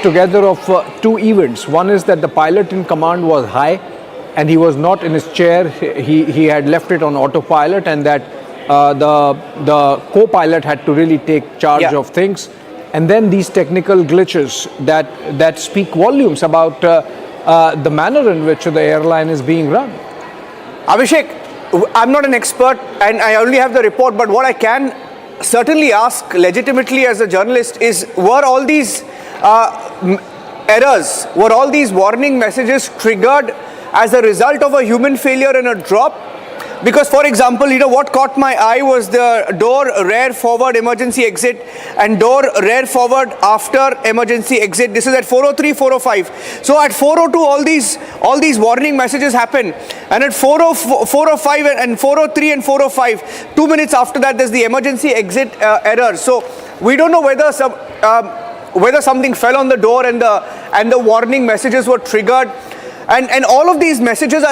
together of two events. One is that the pilot in command was high and he was not in his chair. He had left it on autopilot, and that the co-pilot had to really take charge of things. And then these technical glitches that speak volumes about the manner in which the airline is being run. Abhishek, I'm not an expert and I only have the report, but what I can certainly ask legitimately as a journalist is, were all these errors, were all these warning messages triggered as a result of a human failure and a drop? Because, for example, what caught my eye was the door rear forward emergency exit and door rear forward after emergency exit. This is at 403, 405. So at 402, all these warning messages happen, and at 405 and 403 and 405, 2 minutes after that, there's the emergency exit error. So we don't know whether something fell on the door and the warning messages were triggered. And all of these messages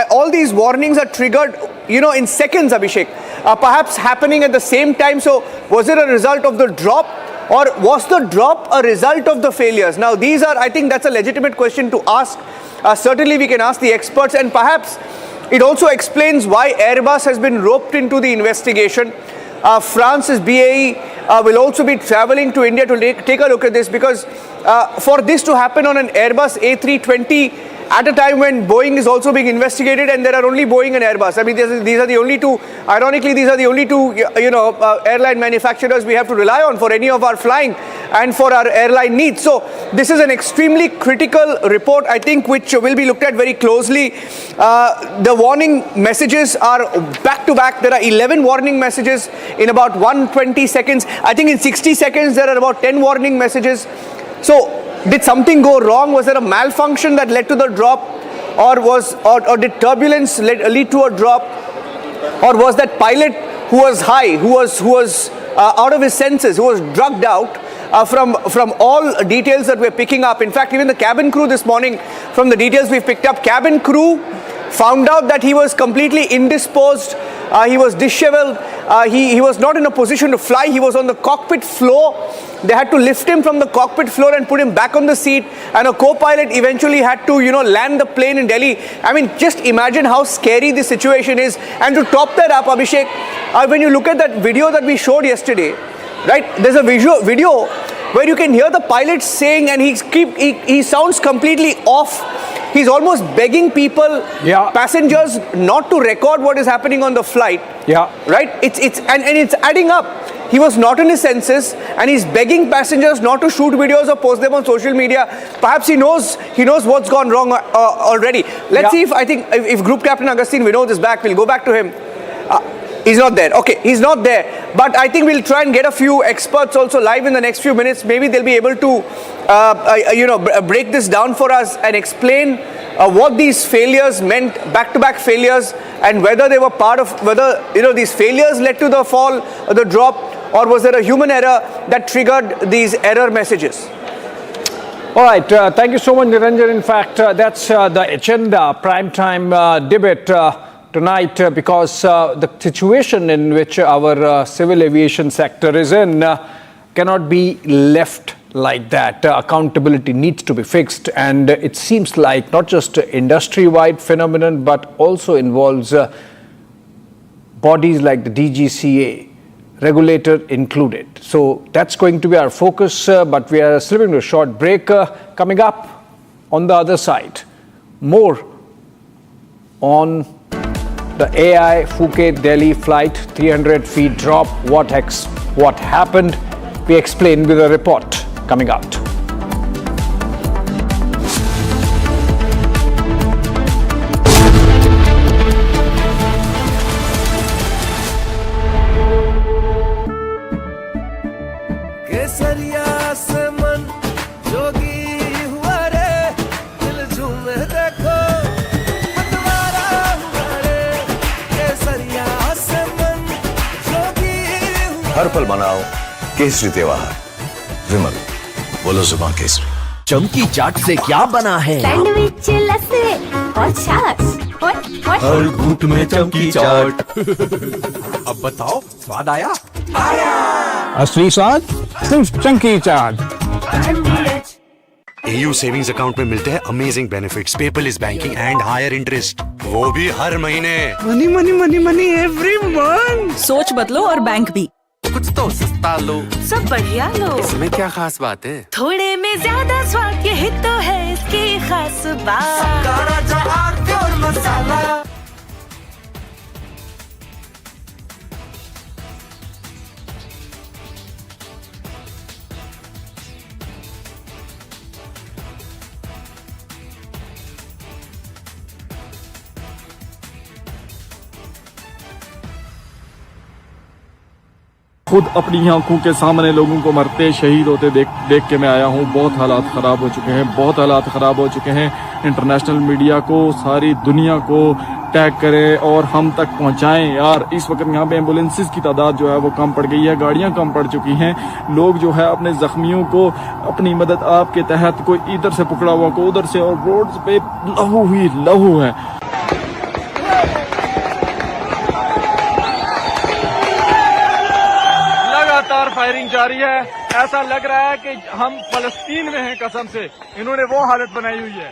all these warnings are triggered, in seconds, Abhishek, perhaps happening at the same time. So was it a result of the drop, or was the drop a result of the failures? Now, I think that's a legitimate question to ask. Certainly we can ask the experts, and perhaps it also explains why Airbus has been roped into the investigation. France's BAE will also be traveling to India to take a look at this, because for this to happen on an Airbus A320 at a time when Boeing is also being investigated, and there are only Boeing and Airbus. I mean, these are the only two, ironically, these are the only two, airline manufacturers we have to rely on for any of our flying and for our airline needs. So this is an extremely critical report, I think, which will be looked at very closely. The warning messages are back to back. There are 11 warning messages in about 120 seconds. I think in 60 seconds, there are about 10 warning messages. So did something go wrong? Was there a malfunction that led to the drop, or did turbulence lead to a drop, or was that pilot who was high, who was out of his senses, who was drugged out? From all details that we're picking up, in fact, even the cabin crew this morning, from the details we've picked up, cabin crew found out that he was completely indisposed. He was disheveled. He was not in a position to fly. He was on the cockpit floor. They had to lift him from the cockpit floor and put him back on the seat. And a co-pilot eventually had to, land the plane in Delhi. I mean, just imagine how scary this situation is. And to top that up, Abhishek, when you look at that video that we showed yesterday, right? There's a video where you can hear the pilot saying, and he sounds completely off. He's almost begging people, passengers, not to record what is happening on the flight. Yeah. Right? It's adding up. He was not in his senses, and he's begging passengers not to shoot videos or post them on social media. Perhaps he knows what's gone wrong already. Let's see if Group Captain Agustin Vinod is back. We'll go back to him. He's not there. Okay, he's not there. But I think we'll try and get a few experts also live in the next few minutes. Maybe they'll be able to, break this down for us and explain what these failures meant, back-to-back failures, and whether they were part of, these failures led to the fall or the drop, or was there a human error that triggered these error messages? All right, thank you so much, Niranjan. In fact, that's the agenda, primetime debate tonight, because the situation in which our civil aviation sector is in cannot be left like that. Accountability needs to be fixed, and it seems like not just an industry-wide phenomenon, but also involves bodies like the DGCA, regulator included. So that's going to be our focus, but we are slipping to a short break. Coming up on the other side, more on the AI Phuket-Delhi flight, 300 feet drop, what happened, we explain with a report coming out. हर पल मनाओ केसरी त्योहार। विमल, बोलो जुबान केसरी। चमकी चाट से क्या बना है? सैंडविच, लस्सी और छाछ। हर घूंट में चमकी चाट। अब बताओ, स्वाद आया? असली स्वाद सिर्फ चमकी चाट। AU सेविंग्स अकाउंट में मिलते हैं amazing benefits, paperless banking and higher interest, वो भी हर महीने। Money money money money every month. सोच बदलो और बैंक भी। कुछ तो सस्ता लो, सब बढ़िया लो। इसमें क्या खास बात है? थोड़े में ज्यादा स्वाद, यही तो है इसकी खास बात। और मसाला। खुद अपनी आंखों के सामने लोगों को मरते शहीद होते देख के मैं आया हूँ। बहुत हालात ख़राब हो चुके हैं, बहुत हालात ख़राब हो चुके हैं। इंटरनेशनल मीडिया को, सारी दुनिया को टैग करें और हम तक पहुँचाएं यार। इस वक्त यहाँ पे एम्बुलेंसेस की तादाद जो है वो कम पड़ गई है, गाड़ियाँ कम पड़ चुकी हैं। लोग जो है अपने ज़ख्मियों को अपनी मदद आपके तहत कोई इधर से पकड़ा हुआ, को उधर से, और रोड पे लहू ही लहू है। लगातार फायरिंग जारी है। ऐसा लग रहा है कि हम फलस्तीन में हैं कसम से। इन्होंने वो हालत बनाई हुई है।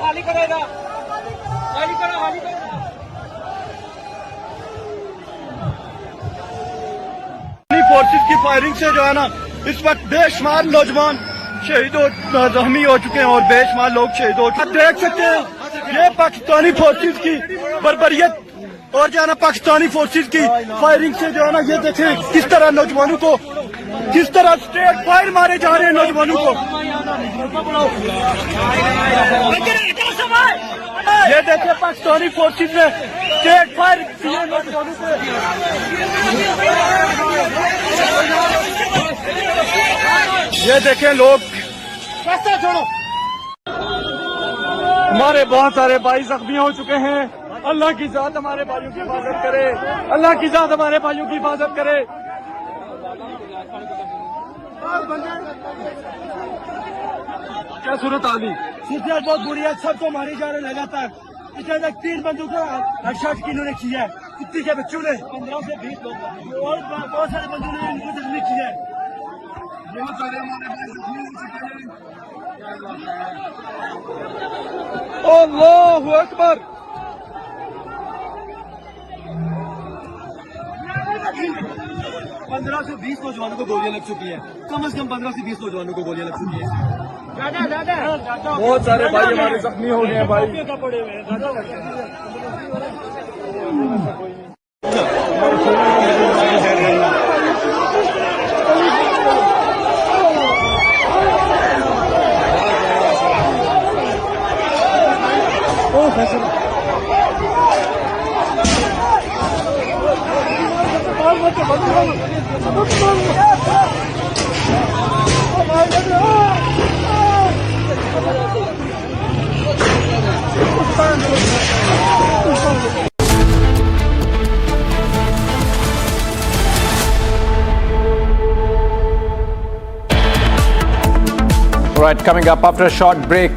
खाली करेगा, खाली करो, खाली करो। फोर्सेस की फायरिंग से जो है ना इस वक्त बेशुमार नौजवान शहीद हो, जख्मी हो चुके हैं और बेशुमार लोग शहीद हो चुके हैं। देख सकते हैं ये पाकिस्तानी फोर्सेस की बर्बरियत और जो है ना पाकिस्तानी फोर्सेस की फायरिंग से जो है ना, ये देखें किस तरह नौजवानों को, किस तरह स्ट्रेट फायर मारे जा रहे हैं नौजवानों को। ये देखें पाकिस्तानी फोर्सेस ने स्ट्रेट फायर किए नौजवानों को। ये देखें लोग, छोड़ो। हमारे बहुत सारे भाई जख्मी हो चुके हैं। अल्लाह की जात हमारे भाइयों की हिफाजत करे, अल्लाह की जात हमारे भाइयों की हिफाजत करे। क्या सूरत आ गई? सूरत बहुत बुरी है, सबको मारे जा रहे हैं लगातार। पिछले तक 3 बंदूकों हेडशॉट इन्होंने किया है, कुत्ती के बच्चों ने 15 से 20 लोग और बहुत सारे बंदूकों ने इनको जख्मी किया है। बहुत सारे अल्लाहु अकबर। 15 से 20 नौजवानों को गोलियां लग चुकी है, कम से कम 15 से 20 नौजवानों को गोलियां लग चुकी है। बहुत सारे भाई हमारे जख्मी हो गए हैं भाई। Right, coming up after a short break,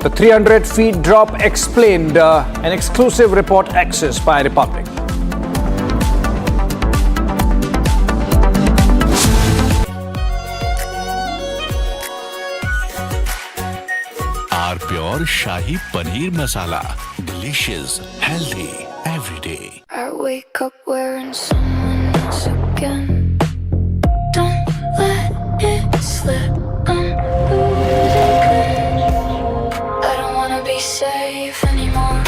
the 300 feet drop explained, an exclusive report access by Republic. R pure shahi paneer masala, delicious, healthy every day. I wake up wearing someone else again. Don't let it slip. I'm losing control. I don't wanna be safe anymore.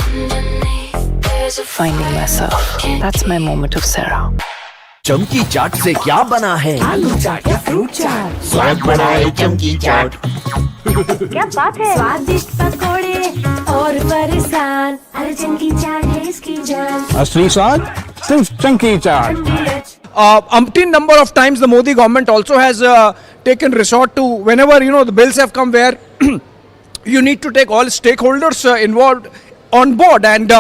Underneath, there's a Finding myself. That's my moment of Sarah. चमकी चाट से क्या बना है? आलू चाट या fruit चाट, स्वाद बनाए चमकी चाट। क्या बात है, स्वादिष्ट पकोड़े और परेशान, अरे चमकी चाट है इसकी जान। असली स्वाद सिर्फ chunky chaat. Umpteen number of times the Modi government also has taken resort to, whenever the bills have come where you need to take all stakeholders involved on board, and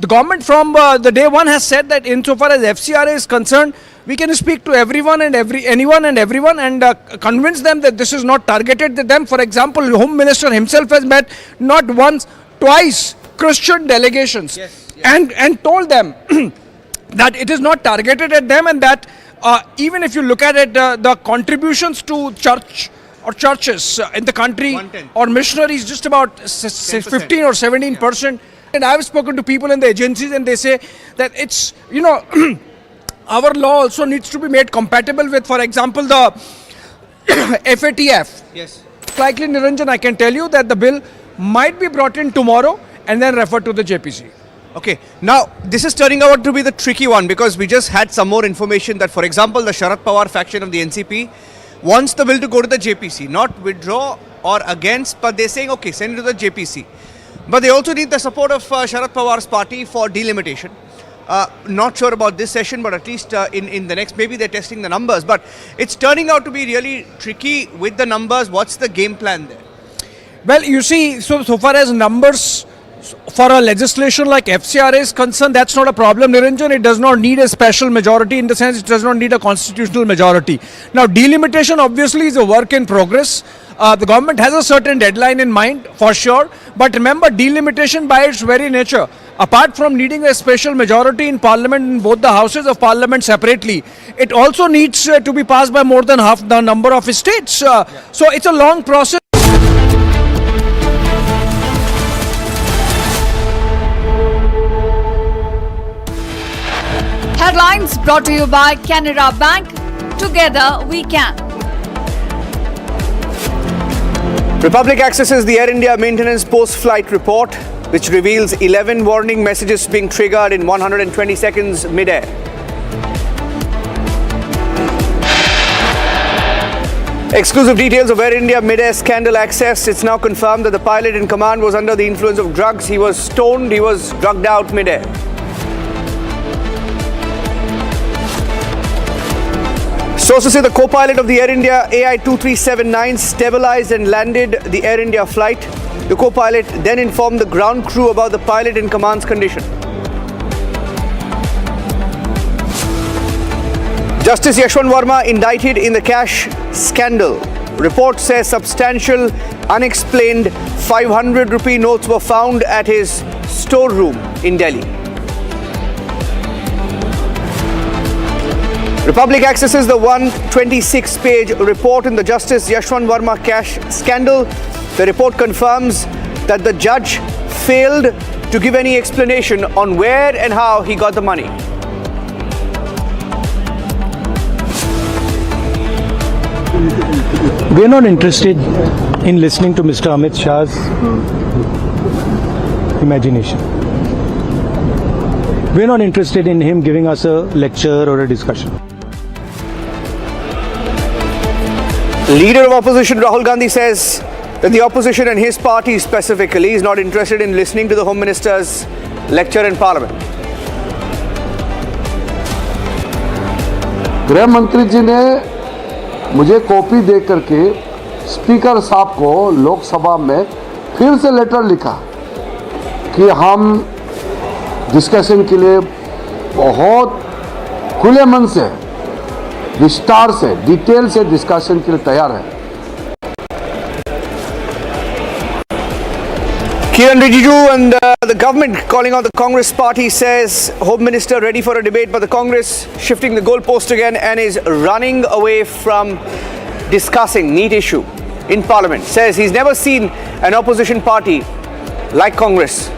the government from the day one has said that insofar as FCRA is concerned, we can speak to everyone and anyone and everyone and convince them that this is not targeted at them. For example, Home Minister himself has met not once twice Christian delegations and told them that it is not targeted at them, and that even if you look at it, the contributions to church or churches in the country or missionaries just about 15 or 17%. And I've spoken to people in the agencies and they say that it's, our law also needs to be made compatible with, for example, the FATF. Yes. Likely, Niranjan, I can tell you that the bill might be brought in tomorrow and then referred to the JPC. Okay, now this is turning out to be the tricky one, because we just had some more information that, for example, the Sharad Pawar faction of the NCP wants the bill to go to the JPC, not withdraw or against, but they're saying, okay, send it to the JPC. But they also need the support of Sharad Pawar's party for delimitation. Not sure about this session, but at least in the next, maybe they're testing the numbers. But it's turning out to be really tricky with the numbers. What's the game plan there? Well, you see, so far as numbers for a legislation like FCRA is concerned, that's not a problem, Niranjan. It does not need a special majority, in the sense it does not need a constitutional majority. Now, delimitation obviously is a work in progress. The government has a certain deadline in mind, for sure. But remember, delimitation by its very nature, apart from needing a special majority in parliament, in both the houses of parliament separately, it also needs to be passed by more than half the number of states. So it's a long process. Headlines brought to you by Canara Bank. Together we can. Republic accesses the Air India maintenance post-flight report, which reveals 11 warning messages being triggered in 120 seconds mid-air. Exclusive details of Air India mid-air scandal access. It's now confirmed that the pilot in command was under the influence of drugs. He was stoned, he was drugged out mid-air. Sources say the co-pilot of the Air India AI-2379 stabilized and landed the Air India flight. The co-pilot then informed the ground crew about the pilot in command's condition. Justice Yashwant Verma indicted in the cash scandal. Report says substantial unexplained 500 rupee notes were found at his storeroom in Delhi. Republic accesses the 126-page report in the Justice Yashwant Verma cash scandal. The report confirms that the judge failed to give any explanation on where and how he got the money. We are not interested in listening to Mr. Amit Shah's imagination. We are not interested in him giving us a lecture or a discussion. Leader of opposition Rahul Gandhi says that the opposition and his party specifically is not interested in listening to the Home Minister's lecture in Parliament. गृह मंत्री जी ने मुझे copy दे करके speaker साहब को लोकसभा में फिर से लेटर लिखा कि हम डिस्कशन के लिए बहुत खुले मन से, विस्तार से, डिटेल से डिस्कशन के लिए तैयार है. Kiran Rijiju and the government calling out the Congress party says Home Minister ready for a debate, but the Congress shifting the goalpost again and is running away from discussing NEET issue in Parliament. Says he's never seen an opposition party like Congress.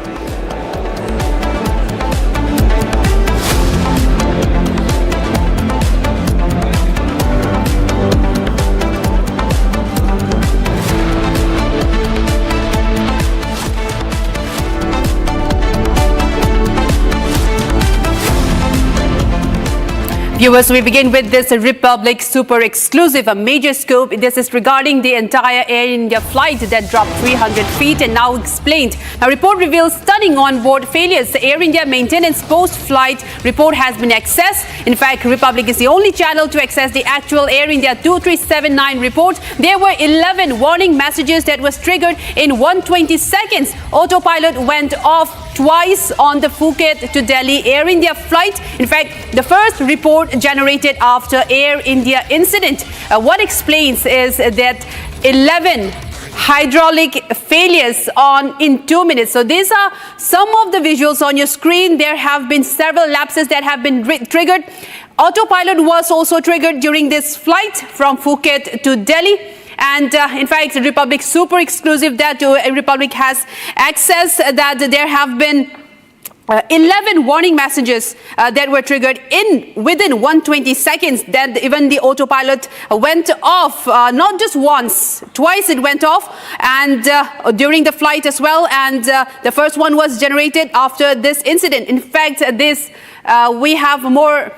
Viewers, we begin with this Republic super exclusive, a major scoop. This is regarding the entire Air India flight that dropped 300 feet and now explained. A report reveals stunning onboard failures. The Air India maintenance post-flight report has been accessed. In fact, Republic is the only channel to access the actual Air India 2379 report. There were 11 warning messages that was triggered in 120 seconds. Autopilot went off twice on the Phuket to Delhi Air India flight. In fact, the first report generated after Air India incident. What explains is that 11 hydraulic failures in 2 minutes. So these are some of the visuals on your screen. There have been several lapses that have been triggered. Autopilot was also triggered during this flight from Phuket to Delhi. And in fact, Republic super exclusive that Republic has access, that there have been 11 warning messages that were triggered within 120 seconds, that even the autopilot went off, not just once, twice it went off, and during the flight as well. And the first one was generated after this incident. In fact, we have more.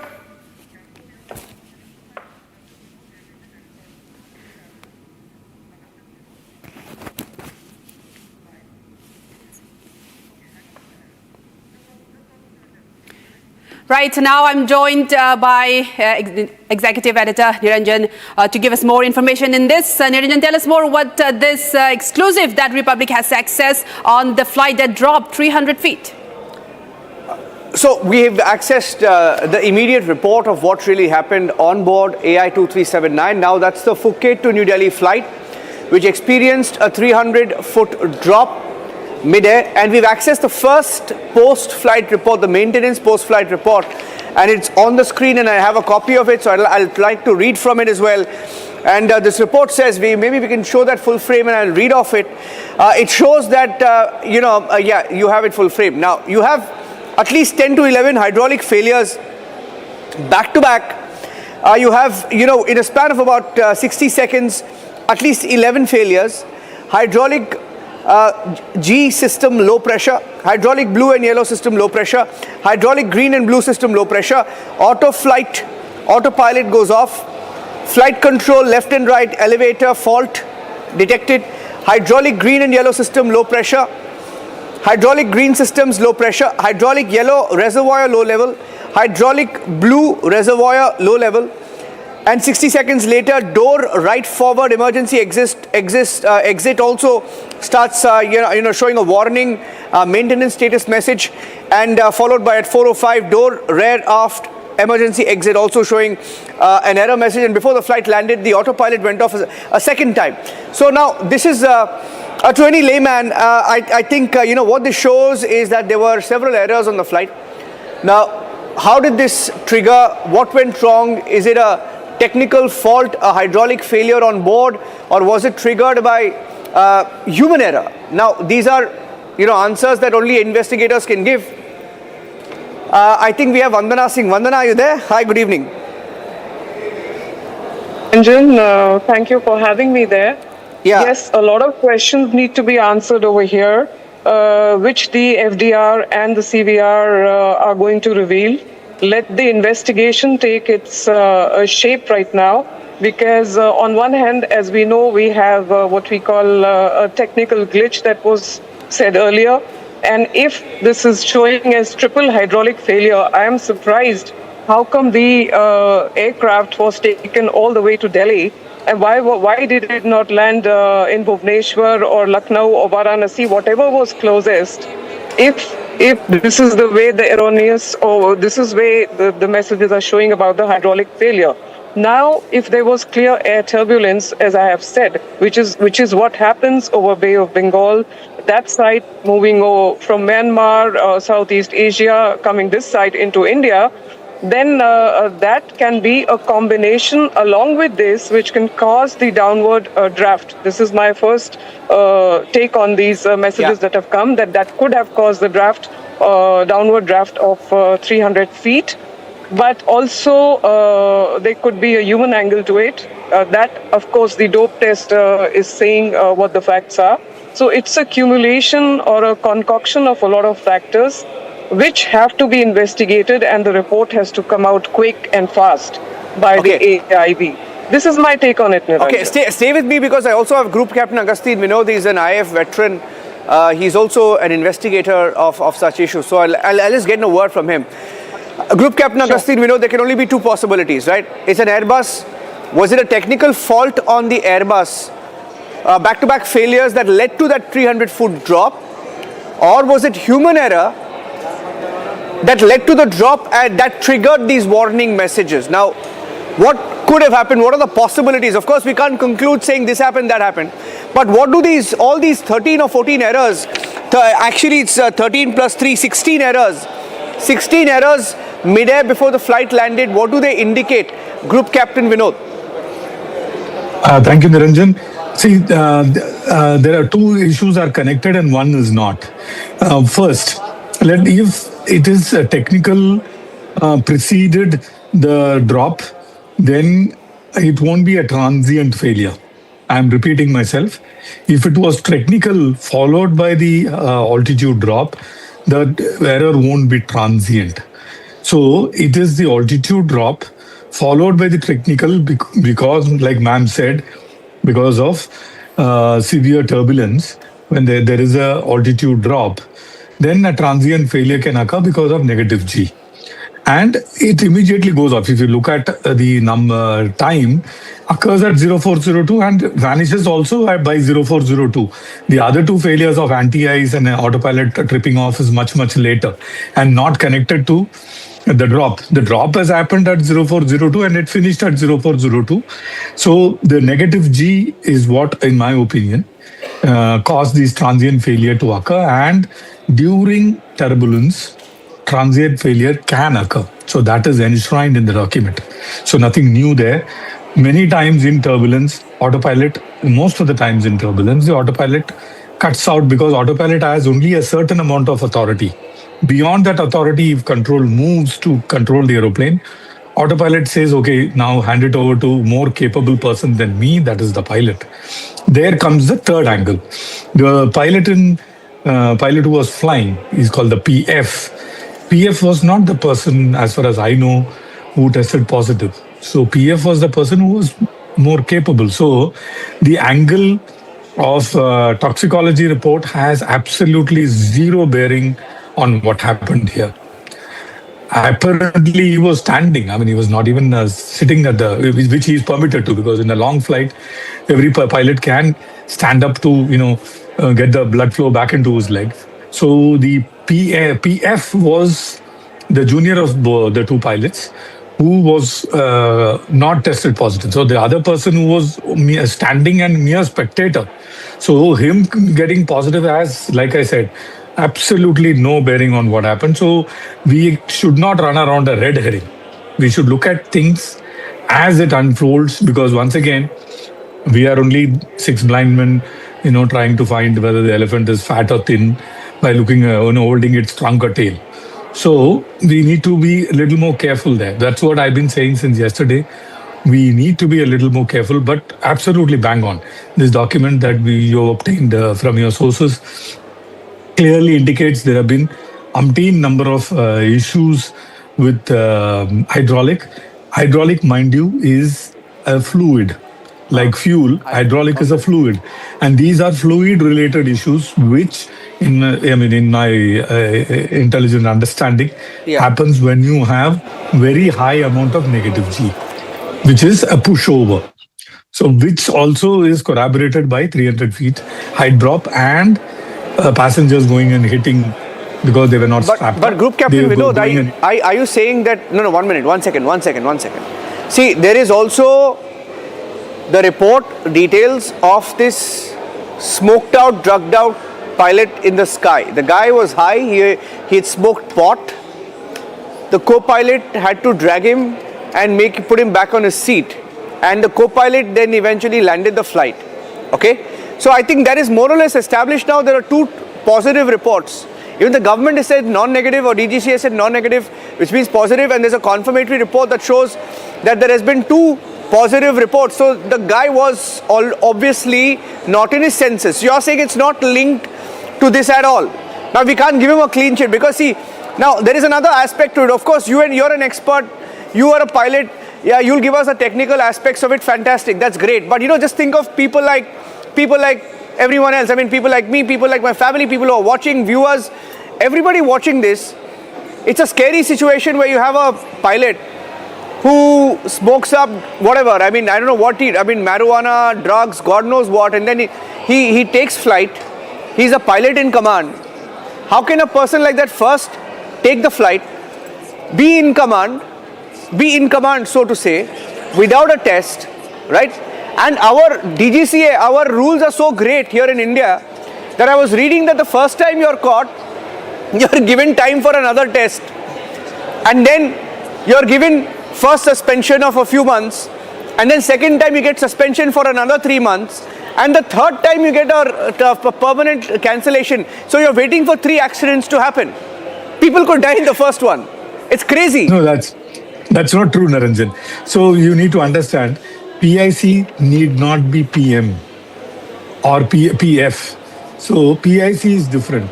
Right, now I'm joined by Executive Editor Niranjan to give us more information in this. Niranjan, tell us more what this exclusive that Republic has access on the flight that dropped 300 feet. So we have accessed the immediate report of what really happened on board AI 2379. Now that's the Phuket to New Delhi flight, which experienced a 300-foot drop mid-air, and we've accessed the first post-flight report, the maintenance post-flight report, and it's on the screen, and I have a copy of it, so I'd like to read from it as well. And this report says, maybe we can show that full frame, and I'll read off it. It shows that, yeah, you have it full frame. Now, you have at least 10 to 11 hydraulic failures back-to-back. You have, in a span of about 60 seconds, at least 11 failures. Hydraulic G system low pressure, hydraulic blue and yellow system low pressure, hydraulic green and blue system low pressure, autopilot goes off, flight control left and right elevator fault detected, hydraulic green and yellow system low pressure, hydraulic green systems low pressure, hydraulic yellow reservoir low level, hydraulic blue reservoir low level. And 60 seconds later, door right forward emergency exit also starts, showing a warning maintenance status message, and followed by at 4:05 door rear aft emergency exit also showing an error message. And before the flight landed, the autopilot went off a second time. So now this is to any layman, I think what this shows is that there were several errors on the flight. Now, how did this trigger? What went wrong? Is it a technical fault, a hydraulic failure on board, or was it triggered by human error? Now, these are, answers that only investigators can give. I think we have Vandana Singh. Vandana, are you there? Hi, good evening. Niranjan, thank you for having me there. Yeah. Yes, a lot of questions need to be answered over here, which the FDR and the CVR are going to reveal. Let the investigation take its shape right now, because on one hand, as we know, we have what we call a technical glitch that was said earlier. And if this is showing as triple hydraulic failure, I am surprised how come the aircraft was taken all the way to Delhi, and why did it not land in Bhubaneswar or Lucknow or Varanasi, whatever was closest? If this is the way the erroneous, or this is way the messages are showing about the hydraulic failure. Now, if there was clear air turbulence, as I have said, which is what happens over Bay of Bengal, that side moving over from Myanmar, Southeast Asia, coming this side into India, then that can be a combination along with this, which can cause the downward draft. This is my first take on these messages that have come, that could have caused the draft, downward draft of 300 feet. But also there could be a human angle to it. That, of course, the dope test is saying what the facts are. So it's a accumulation or a concoction of a lot of factors which have to be investigated, and the report has to come out quick and fast by the AIB. This is my take on it, Niranjan. Okay, stay with me, because I also have Group Captain Agustin Vinod. He's an IF veteran. He's also an investigator of such issues. So I'll just get a word from him. Group Captain Agustin Vinod, there can only be two possibilities, right? It's an Airbus. Was it a technical fault on the Airbus? Back-to-back failures that led to that 300-foot drop? Or was it human error that led to the drop and that triggered these warning messages? Now, what could have happened? What are the possibilities? Of course, we can't conclude saying this happened, that happened. But what do all these 13 or 14 errors, actually it's 13 plus 3, 16 errors. 16 errors mid-air before the flight landed. What do they indicate? Group Captain Vinod. Thank you, Niranjan. See, there are two issues are connected and one is not. First, if it is a technical preceded the drop, then it won't be a transient failure. I'm repeating myself. If it was technical followed by the altitude drop, the error won't be transient. So it is the altitude drop followed by the technical because, like ma'am said, because of severe turbulence, when there is a altitude drop, then a transient failure can occur because of negative G. And it immediately goes off. If you look at the time, occurs at 0402 and vanishes also by 0402. The other two failures of anti-ice and autopilot tripping off is much, much later and not connected to the drop. The drop has happened at 0402 and it finished at 0402. So the negative G is what, in my opinion, caused this transient failure to occur. And during turbulence, transient failure can occur. So that is enshrined in the document. So nothing new there. Many times in turbulence, autopilot, most of the times in turbulence, the autopilot cuts out because autopilot has only a certain amount of authority. Beyond that authority, if control moves to control the aeroplane, autopilot says, okay, now hand it over to more capable person than me, that is the pilot. There comes the third angle. The pilot who was flying is called the PF. PF was not the person, as far as I know, who tested positive. So PF was the person who was more capable. So the angle of toxicology report has absolutely zero bearing on what happened here. Apparently, he was standing. I mean, he was not even sitting at which he is permitted to, because in a long flight, every pilot can stand up to, get the blood flow back into his legs. So the PF was the junior of the two pilots who was not tested positive. So the other person who was standing and mere spectator. So him getting positive has, like I said, absolutely no bearing on what happened. So we should not run around a red herring. We should look at things as it unfolds, because once again, we are only six blind men, trying to find whether the elephant is fat or thin by looking, holding its trunk or tail. So we need to be a little more careful there. That's what I've been saying since yesterday. We need to be a little more careful, but absolutely bang on. This document that you obtained from your sources clearly indicates there have been umpteen number of issues with hydraulic. Hydraulic, mind you, is a fluid. Like fuel, hydraulic is a fluid. And these are fluid-related issues, which, in my intelligent understanding, happens when you have very high amount of negative G, which is a pushover. So, which also is corroborated by 300 feet height drop and passengers going and hitting because they were not strapped. But Group Captain Vinod, are you saying that... No, 1 minute, one second. See, there is also the report details of this smoked out, drugged out pilot in the sky. The guy was high, he had smoked pot. The co-pilot had to drag him and put him back on his seat. And the co-pilot then eventually landed the flight. Okay? So I think that is more or less established now. There are two positive reports. Even the government has said non-negative, or DGC has said non-negative, which means positive, and there's a confirmatory report that shows that there has been two positive reports. So the guy was obviously not in his senses. You are saying it's not linked to this at all. Now we can't give him a clean sheet, because see, now there is another aspect to it. Of course, you're an expert, you are a pilot. Yeah, you'll give us the technical aspects of it. Fantastic, that's great. But just think of people like everyone else. I mean, people like me, people like my family, people who are watching, viewers, everybody watching this. It's a scary situation where you have a pilot who smokes up whatever. I mean, I don't know what marijuana, drugs, God knows what, and then he takes flight. He's a pilot in command. How can a person like that first take the flight, be in command, so to say, without a test, right? And our DGCA, our rules are so great here in India that I was reading that the first time you're caught, you're given time for another test. And then you're given first suspension of a few months. And then second time you get suspension for another 3 months. And the third time you get a permanent cancellation. So you're waiting for 3 accidents to happen. People could die in the first one. It's crazy. No, that's not true, Naranjan. So you need to understand, PIC need not be PM or PF. So PIC is different.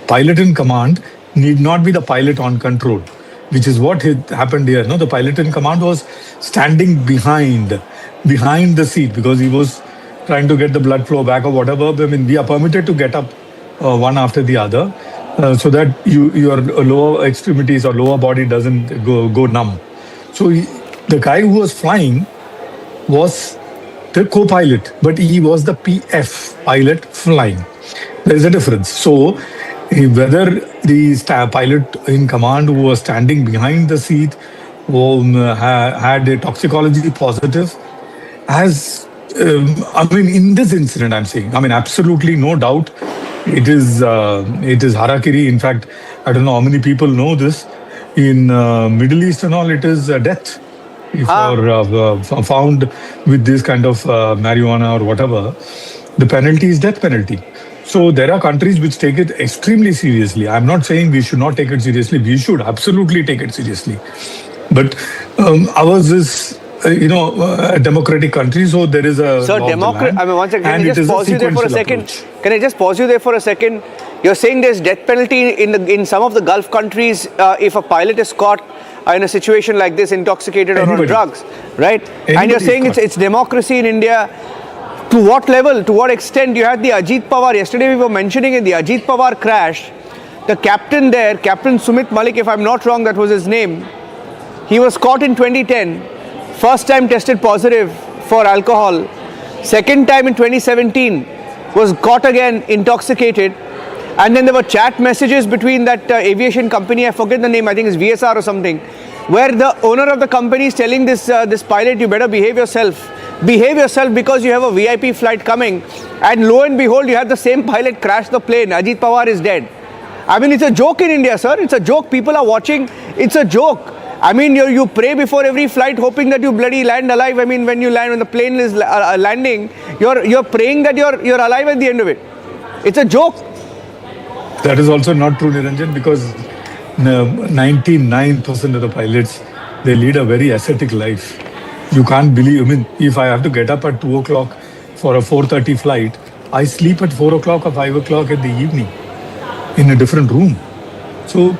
Pilot in command need not be the pilot on control, which is what happened here. No, the pilot in command was standing behind the seat because he was trying to get the blood flow back or whatever. I mean, we are permitted to get up one after the other so that your lower extremities or lower body doesn't go numb. So the guy who was flying was the co-pilot, but he was the PF pilot flying. There is a difference. So whether the pilot in command who was standing behind the seat had a toxicology positive, in this incident, I'm saying, absolutely no doubt, it is harakiri. In fact, I don't know how many people know this. In Middle East and all, it is death. If you're found with this kind of marijuana or whatever, the penalty is death penalty. So there are countries which take it extremely seriously. I'm not saying we should not take it seriously. We should absolutely take it seriously. But ours is, a democratic country, so there is a Sir, one second. Can I just pause you there for a second? Can I just pause you there for a second? You're saying there's death penalty in some of the Gulf countries if a pilot is caught in a situation like this, intoxicated or on drugs, right? And you're saying it's democracy in India. To what level, to what extent? You had the Ajit Pawar, yesterday we were mentioning in the Ajit Pawar crash, the captain there, Captain Sumit Malik, if I'm not wrong, that was his name, he was caught in 2010, first time tested positive for alcohol, second time in 2017, was caught again intoxicated, and then there were chat messages between that aviation company, I forget the name, I think it's VSR or something, where the owner of the company is telling this pilot, you better behave yourself. Behave yourself because you have a VIP flight coming. And lo and behold, you have the same pilot crash the plane. Ajit Pawar is dead. It's a joke in India, sir. It's a joke. People are watching. It's a joke. You pray before every flight hoping that you bloody land alive. When you land, when the plane is landing, you're praying that you're alive at the end of it. It's a joke. That is also not true, Niranjan, because 99% of the pilots, they lead a very ascetic life. You can't believe, if I have to get up at 2 o'clock for a 4:30 flight, I sleep at 4 o'clock or 5 o'clock in the evening in a different room. So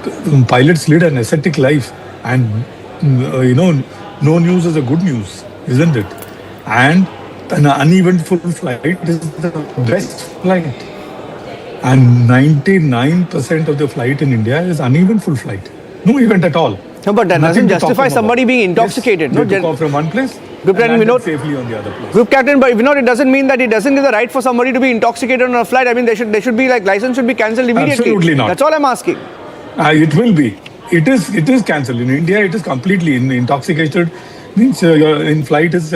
pilots lead an ascetic life, and no news is a good news, isn't it? And an uneventful flight is the best flight. And 99% of the flight in India is uneventful flight. No event at all. No, but that doesn't justify somebody being intoxicated. Yes, they took off from one place Group Captain Vinod, safely on the other place. Group Captain, but Vinod, it doesn't mean that it doesn't give the right for somebody to be intoxicated on a flight. They should be like, license should be cancelled immediately. Absolutely not. That's all I'm asking. It will be. It is cancelled. In India, it is completely intoxicated. Means in flight is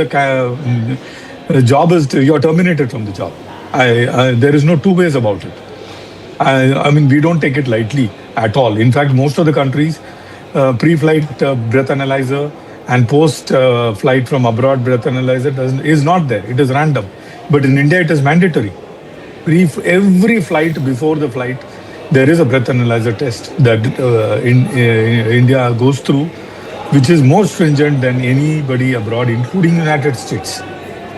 job is you're terminated from the job. There is no two ways about it. We don't take it lightly at all. In fact, most of the countries, pre-flight breath analyzer and post-flight from abroad breath analyzer is not there. It is random. But in India, it is mandatory. Every flight before the flight, there is a breath analyzer test that India goes through, which is more stringent than anybody abroad, including United States,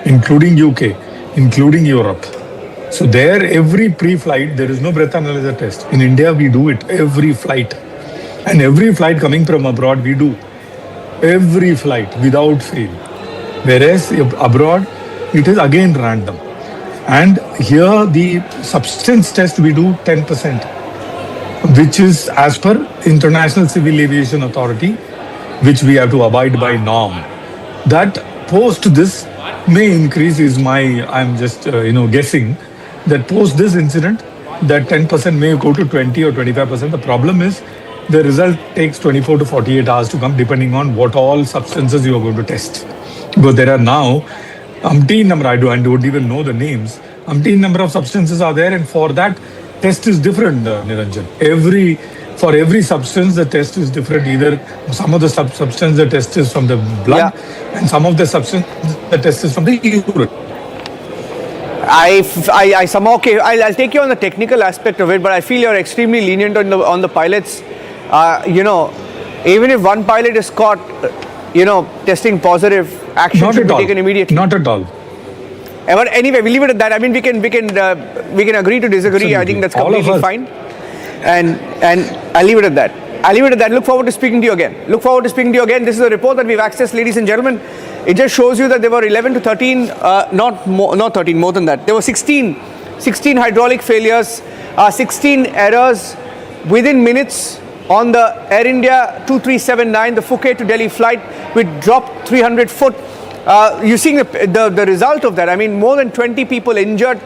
including UK, including Europe. So there, every pre-flight, there is no breath analyzer test. In India, we do it every flight. And every flight coming from abroad, we do. Every flight, without fail. Whereas abroad, it is again random. And here, the substance test, we do 10%, which is as per International Civil Aviation Authority, which we have to abide by norm. That post this may increase I'm just guessing, that post this incident, that 10% may go to 20 or 25%. The problem is the result takes 24 to 48 hours to come, depending on what all substances you are going to test. Because there are now umpteen number, I don't even know the names. Umpteen number of substances are there, and for that, test is different, Niranjan. For every substance, the test is different. Either some of the substance, the test is from the blood, and some of the substance, the test is from the urine. I somehow, okay, I'll take you on the technical aspect of it, but I feel you're extremely lenient on the pilots. Even if one pilot is caught, testing positive, action should be taken immediately. Not at all. But anyway, we leave it at that. I mean, we can agree to disagree. Absolutely. I think that's completely fine. And I'll leave it at that. Look forward to speaking to you again. This is a report that we've accessed, ladies and gentlemen. It just shows you that there were 11 to 13, not 13, more than that. There were 16 hydraulic failures, 16 errors within minutes on the Air India 2379, the Phuket to Delhi flight, which dropped 300 foot. You're seeing the result of that. I mean, more than 20 people injured,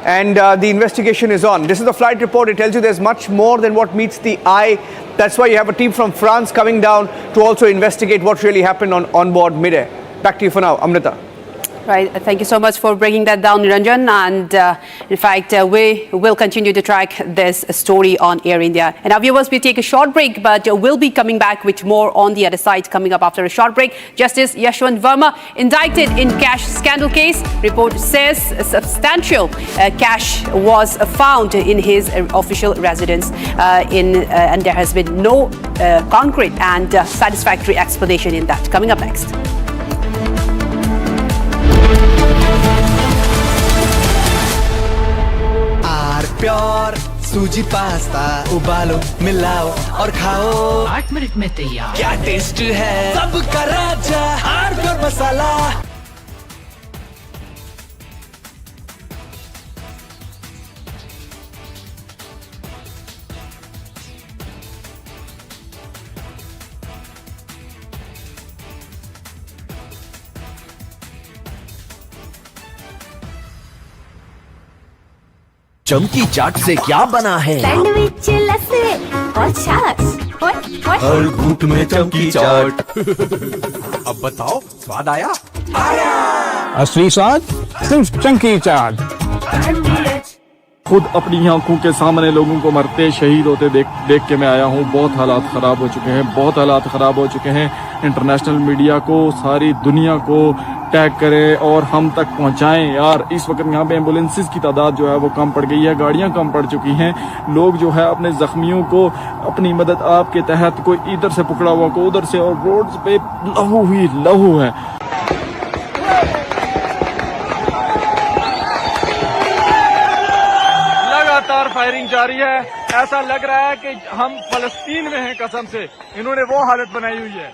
and the investigation is on. This is the flight report. It tells you there's much more than what meets the eye. That's why you have a team from France coming down to also investigate what really happened onboard midair. Back to you for now, Amrita. Right. Thank you so much for bringing that down, Niranjan. And in fact, we will continue to track this story on Air India. And our viewers, we take a short break, but we'll be coming back with more on the other side coming up after a short break. Justice Yashwant Verma indicted in cash scandal case. Report says substantial cash was found in his official residence, and there has been no concrete and satisfactory explanation in that. Coming up next. Pure sooji pasta उबालो मिलाओ और खाओ 8 minute में तैयार क्या taste है सबका राजा आर प्योर मसाला चमकी चाट से क्या बना है सैंडविच लस्सी और छाछ हर घूंट में चमकी चाट अब बताओ स्वाद आया असली स्वाद सिर्फ चमकी चाट खुद अपनी आंखों के सामने लोगों को मरते शहीद होते देख के मैं आया हूँ। बहुत हालात खराब हो चुके हैं। इंटरनेशनल मीडिया को, सारी दुनिया को टैग करें और हम तक पहुंचाएं यार। इस वक्त यहाँ पे एम्बुलेंसेस की तादाद जो है वो कम पड़ गई है, गाड़ियां कम पड़ चुकी हैं। लोग जो है अपने जख्मियों को अपनी मदद आपके तहत कोई इधर से पकड़ा हुआ को उधर से, और रोड पे लहू है। लगातार फायरिंग जारी है। ऐसा लग रहा है कि हम फलस्तीन में हैं कसम से। इन्होंने वो हालत बनाई हुई है।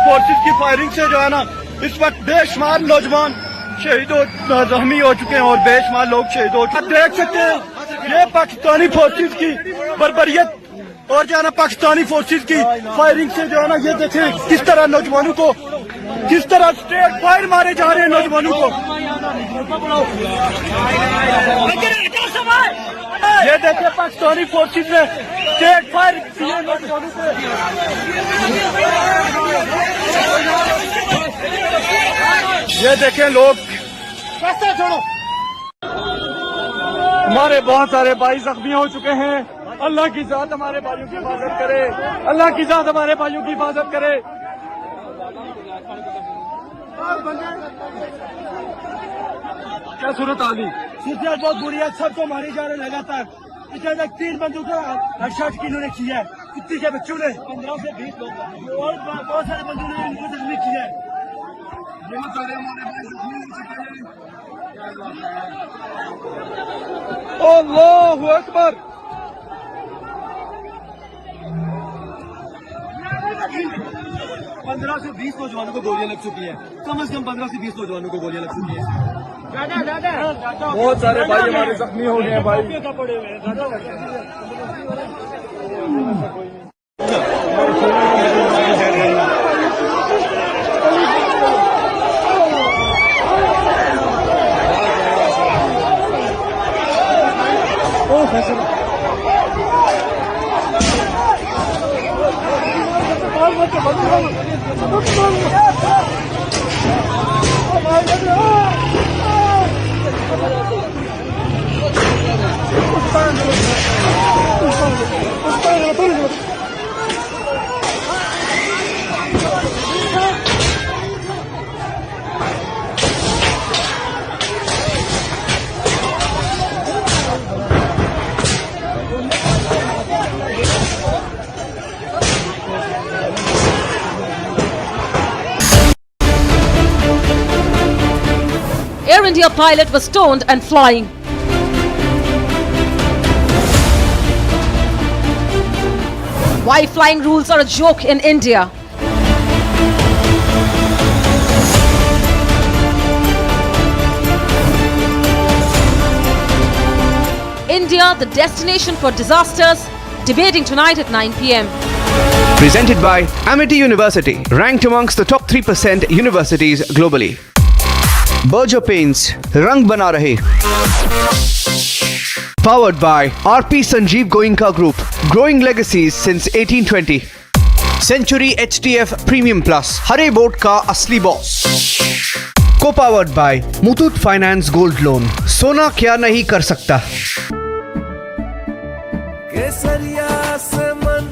फोर्सेस की फायरिंग से जो है ना इस वक्त बेशुमार नौजवान शहीद जख्मी हो चुके हैं और बेशुमार लोग शहीद हो चुके हैं। देख सकते हैं ये पाकिस्तानी फोर्सेस की बर्बरियत और जो है ना पाकिस्तानी फोर्सेस की फायरिंग से जो है ना ये देखें किस तरह नौजवानों को, किस तरह स्ट्रेट फायर मारे जा रहे हैं नौजवानों को। ये देखें पाकिस्तानी फोर्सेस ने स्ट्रेट फायर किए नौजवानों को। ये देखें लोग, छोड़ो। हमारे बहुत सारे भाई जख्मी हो चुके हैं। अल्लाह की जात हमारे भाइयों की हिफाजत करे, अल्लाह की जात हमारे भाइयों की हिफाजत करे। क्या सूरत आली सूरत बहुत बुरी है, सबको मारे जा रहे लगातार। इतना तक 3 बंदूकों हेडशॉट की इन्होंने किया है, कितने के बच्चों ने 15 से 20 लोग और बहुत सारे बंदूकों ने इनको जख्मी किया है। बहुत सारे हमारे भाई जख्मी हो चुके हैं। अल्लाहु अकबर। 15 से 20 नौजवानों को गोलियां लग चुकी है, कम से कम 15 से 20 नौजवानों को गोलियां लग चुकी है। बहुत सारे भाई हमारे जख्मी हो गए हैं भाई। Air India pilot was stoned and flying. Why flying rules are a joke in India. India, the destination for disasters, debating tonight at 9 p.m. Presented by Amity University, ranked amongst the top 3% universities globally. Berger Paints, Rang Bana Rahe. Powered by RP Sanjeev Goenka Group, growing legacies since 1820. Century HTF Premium Plus, Hare Boat ka asli boss. Co-powered by Muthoot Finance Gold Loan, Sona kya nahi kar sakta. केसरिया से मन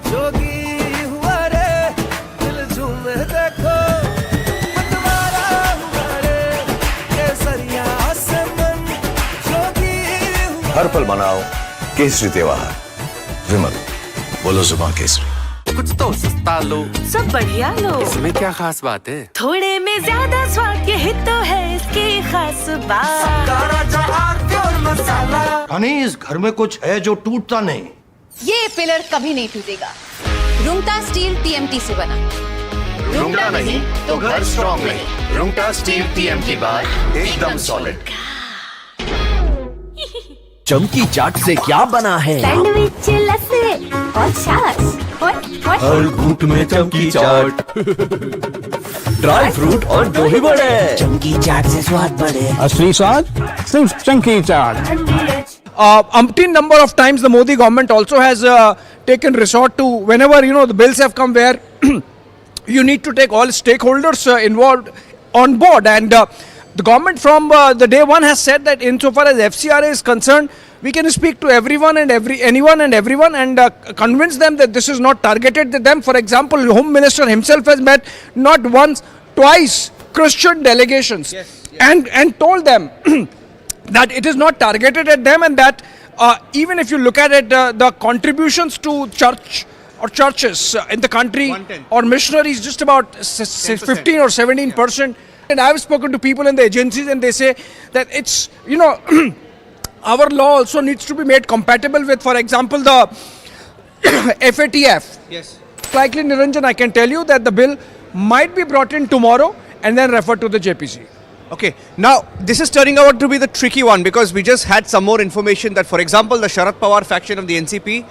जोगी हुआ रे दिल झूमे देखो मतवारा हुआ रे केसरिया से मन जोगी हुआ हर पल मनाओ केसरी त्योहार विमल बोलो जुबान केसरी कुछ तो सस्ता लो सब बढ़िया लो इसमें क्या खास बात है थोड़े में ज्यादा स्वाद यही तो है इसकी खास बात हनी इस घर में कुछ है जो टूटता नहीं ये पिलर कभी नहीं टूटेगा। रुंगटा स्टील टीएमटी से बना। रुंगटा नहीं तो घर स्ट्रॉन्ग नहीं रुंगटा स्टील टीएमटी बार एकदम सॉलिड चमकी चाट से क्या बना है सैंडविच लस्सी और छाछ हर घूंट में चमकी चाट ड्राई फ्रूट और दही बड़े चमकी चाट से स्वाद बढ़े असली स्वाद सिर्फ chunky chaat. Umpteen number of times the Modi government also has taken resort to whenever the bills have come where you need to take all stakeholders involved on board, and the government from the day one has said that insofar as FCRA is concerned, we can speak to everyone and anyone and everyone and convince them that this is not targeted at them. For example, the Home Minister himself has met not once, twice Christian delegations and told them that it is not targeted at them, and that even if you look at it, the contributions to church or churches in the country or missionaries just about 15 or 17%. And I have spoken to people in the agencies and they say that it's, our law also needs to be made compatible with, for example, the FATF. Yes. Likely, Niranjan, I can tell you that the bill might be brought in tomorrow and then referred to the JPC. Okay, now this is turning out to be the tricky one because we just had some more information that, for example, the Sharad Pawar faction of the NCP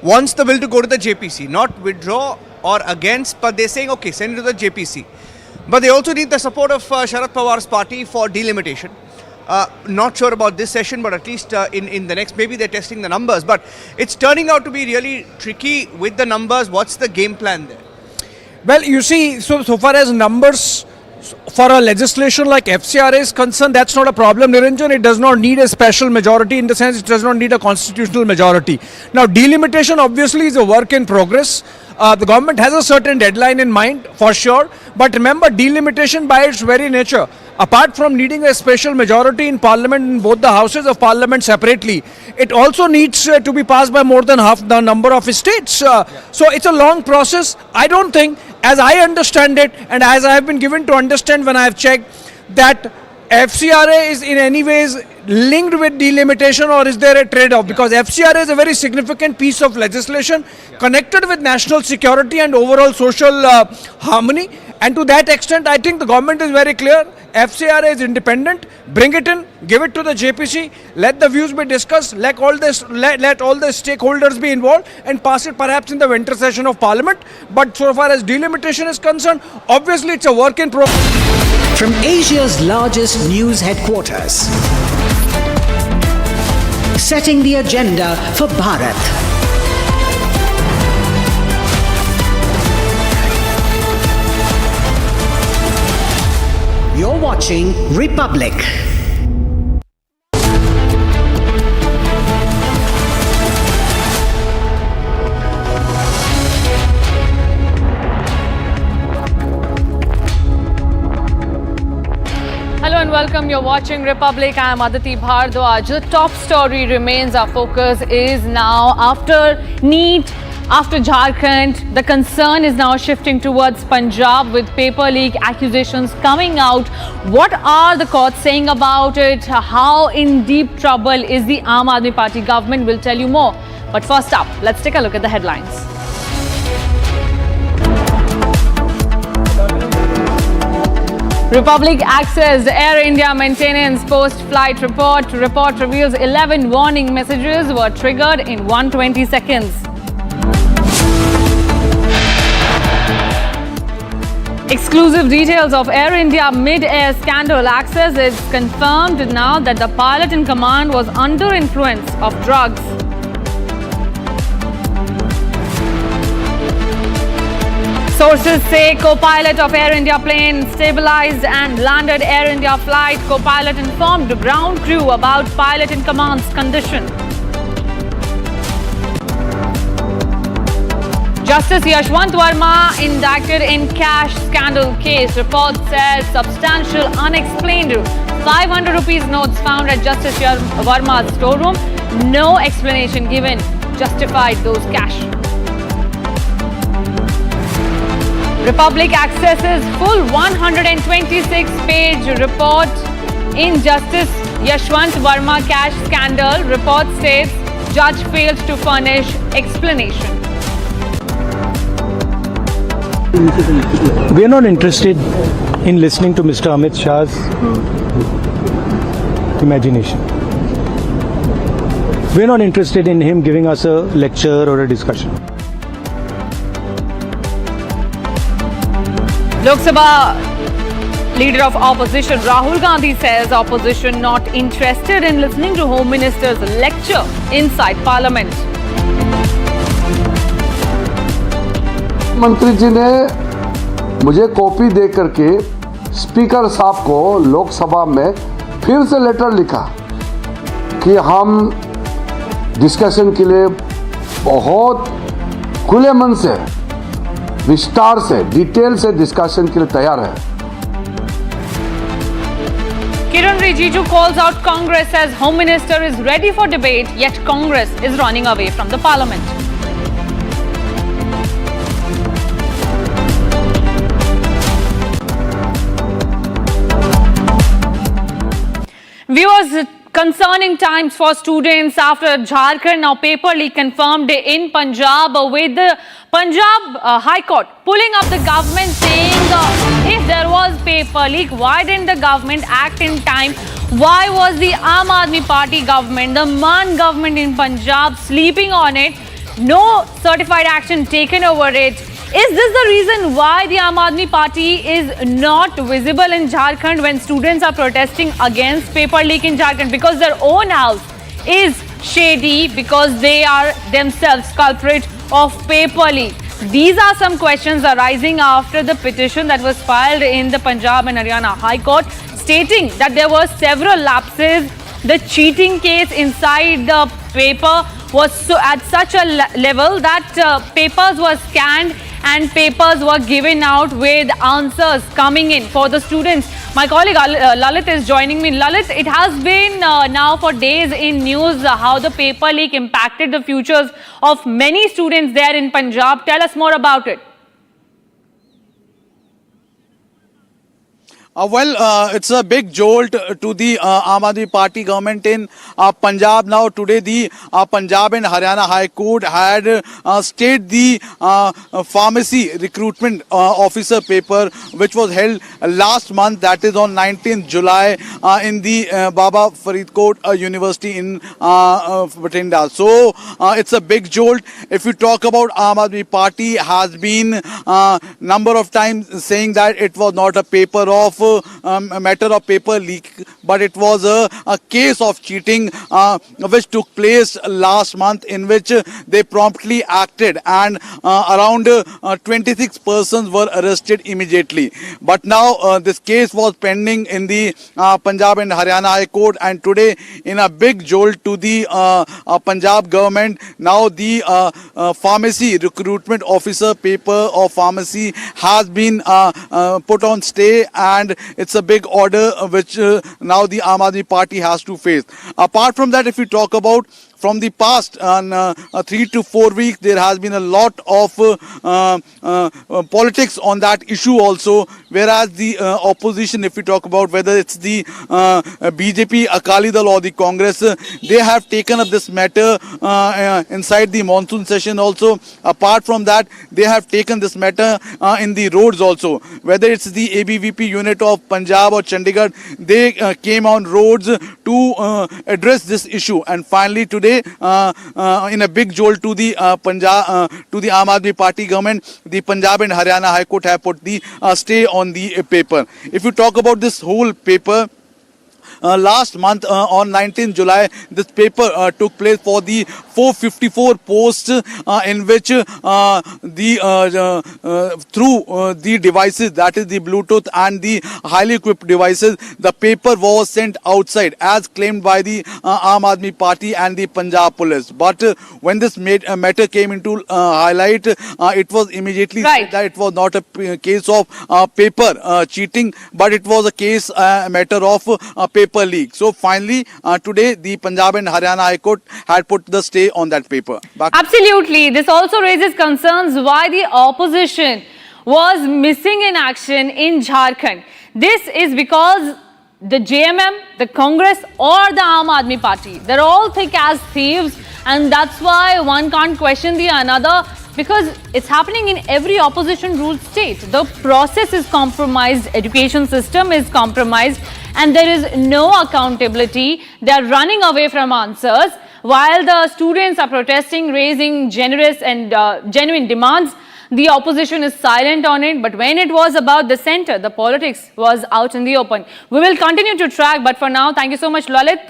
wants the bill to go to the JPC, not withdraw or against, but they're saying, okay, send it to the JPC. But they also need the support of Sharad Pawar's party for delimitation. Not sure about this session, but at least in the next, maybe they're testing the numbers. But it's turning out to be really tricky with the numbers. What's the game plan there? Well, you see, so far as numbers for a legislation like FCRA is concerned, that's not a problem, Niranjan. It does not need a special majority, in the sense it does not need a constitutional majority. Now, delimitation obviously is a work in progress. The government has a certain deadline in mind, for sure. But remember, delimitation by its very nature, apart from needing a special majority in Parliament, in both the houses of Parliament separately, it also needs to be passed by more than half the number of states. So it's a long process. I don't think, as I understand it, and as I have been given to understand when I have checked, that FCRA is in any ways linked with delimitation, or is there a trade-off? Because FCRA is a very significant piece of legislation connected with national security and overall social harmony. And to that extent, I think the government is very clear. FCRA is independent. Bring it in, give it to the JPC, let the views be discussed, let all the stakeholders be involved, and pass it perhaps in the winter session of Parliament. But so far as delimitation is concerned, obviously it's a work in progress. From Asia's largest news headquarters setting the agenda for Bharat. You're watching Republic. Hello and welcome. You're watching Republic. I am Aditi Bhardwaj. The top story remains our focus is now after NEET, after Jharkhand, the concern is now shifting towards Punjab with paper leak accusations coming out. What are the courts saying about it? How in deep trouble is the Aam Aadmi Party government? We'll tell you more. But first up, let's take a look at the headlines. Republic Access Air India maintenance post-flight report. Report reveals 11 warning messages were triggered in 120 seconds. Exclusive details of Air India mid-air scandal. Access is confirmed now that the pilot in command was under influence of drugs. Sources say co-pilot of Air India plane stabilized and landed Air India flight. Co-pilot informed ground crew about pilot in command's condition. Justice Yashwant Verma indicted in cash scandal case. Report says substantial unexplained 500 rupees notes found at Justice Verma's storeroom. No explanation given justified those cash. Republic accesses full 126-page report in Justice Yashwant Verma cash scandal. Report states judge failed to furnish explanation. We are not interested in listening to Mr. Amit Shah's imagination. We are not interested in him giving us a lecture or a discussion. Lok Sabha Leader of Opposition Rahul Gandhi says opposition not interested in listening to Home Minister's lecture inside Parliament. मंत्री जी ने मुझे copy दे करके speaker साहब को लोकसभा में फिर से letter लिखा कि हम डिस्कशन के लिए बहुत खुले मन से विस्तार से डिटेल से डिस्कशन के लिए तैयार है. Kiran Rijiju calls out Congress as Home Minister is ready for debate, yet Congress is running away from the Parliament. Viewers, concerning times for students after Jharkhand now paper leak confirmed in Punjab with the Punjab High Court pulling up the government saying if there was paper leak, why didn't the government act in time? Why was the Aam Aadmi Party government, the Man government in Punjab sleeping on it? No certified action taken over it. Is this the reason why the Aam Aadmi Party is not visible in Jharkhand when students are protesting against paper leak in Jharkhand? Because their own house is shady, because they are themselves culprit of paper leak. These are some questions arising after the petition that was filed in the Punjab and Haryana High Court stating that there were several lapses. The cheating case inside the paper was at such a level that papers were scanned and papers were given out with answers coming in for the students. My colleague Lalit is joining me. Lalit, it has been now for days in news how the paper leak impacted the futures of many students there in Punjab. Tell us more about it. It's a big jolt to the Aam Aadmi Party government in Punjab. Now, today the Punjab and Haryana High Court had stayed the pharmacy recruitment officer paper, which was held last month, that is on 19th July in the Baba Faridkot University in Batinda. So, it's a big jolt. If you talk about Aam Aadmi Party, has been number of times saying that it was not a paper of a matter of paper leak, but it was a case of cheating which took place last month, in which they promptly acted, and around 26 persons were arrested immediately. But now this case was pending in the Punjab and Haryana High Court, and today, in a big jolt to the Punjab government, now the pharmacy recruitment officer paper of pharmacy has been put on stay, and it's a big order which now the Aam Aadmi Party has to face. Apart from that, if we talk about from the past 3 to 4 weeks, there has been a lot of politics on that issue also, whereas the opposition, if we talk about whether it's the BJP, Akali Dal or the Congress, they have taken up this matter inside the monsoon session also. Apart from that, they have taken this matter in the roads also, whether it's the ABVP unit of Punjab or Chandigarh, they came on roads to address this issue, and finally today in a big jolt to the Punjab to the Aam Aadmi Party government, the Punjab and Haryana High Court have put the stay on the paper. If you talk about this whole paper, last month on 19th July, this paper took place for the 454 posts in which through the devices, that is the Bluetooth and the highly equipped devices, the paper was sent outside as claimed by the Aam Aadmi Party and the Punjab Police. But when this matter came into highlight, it was immediately said that it was not a case of paper cheating, but it was a case matter of paper leak. So finally today the Punjab and Haryana High Court had put the stay on that paper. Absolutely. This also raises concerns why the opposition was missing in action in Jharkhand. This is because the JMM, the Congress or the Aam Aadmi Party, they're all thick as thieves, and that's why one can't question the another, because it's happening in every opposition ruled state. The process is compromised, education system is compromised, and there is no accountability. They're running away from answers while the students are protesting, raising generous and genuine demands. The opposition is silent on it, but when it was about the center, the politics was out in the open. We will continue to track, but for now, thank you so much, Lalit.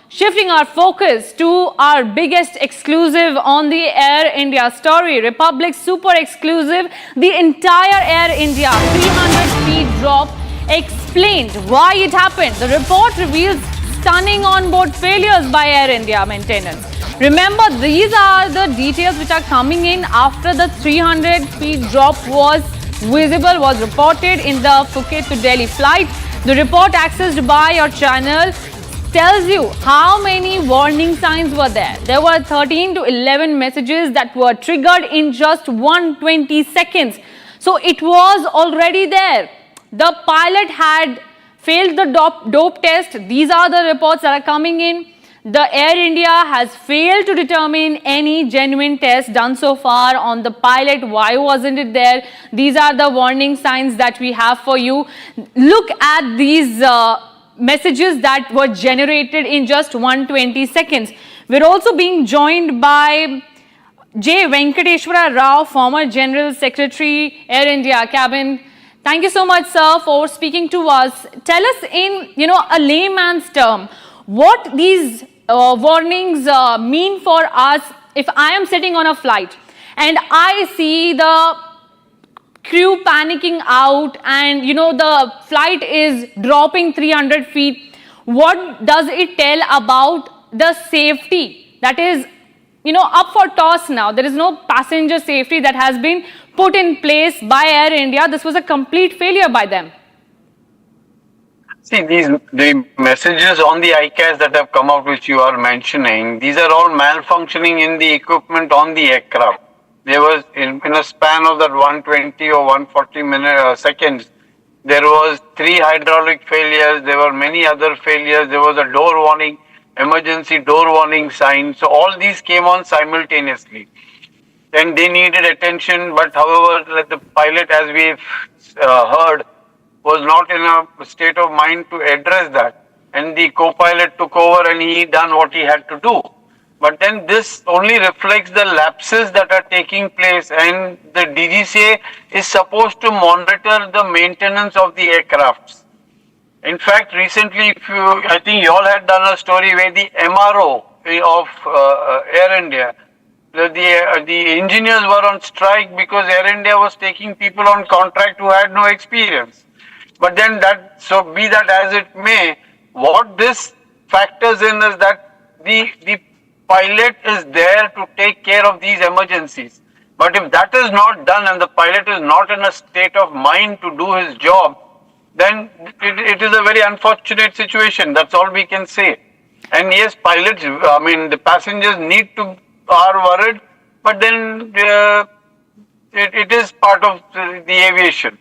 Shifting our focus to our biggest exclusive on the Air India story, Republic super exclusive, the entire Air India 300 feet drop explained why it happened. The report reveals stunning onboard failures by Air India maintenance. Remember, these are the details which are coming in after the 300 feet drop was visible, was reported in the Phuket to Delhi flight. The report accessed by your channel tells you how many warning signs were there. There were 13 to 11 messages that were triggered in just 120 seconds. So it was already there. The pilot had failed the dope test. These are the reports that are coming in. The Air India has failed to determine any genuine test done so far on the pilot. Why wasn't it there? These are the warning signs that we have for you. Look at these messages that were generated in just 120 seconds. We're also being joined by J. Venkateshwara Rao, former General Secretary, Air India cabin. Thank you so much, sir, for speaking to us. Tell us in, a layman's term, what these warnings mean for us. If I am sitting on a flight and I see the crew panicking out and the flight is dropping 300 feet, what does it tell about the safety that is up for toss now? There is no passenger safety that has been put in place by Air India. This was a complete failure by them. See, the messages on the ICAS that have come out, which you are mentioning, these are all malfunctioning in the equipment on the aircraft. There was, in a span of that 120 or 140 seconds, there was 3 hydraulic failures, there were many other failures, there was a door warning, emergency door warning sign. So all these came on simultaneously. Then they needed attention, but however, the pilot, as we've heard, was not in a state of mind to address that. And the co-pilot took over and he done what he had to do. But then this only reflects the lapses that are taking place, and the DGCA is supposed to monitor the maintenance of the aircrafts. In fact, recently, I think you all had done a story where the MRO of Air India, the engineers were on strike because Air India was taking people on contract who had no experience. But then be that as it may, what this factors in is that the pilot is there to take care of these emergencies. But if that is not done and the pilot is not in a state of mind to do his job, then it is a very unfortunate situation. That's all we can say. And yes, pilots, the passengers are worried, but then it is part of the aviation.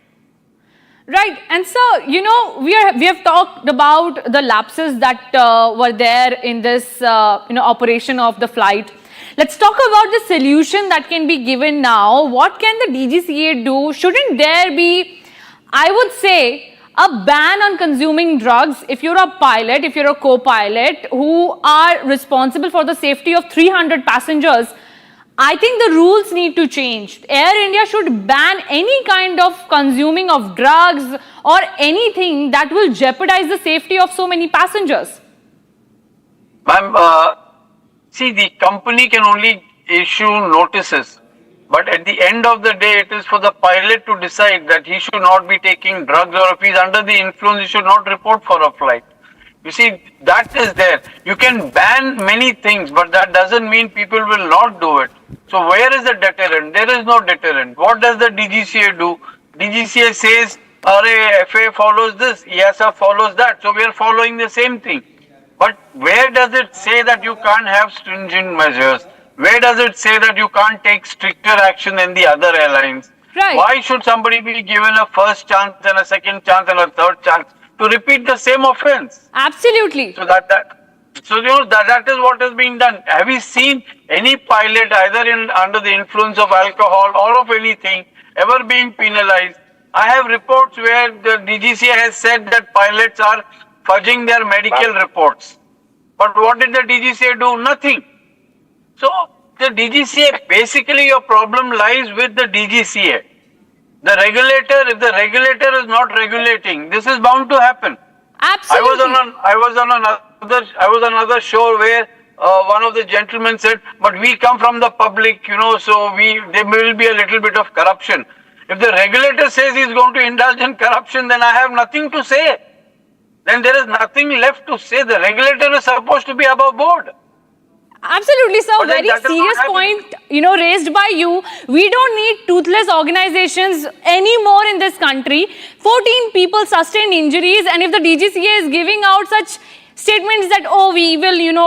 Right, and so we have talked about the lapses that were there in this operation of the flight. Let's talk about the solution that can be given now. What can the DGCA do? Shouldn't there be, I would say, a ban on consuming drugs if you're a pilot, if you're a co-pilot who are responsible for the safety of 300 passengers? I think the rules need to change. Air India should ban any kind of consuming of drugs or anything that will jeopardize the safety of so many passengers. Ma'am, see, the company can only issue notices. But at the end of the day, it is for the pilot to decide that he should not be taking drugs, or if he's under the influence, he should not report for a flight. You see, that is there. You can ban many things, but that doesn't mean people will not do it. So where is the deterrent? There is no deterrent. What does the DGCA do? DGCA says, FAA follows this, EASA follows that. So we are following the same thing. But where does it say that you can't have stringent measures? Where does it say that you can't take stricter action than the other airlines? Right. Why should somebody be given a first chance and a second chance and a third chance to repeat the same offense? Absolutely. So that is what is being done. Have you seen any pilot either under the influence of alcohol or of anything ever being penalized? I have reports where the DGCA has said that pilots are fudging their medical reports. But what did the DGCA do? Nothing. So the DGCA, basically your problem lies with the DGCA. The regulator, if the regulator is not regulating, this is bound to happen. Absolutely. I was on another show where one of the gentlemen said, but we come from the public, so there will be a little bit of corruption. If the regulator says he's going to indulge in corruption, then I have nothing to say. Then there is nothing left to say. The regulator is supposed to be above board. Absolutely, sir. Very serious point, raised by you. We don't need toothless organizations anymore in this country. 14 people sustained injuries, and if the DGCA is giving out such statements that,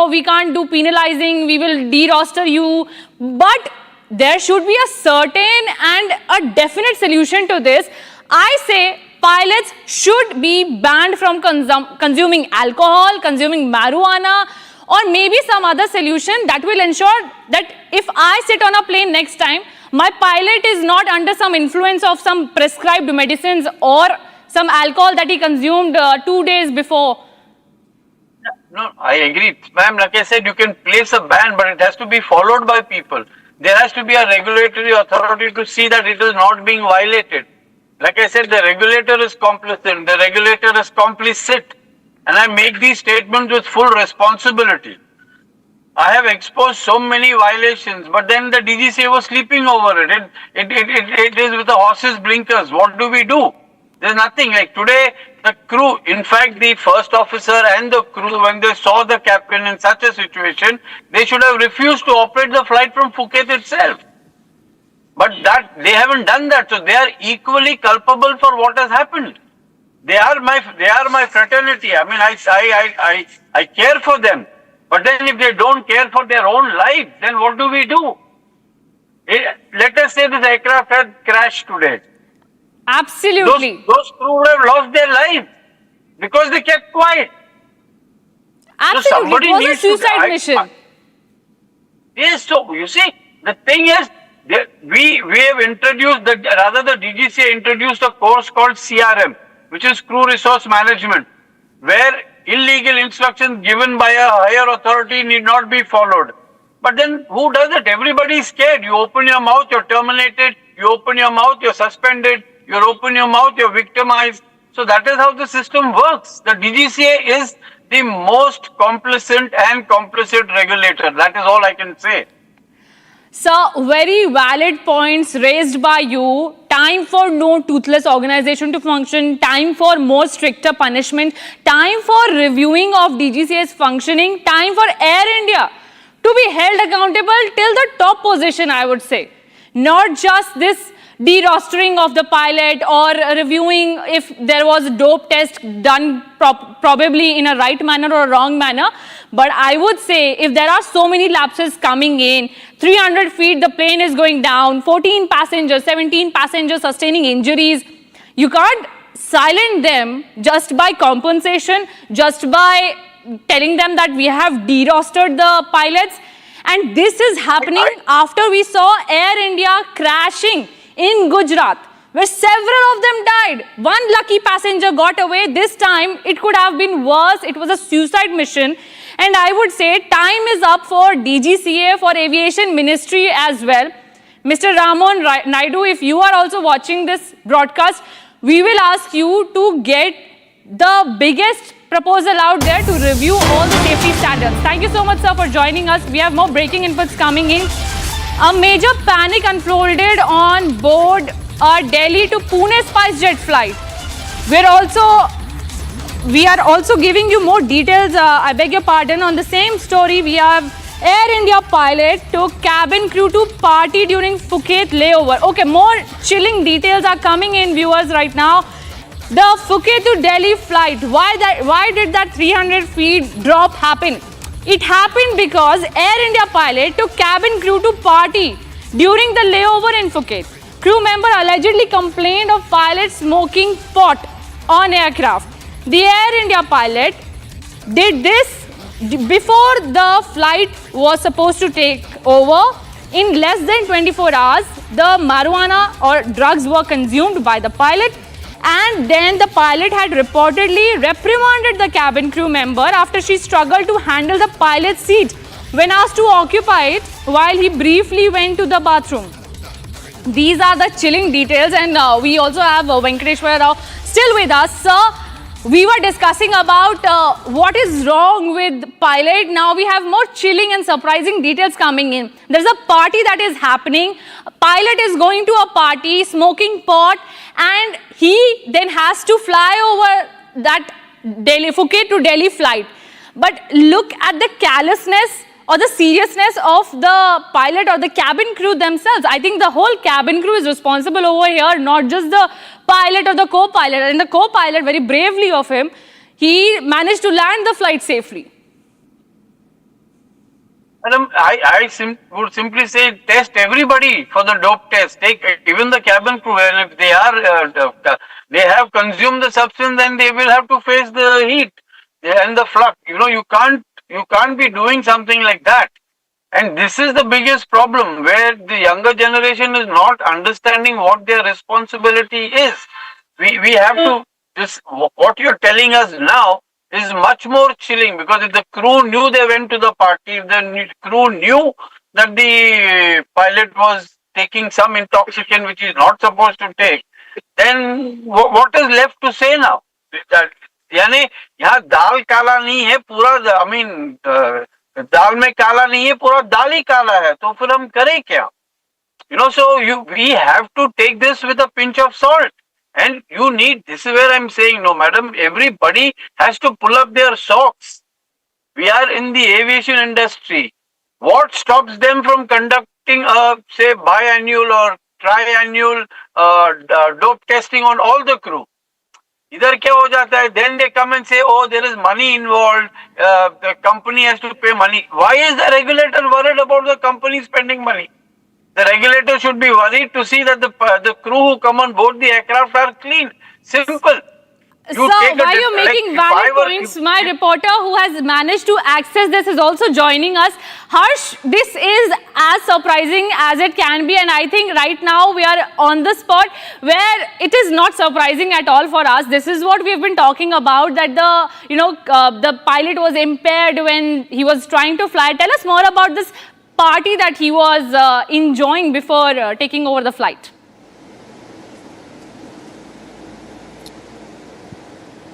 we can't do penalizing, we will de-roster you. But there should be a certain and a definite solution to this. I say pilots should be banned from consuming alcohol, consuming marijuana, or maybe some other solution that will ensure that if I sit on a plane next time, my pilot is not under some influence of some prescribed medicines or some alcohol that he consumed 2 days before. No, I agree. Ma'am, like I said, you can place a ban, but it has to be followed by people. There has to be a regulatory authority to see that it is not being violated. Like I said, the regulator is complicit, the regulator is complicit. And I make these statements with full responsibility. I have exposed so many violations, but then the DGCA was sleeping over it. It is with the horse's blinkers. What do we do? There's nothing. Like today, the crew, in fact, the first officer and the crew, when they saw the captain in such a situation, they should have refused to operate the flight from Phuket itself. But they haven't done that, so they are equally culpable for what has happened. They are my fraternity. I mean, I care for them. But then if they don't care for their own lives, then what do we do? Let us say this aircraft had crashed today. Absolutely. Those crew would have lost their lives because they kept quiet. Absolutely. So it was a suicide mission. Yes, so you see, the thing is, we have introduced, the DGCA introduced a course called CRM, which is Crew Resource Management, where illegal instructions given by a higher authority need not be followed. But then who does it? Everybody is scared. You open your mouth, you're terminated. You open your mouth, you're suspended. You open your mouth, you're victimized. So that is how the system works. The DGCA is the most complicit and complicit regulator. That is all I can say. Sir, very valid points raised by you. Time for no toothless organization to function, time for more stricter punishment, time for reviewing of DGCA's functioning, time for Air India to be held accountable till the top position, I would say. Not just this de-rostering of the pilot or reviewing if there was a dope test done probably in a right manner or a wrong manner. But I would say if there are so many lapses coming in, 300 feet the plane is going down, 14 passengers, 17 passengers sustaining injuries, you can't silence them just by compensation, just by telling them that we have de-rostered the pilots. And this is happening after we saw Air India crashing in Gujarat, where several of them died. One lucky passenger got away. This time, it could have been worse. It was a suicide mission. And I would say time is up for DGCA, for Aviation Ministry as well. Mr. Ramon Naidu, if you are also watching this broadcast, we will ask you to get the biggest proposal out there to review all the safety standards. Thank you so much, sir, for joining us. We have more breaking inputs coming in. A major panic unfolded on board a Delhi to Pune SpiceJet flight. We are also giving you more details, I beg your pardon, on the same story. We have Air India pilot took cabin crew to party during Phuket layover. Okay, more chilling details are coming in, viewers, right now. The Phuket to Delhi flight, why did that 300 feet drop happen? It happened because Air India pilot took cabin crew to party during the layover in Phuket. Crew member allegedly complained of pilot smoking pot on aircraft. The Air India pilot did this before the flight was supposed to take over. In less than 24 hours, the marijuana or drugs were consumed by the pilot, and then the pilot had reportedly reprimanded the cabin crew member after she struggled to handle the pilot's seat when asked to occupy it while he briefly went to the bathroom. These are the chilling details, and we also have Venkateshwara Rao still with us. Sir, we were discussing about what is wrong with pilot. Now we have more chilling and surprising details coming in. There's a party that is happening. A pilot is going to a party, smoking pot, and he then has to fly over that Phuket to Delhi flight. But look at the callousness or the seriousness of the pilot or the cabin crew themselves. I think the whole cabin crew is responsible over here, not just the pilot or the co-pilot. And the co-pilot, very bravely of him, he managed to land the flight safely. Madam, I would simply say test everybody for the dope test. Take even the cabin crew, and if they are they have consumed the substance, then they will have to face the heat and the flux. You know, you can't be doing something like that. And this is the biggest problem, where the younger generation is not understanding what their responsibility is. We have to, what you're telling us now is much more chilling, because if the crew knew they went to the party, if the crew knew that the pilot was taking some intoxicant which he's not supposed to take, then what is left to say now? यानी यहाँ दाल काला नहीं है पूरा, I mean दाल में काला नहीं है पूरा दाल ही काला है, तो फिर हम करें क्या? You know, so we have to take this with a pinch of salt. And you need, this is where I'm saying, no madam, everybody has to pull up their socks. We are in the aviation industry. What stops them from conducting a, say, biannual or triannual dope testing on all the crew? इधर क्या हो जाता है? Then they come and say, oh, there is money involved, the company has to pay money. Why is the regulator worried about the company spending money? The regulator should be worried to see that the crew who come on board the aircraft are clean. Simple. Sir, while you're making valid points, my reporter who has managed to access this is also joining us. Harsh, this is as surprising as it can be, and I think right now we are on the spot where it is not surprising at all for us. This is what we've been talking about, that the pilot was impaired when he was trying to fly. Tell us more about this party that he was enjoying before taking over the flight.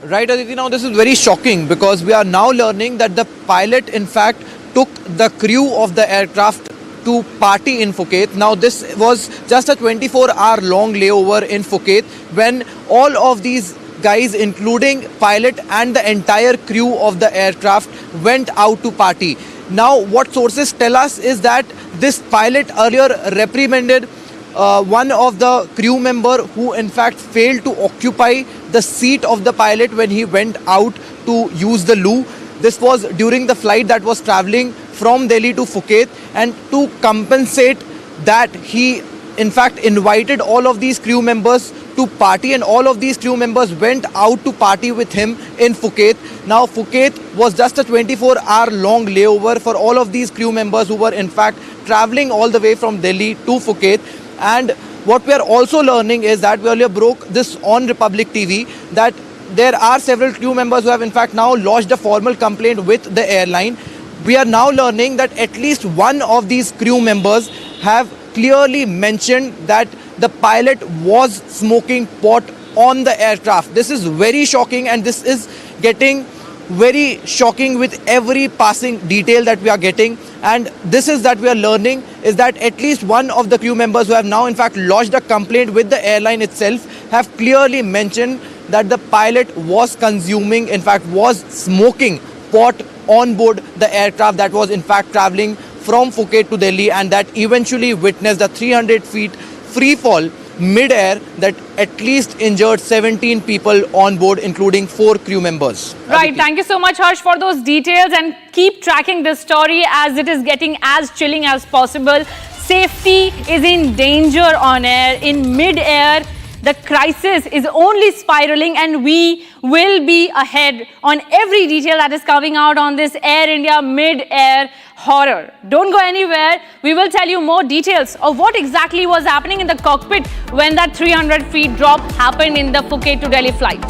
Right, Aditi, now this is very shocking because we are now learning that the pilot in fact took the crew of the aircraft to party in Phuket. Now this was just a 24-hour long layover in Phuket when all of these guys, including pilot and the entire crew of the aircraft, went out to party. Now what sources tell us is that this pilot earlier reprimanded one of the crew member who in fact failed to occupy the seat of the pilot when he went out to use the loo. This was during the flight that was traveling from Delhi to Phuket, and to compensate that, he in fact invited all of these crew members to party, and all of these crew members went out to party with him in Phuket. Now Phuket was just a 24-hour long layover for all of these crew members who were in fact traveling all the way from Delhi to Phuket. And what we are also learning is that we earlier broke this on Republic TV, that there are several crew members who have in fact now lodged a formal complaint with the airline. We are now learning that at least one of these crew members have clearly mentioned that the pilot was smoking pot on the aircraft. This is very shocking, and this is getting very shocking with every passing detail that we are getting. And this is that we are learning is that at least one of the crew members who have now in fact lodged a complaint with the airline itself have clearly mentioned that the pilot was consuming, in fact was smoking pot on board the aircraft that was in fact traveling from Phuket to Delhi, and that eventually witnessed a 300 feet free fall mid-air that at least injured 17 people on board, including 4 crew members. Right, thank you so much, Harsh, for those details, and keep tracking this story as it is getting as chilling as possible. Safety is in danger on air. In mid-air, the crisis is only spiraling, and we will be ahead on every detail that is coming out on this Air India mid-air horror. Don't go anywhere. We will tell you more details of what exactly was happening in the cockpit when that 300 feet drop happened in the Phuket to Delhi flight.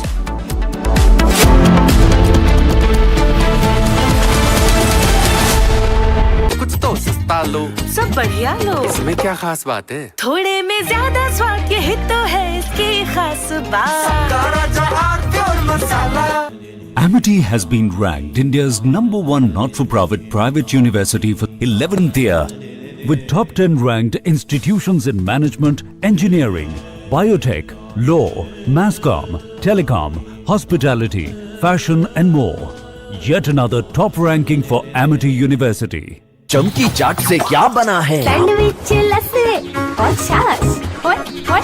कुछ तो सस्ता लो, सब बढ़िया लो, इसमें क्या खास बात है? थोड़े में ज्यादा स्वाद, यही तो है इसकी खास बात। Amity has been ranked India's #1 not-for-profit private university for 11th year, with top 10 ranked institutions in management, engineering, biotech, law, masscom, telecom, hospitality, fashion and more. Yet another top ranking for Amity University. चमकी चाट से क्या बना है? Sandwich लस्सी और छाछ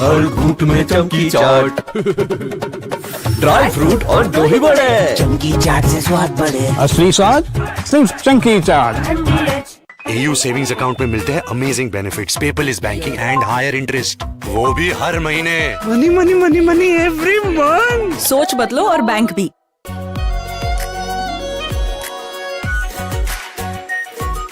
हर घूंट में चमकी चाट, ड्राई फ्रूट और दही बड़े, चमकी चाट से स्वाद बढ़े। असली स्वाद सिर्फ चमकी चाट। AU सेविंग्स अकाउंट में मिलते हैं amazing benefits, paperless banking and higher interest, वो भी हर महीने। Money money money money every month. सोच बदलो और बैंक भी।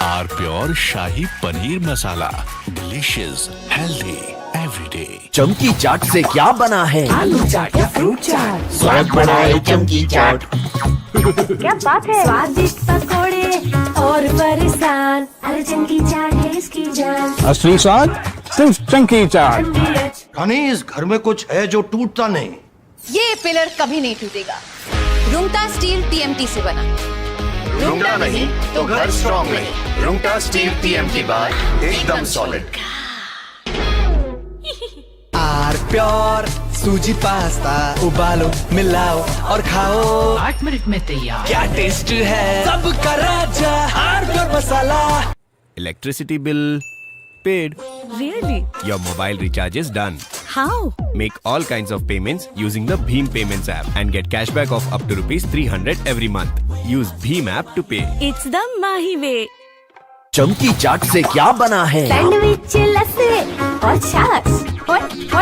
R pure shahi paneer masala, delicious, healthy everyday. Chunky chaat से क्या बना है? आलू चाट या फ्रूट चाट, स्वाद बढ़ाए चमकी चाट। क्या बात है, स्वादिष्ट पकोड़े और परेशान, अरे चमकी चाट है इसकी जान। असली स्वाद सिर्फ चमकी चाट। रानी, इस घर में कुछ है जो टूटता नहीं। ये पिलर कभी नहीं टूटेगा। रुंगटा स्टील TMT से बना। रुंगटा नहीं तो घर स्ट्रॉन्ग नहीं। रुंगटा स्टील TMT बार एकदम solid. Are pure sooji pasta, उबालो मिलाओ और खाओ, 8 मिनट में तैयार। क्या टेस्ट है, सबका राजा R pure masala. Electricity bill paid. Really? Your mobile recharge is done. How? Make all kinds of payments using the Bheem Payments app and get cashback of up to ₹300 every month. Use Bheem app to pay. It's the Mahi way. चमकी चाट से क्या बना है? Sandwich लस्सी और छाछ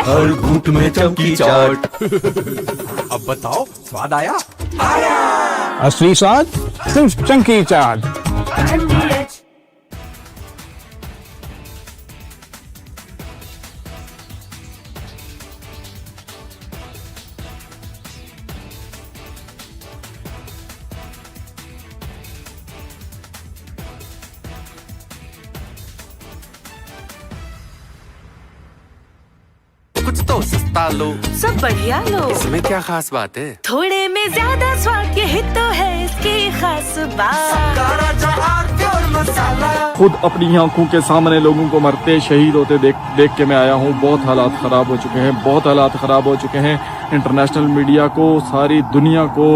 हर घूंट में चमकी चाट। अब बताओ, स्वाद आया? असली स्वाद सिर्फ चमकी चाट। कुछ तो सस्ता लो, सब बढ़िया लो। इसमें क्या खास बात है? थोड़े में ज्यादा स्वाद, यही तो है इसकी खास बात। खुद अपनी आंखों के सामने लोगों को मरते शहीद होते देख के मैं आया हूँ। बहुत हालात ख़राब हो चुके हैं, बहुत हालात ख़राब हो चुके हैं। इंटरनेशनल मीडिया को, सारी दुनिया को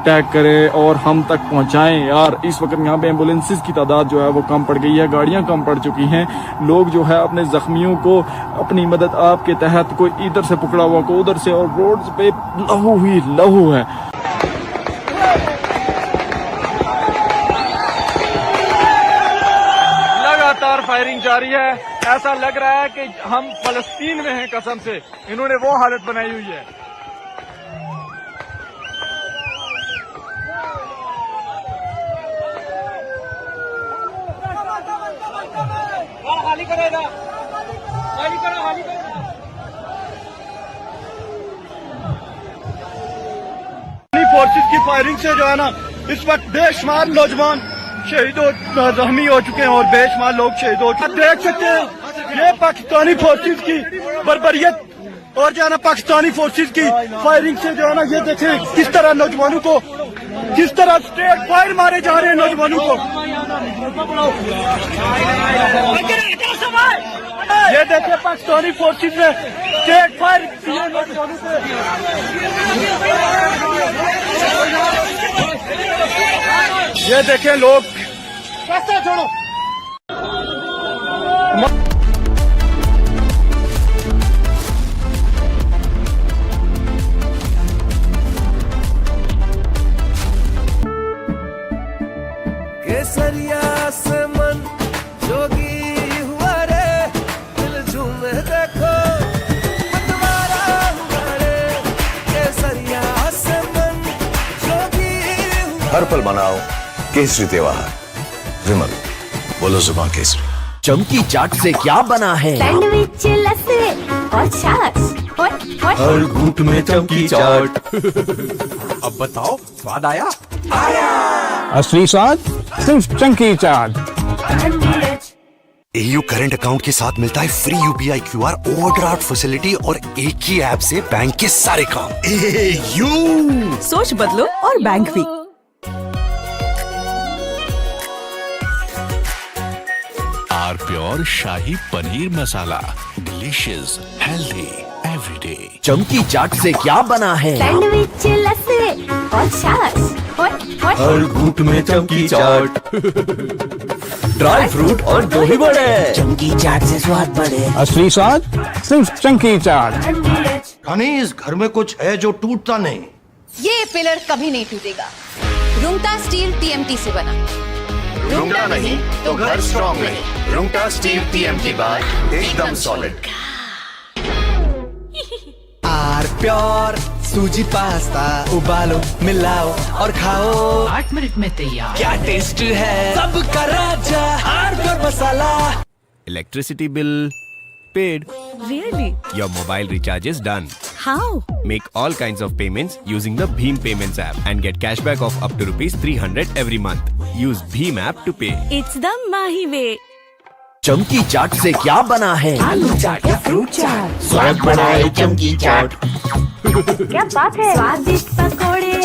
टैग करें और हम तक पहुँचाएं यार। इस वक्त यहाँ पे एम्बुलेंसेस की तादाद जो है वो कम पड़ गई है, गाड़ियाँ कम पड़ चुकी हैं। लोग जो है अपने ज़ख्मियों को अपनी मदद आपके तहत कोई इधर से पकड़ा हुआ, को उधर से, और रोड पे लहू ही लहू है। लगातार फायरिंग जारी है, ऐसा लग रहा है कि हम फलस्तीन में हैं। कसम से इन्होंने वो हालत बनाई हुई है। खाली करेगा, खाली करो, खाली करो। फोर्सेस की फायरिंग से जो है ना इस वक्त बेशुमार नौजवान शहीद हो, जख्मी हो चुके हैं और बेशुमार लोग शहीद हो चुके हैं। देख सकते हैं ये पाकिस्तानी फोर्सेस की बर्बरियत और जो है ना पाकिस्तानी फोर्सेस की फायरिंग से जो है ना, ये देखें किस तरह नौजवानों को, किस तरह स्ट्रेट फायर मारे जा रहे हैं नौजवानों को। ये देखिए पाकिस्तानी फोर्सेस ने स्ट्रेट फायर किए नौजवानों पे। ये देखें लोग, रास्ता छोड़ो। केसरिया से मन जोगी हुआ रे, दिल झूमे देखो मतवारा हुआ रे। केसरिया से मन जोगी हुआ। हर पल मनाओ केसरी त्योहार। विमल, बोलो जुबान केसरी। चमकी चाट से क्या बना है? सैंडविच, लस्सी और छाछ और हर घूंट में चमकी चाट। अब बताओ स्वाद आया? असली स्वाद सिर्फ चंकी चाट। एयू करंट अकाउंट के साथ मिलता है free UPI QR, overdraft facility और एक ही ऐप से बैंक के सारे काम। एयू, सोच बदलो और बैंक भी। R pure shahi paneer masala, delicious, healthy everyday. Chunky chaat से क्या बना है? सैंडविच, लस्सी और छाछ और हर घूंट में चमकी चाट। ड्राई फ्रूट और दही बड़े। चमकी चाट से स्वाद बढ़े। असली स्वाद सिर्फ चंकी चाट। कहीं इस घर में कुछ है जो टूटता नहीं। ये पिलर कभी नहीं टूटेगा। रुंगटा स्टील टीएमटी से बना। रुंगटा नहीं तो घर स्ट्रॉन्ग नहीं। रुंगटा स्टील टीएमटी बार एकदम solid. Are pure sooji pasta, उबालो, मिलाओ और खाओ। 8 मिनट में तैयार। क्या टेस्ट है, सबका राजा R pure masala. Electricity bill paid. Really? Your mobile recharge is done. How? Make all kinds of payments using the Bheem Payments app and get cashback of up to ₹300 every month. Use Bheem app to pay. It's the Mahi way. चमकी चाट से क्या बना है? आलू चाट या fruit चाट, स्वाद बढ़ाए चमकी चाट। क्या बात है? स्वादिष्ट पकोड़े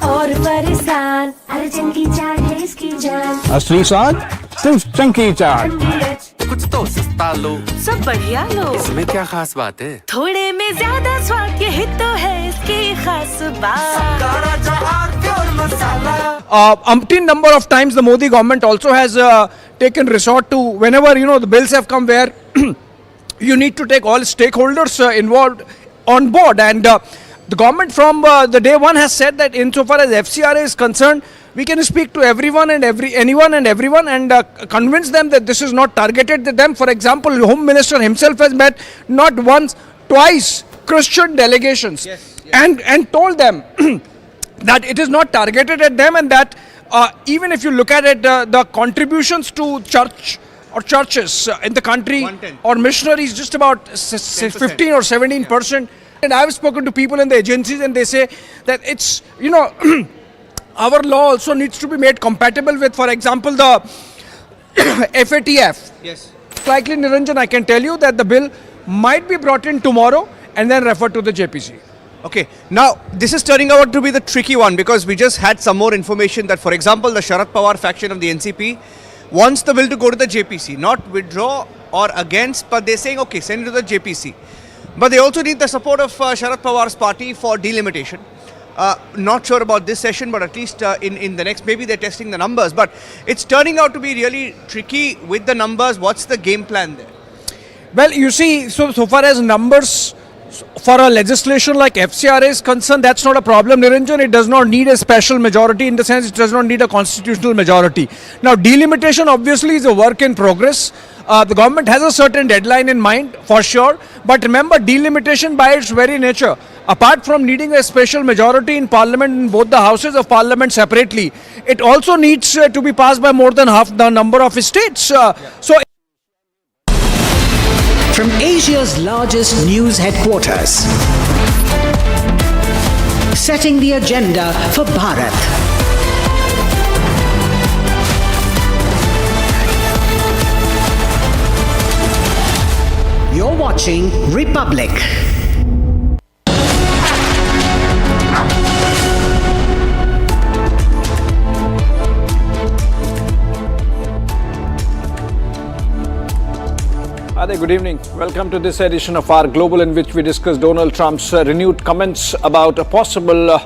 और परेशान, अरे चंकी चाट है इसकी जान। असली स्वाद सिर्फ चंकी चाट। कुछ तो सस्ता लो, सब बढ़िया लो। इसमें क्या खास बात है? थोड़े में ज्यादा स्वाद, यही तो है इसकी खास बात। Umpteen number of times the Modi government also has taken resort to, whenever the bills have come where you need to take all stakeholders involved on board, and the government from the day one has said that insofar as FCRA is concerned, we can speak to everyone and anyone and everyone and convince them that this is not targeted at them. For example, the Home Minister himself has met not once, twice Christian delegations and told them that it is not targeted at them, and that even if you look at it, the contributions to church or churches in the country or missionaries just about 15 or 17%. And I have spoken to people in the agencies and they say that it's, our law also needs to be made compatible with, for example, the FATF. Yes. Likely, Niranjan, I can tell you that the bill might be brought in tomorrow and then refer to the JPC. Okay, now this is turning out to be the tricky one because we just had some more information that, for example, the Sharad Pawar faction of the NCP wants the bill to go to the JPC, not withdraw or against, but they're saying, okay, send it to the JPC. But they also need the support of Sharad Pawar's party for delimitation. Not sure about this session, but at least in the next, maybe they're testing the numbers. But it's turning out to be really tricky with the numbers. What's the game plan there? Well, you see, so far as numbers for a legislation like FCRA is concerned, that's not a problem, Niranjan. It does not need a special majority, in the sense it does not need a constitutional majority. Now, delimitation obviously is a work in progress. The government has a certain deadline in mind, for sure. But remember, delimitation by its very nature, apart from needing a special majority in Parliament, in both the houses of Parliament separately, it also needs to be passed by more than half the number of states. From Asia's largest news headquarters, setting the agenda for Bharat. You're watching Republic. Hi there, good evening. Welcome to this edition of our Global, in which we discuss Donald Trump's renewed comments about a possible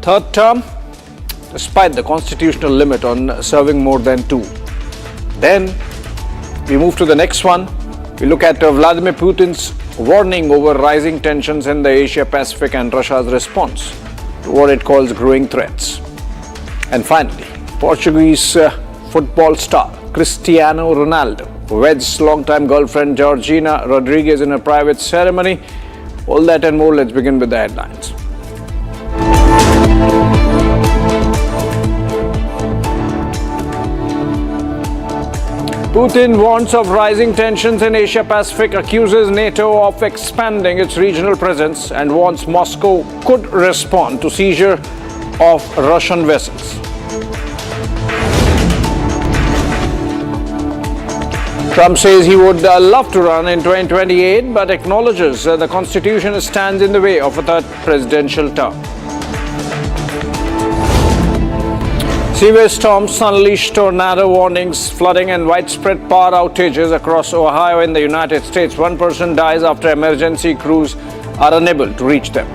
third term, despite the constitutional limit on serving more than 2. Then we move to the next one. We look at Vladimir Putin's warning over rising tensions in the Asia-Pacific and Russia's response to what it calls growing threats. And finally, Portuguese football star Cristiano Ronaldo weds longtime girlfriend Georgina Rodriguez in a private ceremony. All that and more, let's begin with the headlines. Putin warns of rising tensions in Asia-Pacific, accuses NATO of expanding its regional presence, and warns Moscow could respond to seizure of Russian vessels. Trump says he would love to run in 2028, but acknowledges the Constitution stands in the way of a third presidential term. Severe storms unleashed tornado warnings, flooding and widespread power outages across Ohio in the United States. One person dies after emergency crews are unable to reach them.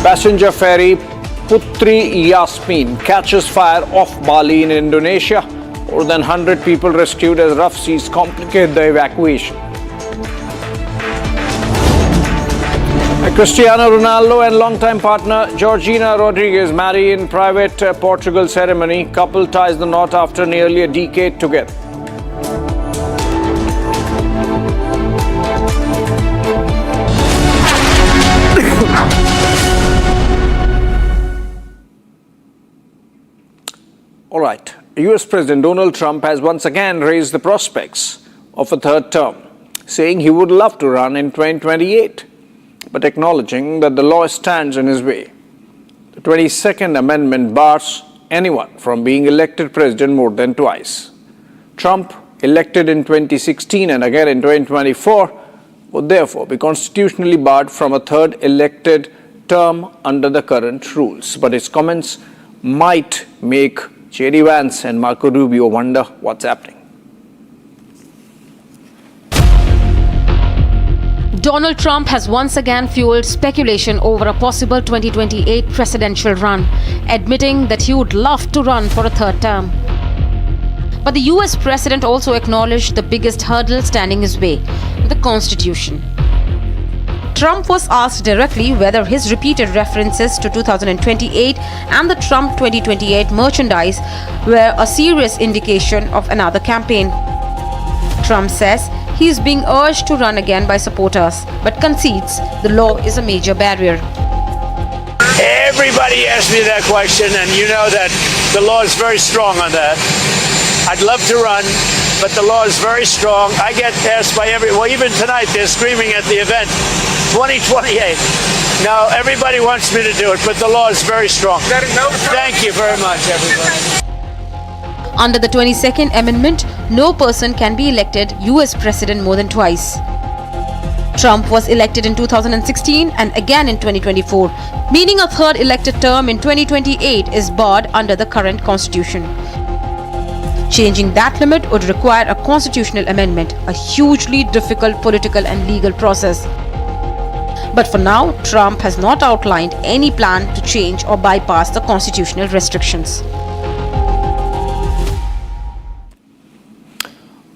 Passenger ferry Putri Yasmin catches fire off Bali in Indonesia. More than 100 people rescued as rough seas complicate the evacuation. Cristiano Ronaldo and longtime partner Georgina Rodriguez marry in private Portugal ceremony. Couple ties the knot after nearly a decade together. All right, US President Donald Trump has once again raised the prospects of a third term, saying he would love to run in 2028, but acknowledging that the law stands in his way. The 22nd Amendment bars anyone from being elected president more than twice. Trump, elected in 2016 and again in 2024, would therefore be constitutionally barred from a third elected term under the current rules. But his comments might make J.D. Vance and Marco Rubio wonder what's happening. Donald Trump has once again fueled speculation over a possible 2028 presidential run, admitting that he would love to run for a third term. But the US president also acknowledged the biggest hurdle standing his way, the Constitution. Trump was asked directly whether his repeated references to 2028 and the Trump 2028 merchandise were a serious indication of another campaign. Trump says he is being urged to run again by supporters, but concedes the law is a major barrier. Everybody asks me that question, and you know that the law is very strong on that. I'd love to run, but the law is very strong. I get asked by well, even tonight they're screaming at the event, 2028. No, everybody wants me to do it, but the law is very strong. Thank you very much, everybody. Under the 22nd Amendment, no person can be elected US president more than twice. Trump was elected in 2016 and again in 2024, meaning a third elected term in 2028 is barred under the current constitution. Changing that limit would require a constitutional amendment, a hugely difficult political and legal process. But for now, Trump has not outlined any plan to change or bypass the constitutional restrictions.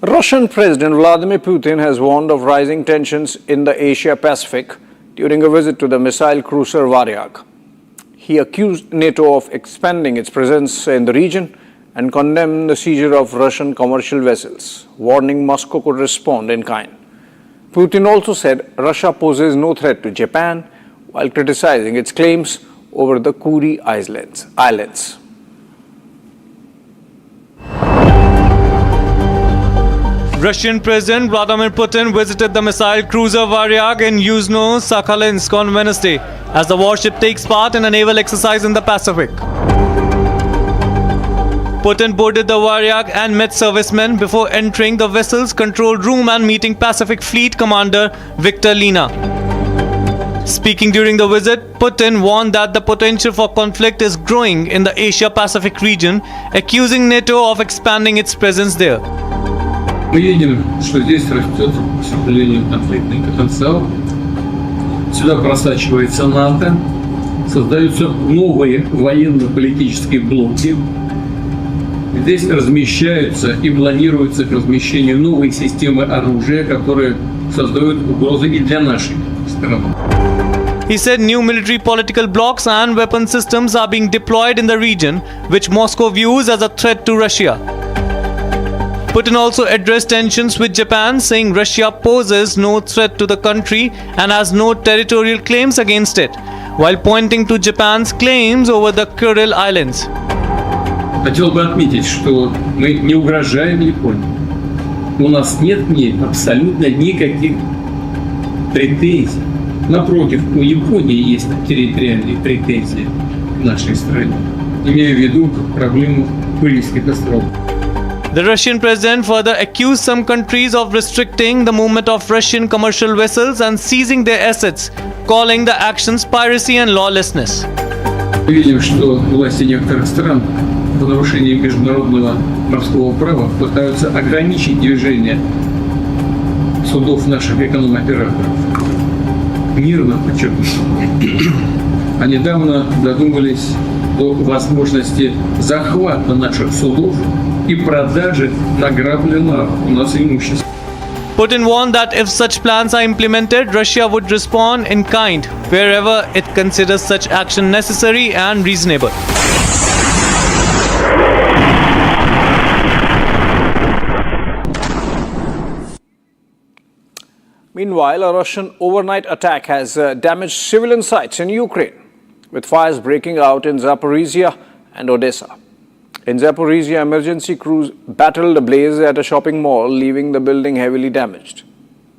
Russian President Vladimir Putin has warned of rising tensions in the Asia-Pacific during a visit to the missile cruiser Varyag. He accused NATO of expanding its presence in the region and condemned the seizure of Russian commercial vessels, warning Moscow could respond in kind. Putin also said Russia poses no threat to Japan, while criticizing its claims over the Kuril Islands. Russian President Vladimir Putin visited the missile cruiser Varyag in Yuzhno-Sakhalinsk on Wednesday as the warship takes part in a naval exercise in the Pacific. Putin boarded the Varyag and met servicemen before entering the vessel's control room and meeting Pacific Fleet Commander Viktor Lina. Speaking during the visit, Putin warned that the potential for conflict is growing in the Asia-Pacific region, accusing NATO of expanding its presence there. Мы видим, что здесь растет, к сожалению, конфликтный потенциал. Сюда просачивается НАТО, создаются новые военно-политические блоки. Здесь размещаются и планируется к размещению новой системы оружия, которые создают угрозы и для нашей страны. He said new military political blocs and weapon systems are being deployed in the region, which Moscow views as a threat to Russia. Putin also addressed tensions with Japan, saying Russia poses no threat to the country and has no territorial claims against it, while pointing to Japan's claims over the Kuril Islands. Хотел бы отметить, что мы не угрожаем Японии. У нас нет к ней абсолютно никаких претензий. Напротив, у Японии есть территориальные претензии к нашей стране, имея в виду проблему Курильских островов. The Russian president further accused some countries of restricting the movement of Russian commercial vessels and seizing their assets, calling the actions piracy and lawlessness. Мы видим, что власти некоторых стран в нарушении международного морского права пытаются ограничить движение судов наших эконом-операторов. Мирно, подчеркну. А недавно додумались до возможности захвата наших судов и продажи награбленного у нас имущества. Putin warned that if such plans are implemented, Russia would respond in kind wherever it considers such action necessary and reasonable. Meanwhile, a Russian overnight attack has damaged civilian sites in Ukraine, with fires breaking out in Zaporizhia and Odessa. In Zaporizhia, emergency crews battled a blaze at a shopping mall, leaving the building heavily damaged.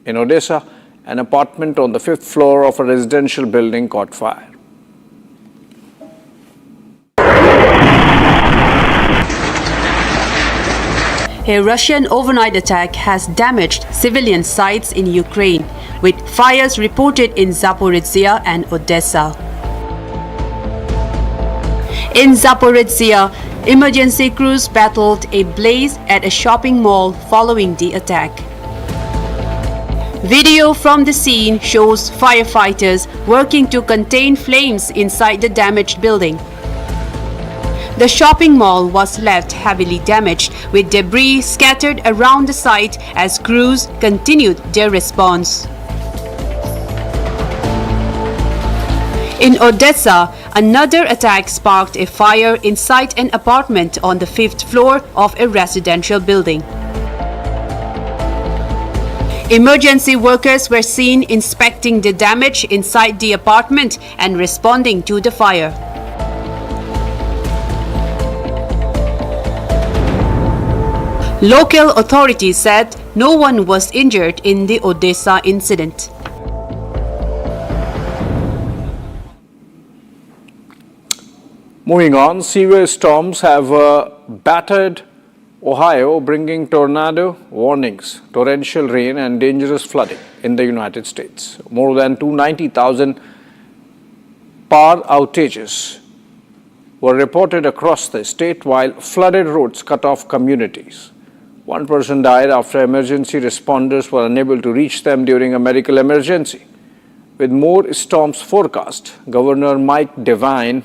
In Odessa, an apartment on the 5th floor of a residential building caught fire. A Russian overnight attack has damaged civilian sites in Ukraine, with fires reported in Zaporizhia and Odessa. In Zaporizhia, emergency crews battled a blaze at a shopping mall following the attack. Video from the scene shows firefighters working to contain flames inside the damaged building. The shopping mall was left heavily damaged, with debris scattered around the site as crews continued their response. In Odessa, another attack sparked a fire inside an apartment on the 5th floor of a residential building. Emergency workers were seen inspecting the damage inside the apartment and responding to the fire. Local authorities said no one was injured in the Odessa incident. Moving on, severe storms have battered Ohio bringing tornado warnings, torrential rain and dangerous flooding in the United States. More than 290,000 power outages were reported across the state while flooded roads cut off communities. One person died after emergency responders were unable to reach them during a medical emergency. With more storms forecast, Governor Mike DeWine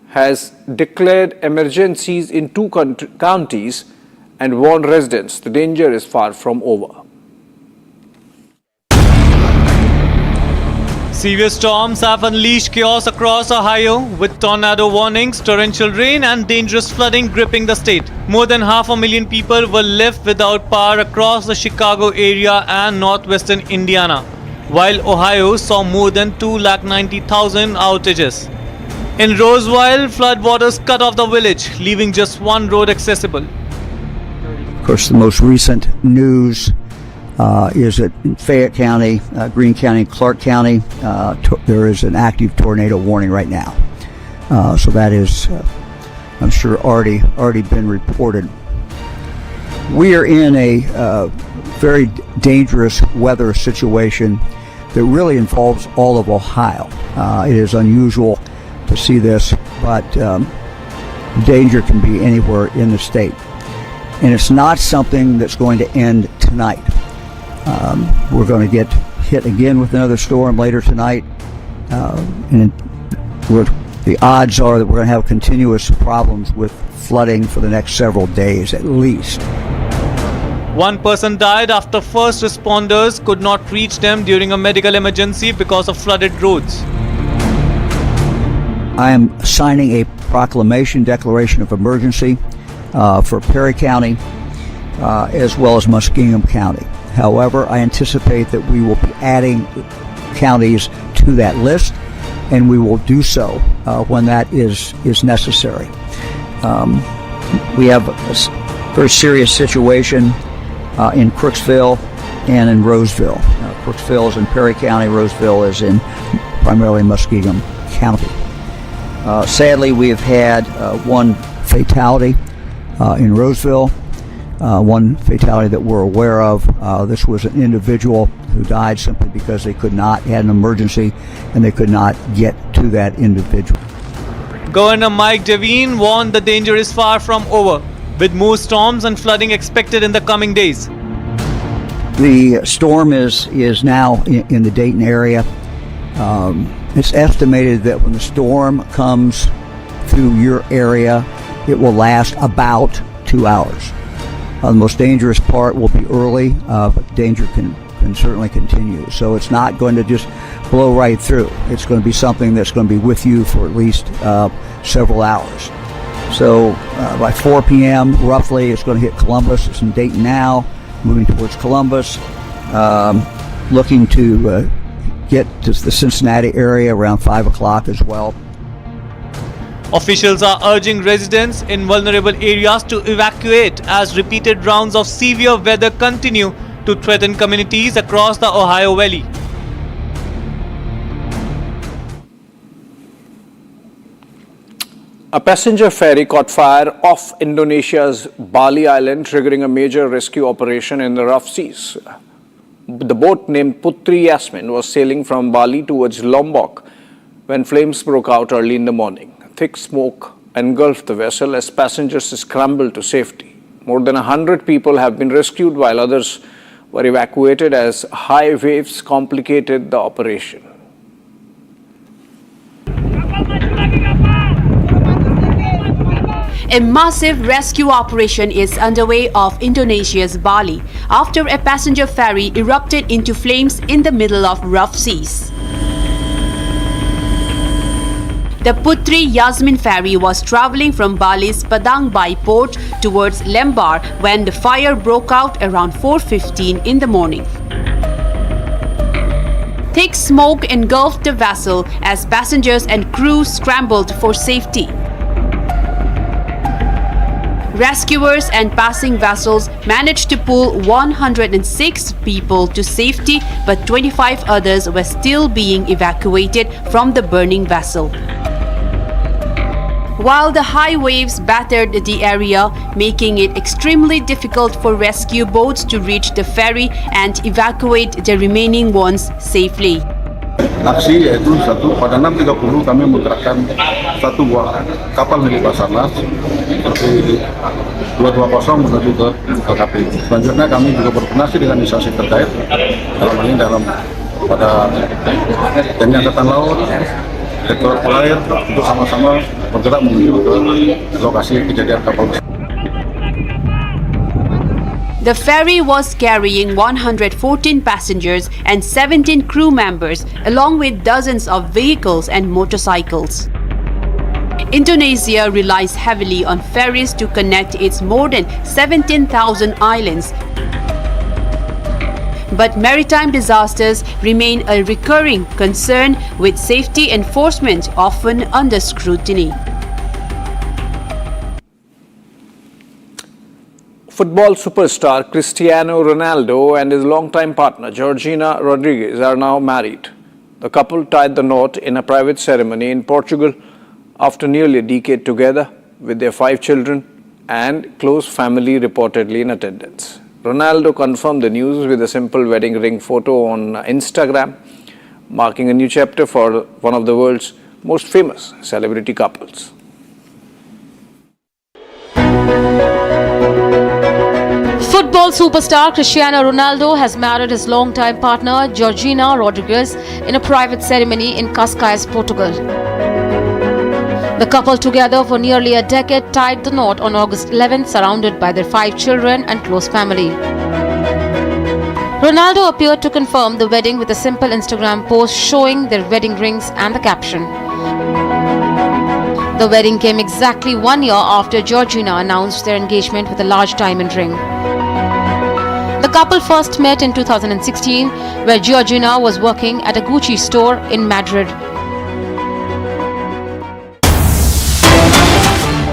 has declared emergencies in 2 counties and warned residents the danger is far from over. Severe storms have unleashed chaos across Ohio, with tornado warnings, torrential rain, and dangerous flooding gripping the state. More than 500,000 people were left without power across the Chicago area and northwestern Indiana, while Ohio saw more than 290,000 outages. In Roseville, floodwaters cut off the village, leaving just one road accessible. Of course, the most recent news is that in Fayette County, Greene County, Clark County, there is an active tornado warning right now. So that is, I'm sure, already been reported. We are in a very dangerous weather situation that really involves all of Ohio. It is unusual to see this, but danger can be anywhere in the state. And it's not something that's going to end tonight. We're going to get hit again with another storm later tonight, and the odds are that we're going to have continuous problems with flooding for the next several days at least. One person died after first responders could not reach them during a medical emergency because of flooded roads. I am signing a proclamation declaration of emergency for Perry County as well as Muskingum County. However, I anticipate that we will be adding counties to that list, and we will do so when that is necessary. We have a very serious situation in Crooksville and in Roseville. Crooksville is in Perry County, Roseville is in primarily Muskingum County. Sadly, we have had one fatality in Roseville, one fatality that we're aware of. This was an individual who died simply because they had an emergency and they could not get to that individual. Governor Mike DeWine warned the danger is far from over, with more storms and flooding expected in the coming days. The storm is now in the Dayton area. It's estimated that when the storm comes through your area, it will last about 2 hours. The most dangerous part will be early, but danger can certainly continue. So it's not going to just blow right through. It's going to be something that's going to be with you for at least several hours. So by 4 p.m. roughly, it's going to hit Columbus. It's in Dayton now, moving towards Columbus, looking to get to the Cincinnati area around 5 o'clock as well. Officials are urging residents in vulnerable areas to evacuate as repeated rounds of severe weather continue to threaten communities across the Ohio Valley. A passenger ferry caught fire off Indonesia's Bali island, triggering a major rescue operation in the rough seas. The boat named Putri Yasmin was sailing from Bali towards Lombok when flames broke out early in the morning. Thick smoke engulfed the vessel as passengers scrambled to safety. More than 100 people have been rescued while others were evacuated as high waves complicated the operation. A massive rescue operation is underway off Indonesia's Bali after a passenger ferry erupted into flames in the middle of rough seas. The Putri Yasmin ferry was traveling from Bali's Padang Bai port towards Lembar when the fire broke out around 4:15 in the morning. Thick smoke engulfed the vessel as passengers and crew scrambled for safety. Rescuers and passing vessels managed to pull 106 people to safety, but 25 others were still being evacuated from the burning vessel. while the high waves battered the area, making it extremely difficult for rescue boats to reach the ferry and evacuate the remaining ones safely. Aksi yaitu pada 6.30 kami menggerakkan satu buah kapal milik Basarnas seperti 220 menuju ke KP. Selanjutnya kami juga berkoordinasi dengan instansi terkait pada TNI Angkatan Laut, sektor polair untuk sama-sama bergerak menuju ke lokasi kejadian kapal. The ferry was carrying 114 passengers and 17 crew members, along with dozens of vehicles and motorcycles. Indonesia relies heavily on ferries to connect its more than 17,000 islands. But maritime disasters remain a recurring concern, with safety enforcement often under scrutiny. Football superstar Cristiano Ronaldo and his longtime partner Georgina Rodriguez are now married. The couple tied the knot in a private ceremony in Portugal after nearly a decade together, with their 5 children and close family reportedly in attendance. Ronaldo confirmed the news with a simple wedding ring photo on Instagram, marking a new chapter for one of the world's most famous celebrity couples. Football superstar Cristiano Ronaldo has married his longtime partner Georgina Rodriguez in a private ceremony in Cascais, Portugal. The couple, together for nearly a decade, tied the knot on August 11th, surrounded by their 5 children and close family. Ronaldo appeared to confirm the wedding with a simple Instagram post showing their wedding rings and the caption. The wedding came exactly 1 year after Georgina announced their engagement with a large diamond ring. The couple first met in 2016, where Georgina was working at a Gucci store in Madrid.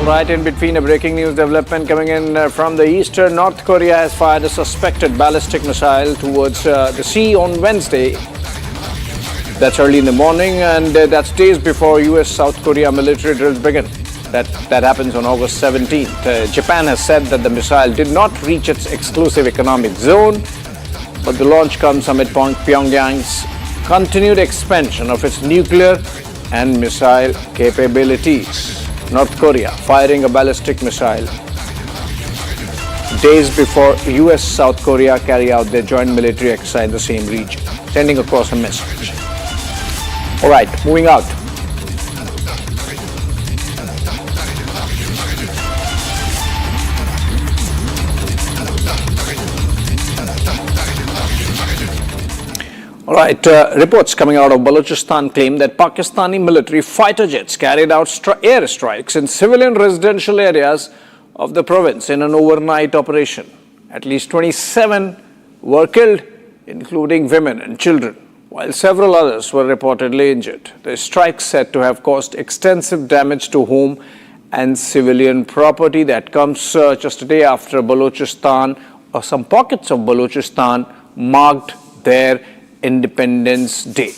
Right in between, a breaking news development coming in from the east. North Korea has fired a suspected ballistic missile towards the sea on Wednesday. That's early in the morning, and that's days before US-South Korea military drills begin. That happens on August 17th. Japan has said that the missile did not reach its exclusive economic zone, but the launch comes amid Pyongyang's continued expansion of its nuclear and missile capabilities. North Korea firing a ballistic missile days before US-South Korea carry out their joint military exercise in the same region, sending across a message. All right, moving out. All right, reports coming out of Balochistan claim that Pakistani military fighter jets carried out airstrikes in civilian residential areas of the province in an overnight operation. At least 27 were killed, including women and children, while several others were reportedly injured. The strikes said to have caused extensive damage to home and civilian property. That comes just a day after Balochistan, or some pockets of Balochistan, marked their Independence Day.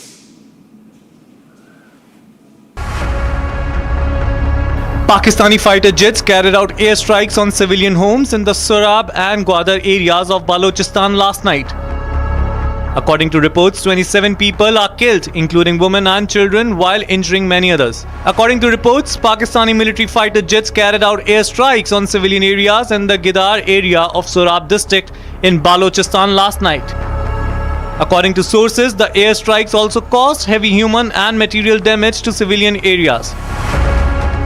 Pakistani fighter jets carried out airstrikes on civilian homes in the Sorab and Gwadar areas of Balochistan last night. According to reports, 27 people are killed, including women and children, while injuring many others. According to reports, Pakistani military fighter jets carried out airstrikes on civilian areas in the Gidar area of Sorab district in Balochistan last night. According to sources, the airstrikes also caused heavy human and material damage to civilian areas.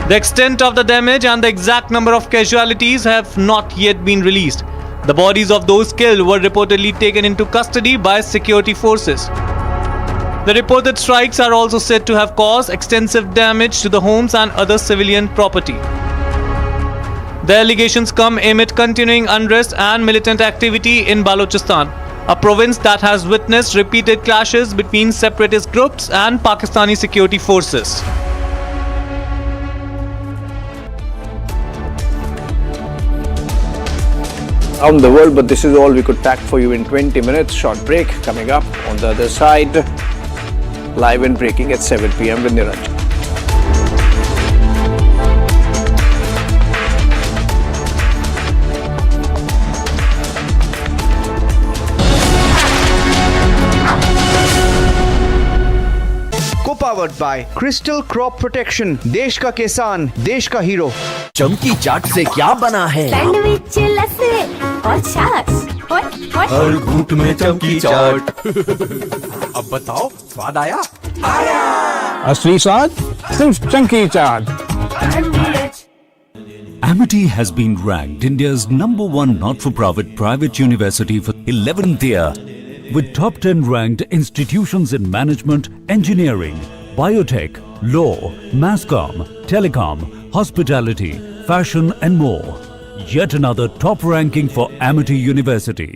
The extent of the damage and the exact number of casualties have not yet been released. The bodies of those killed were reportedly taken into custody by security forces. The reported strikes are also said to have caused extensive damage to the homes and other civilian property. The allegations come amid continuing unrest and militant activity in Balochistan, a province that has witnessed repeated clashes between separatist groups and Pakistani security forces. Around the world, but this is all we could pack for you in 20 minutes. Short break coming up on the other side. Live and breaking at 7 p.m. with Niranjan. powered by Crystal Crop Protection. देश का किसान, देश का hero. चमकी चाट से क्या बना है? सैंडविच लस्सी और छाछ हर घूंट में चमकी चाट. अब बताओ स्वाद आया? असली स्वाद सिर्फ chunky chaat. Amity has been ranked India's #1 not-for-profit private university for 11th year, with top 10 ranked institutions in management, engineering, biotech, law, masscom, telecom, hospitality, fashion and more. Yet another top ranking for Amity University.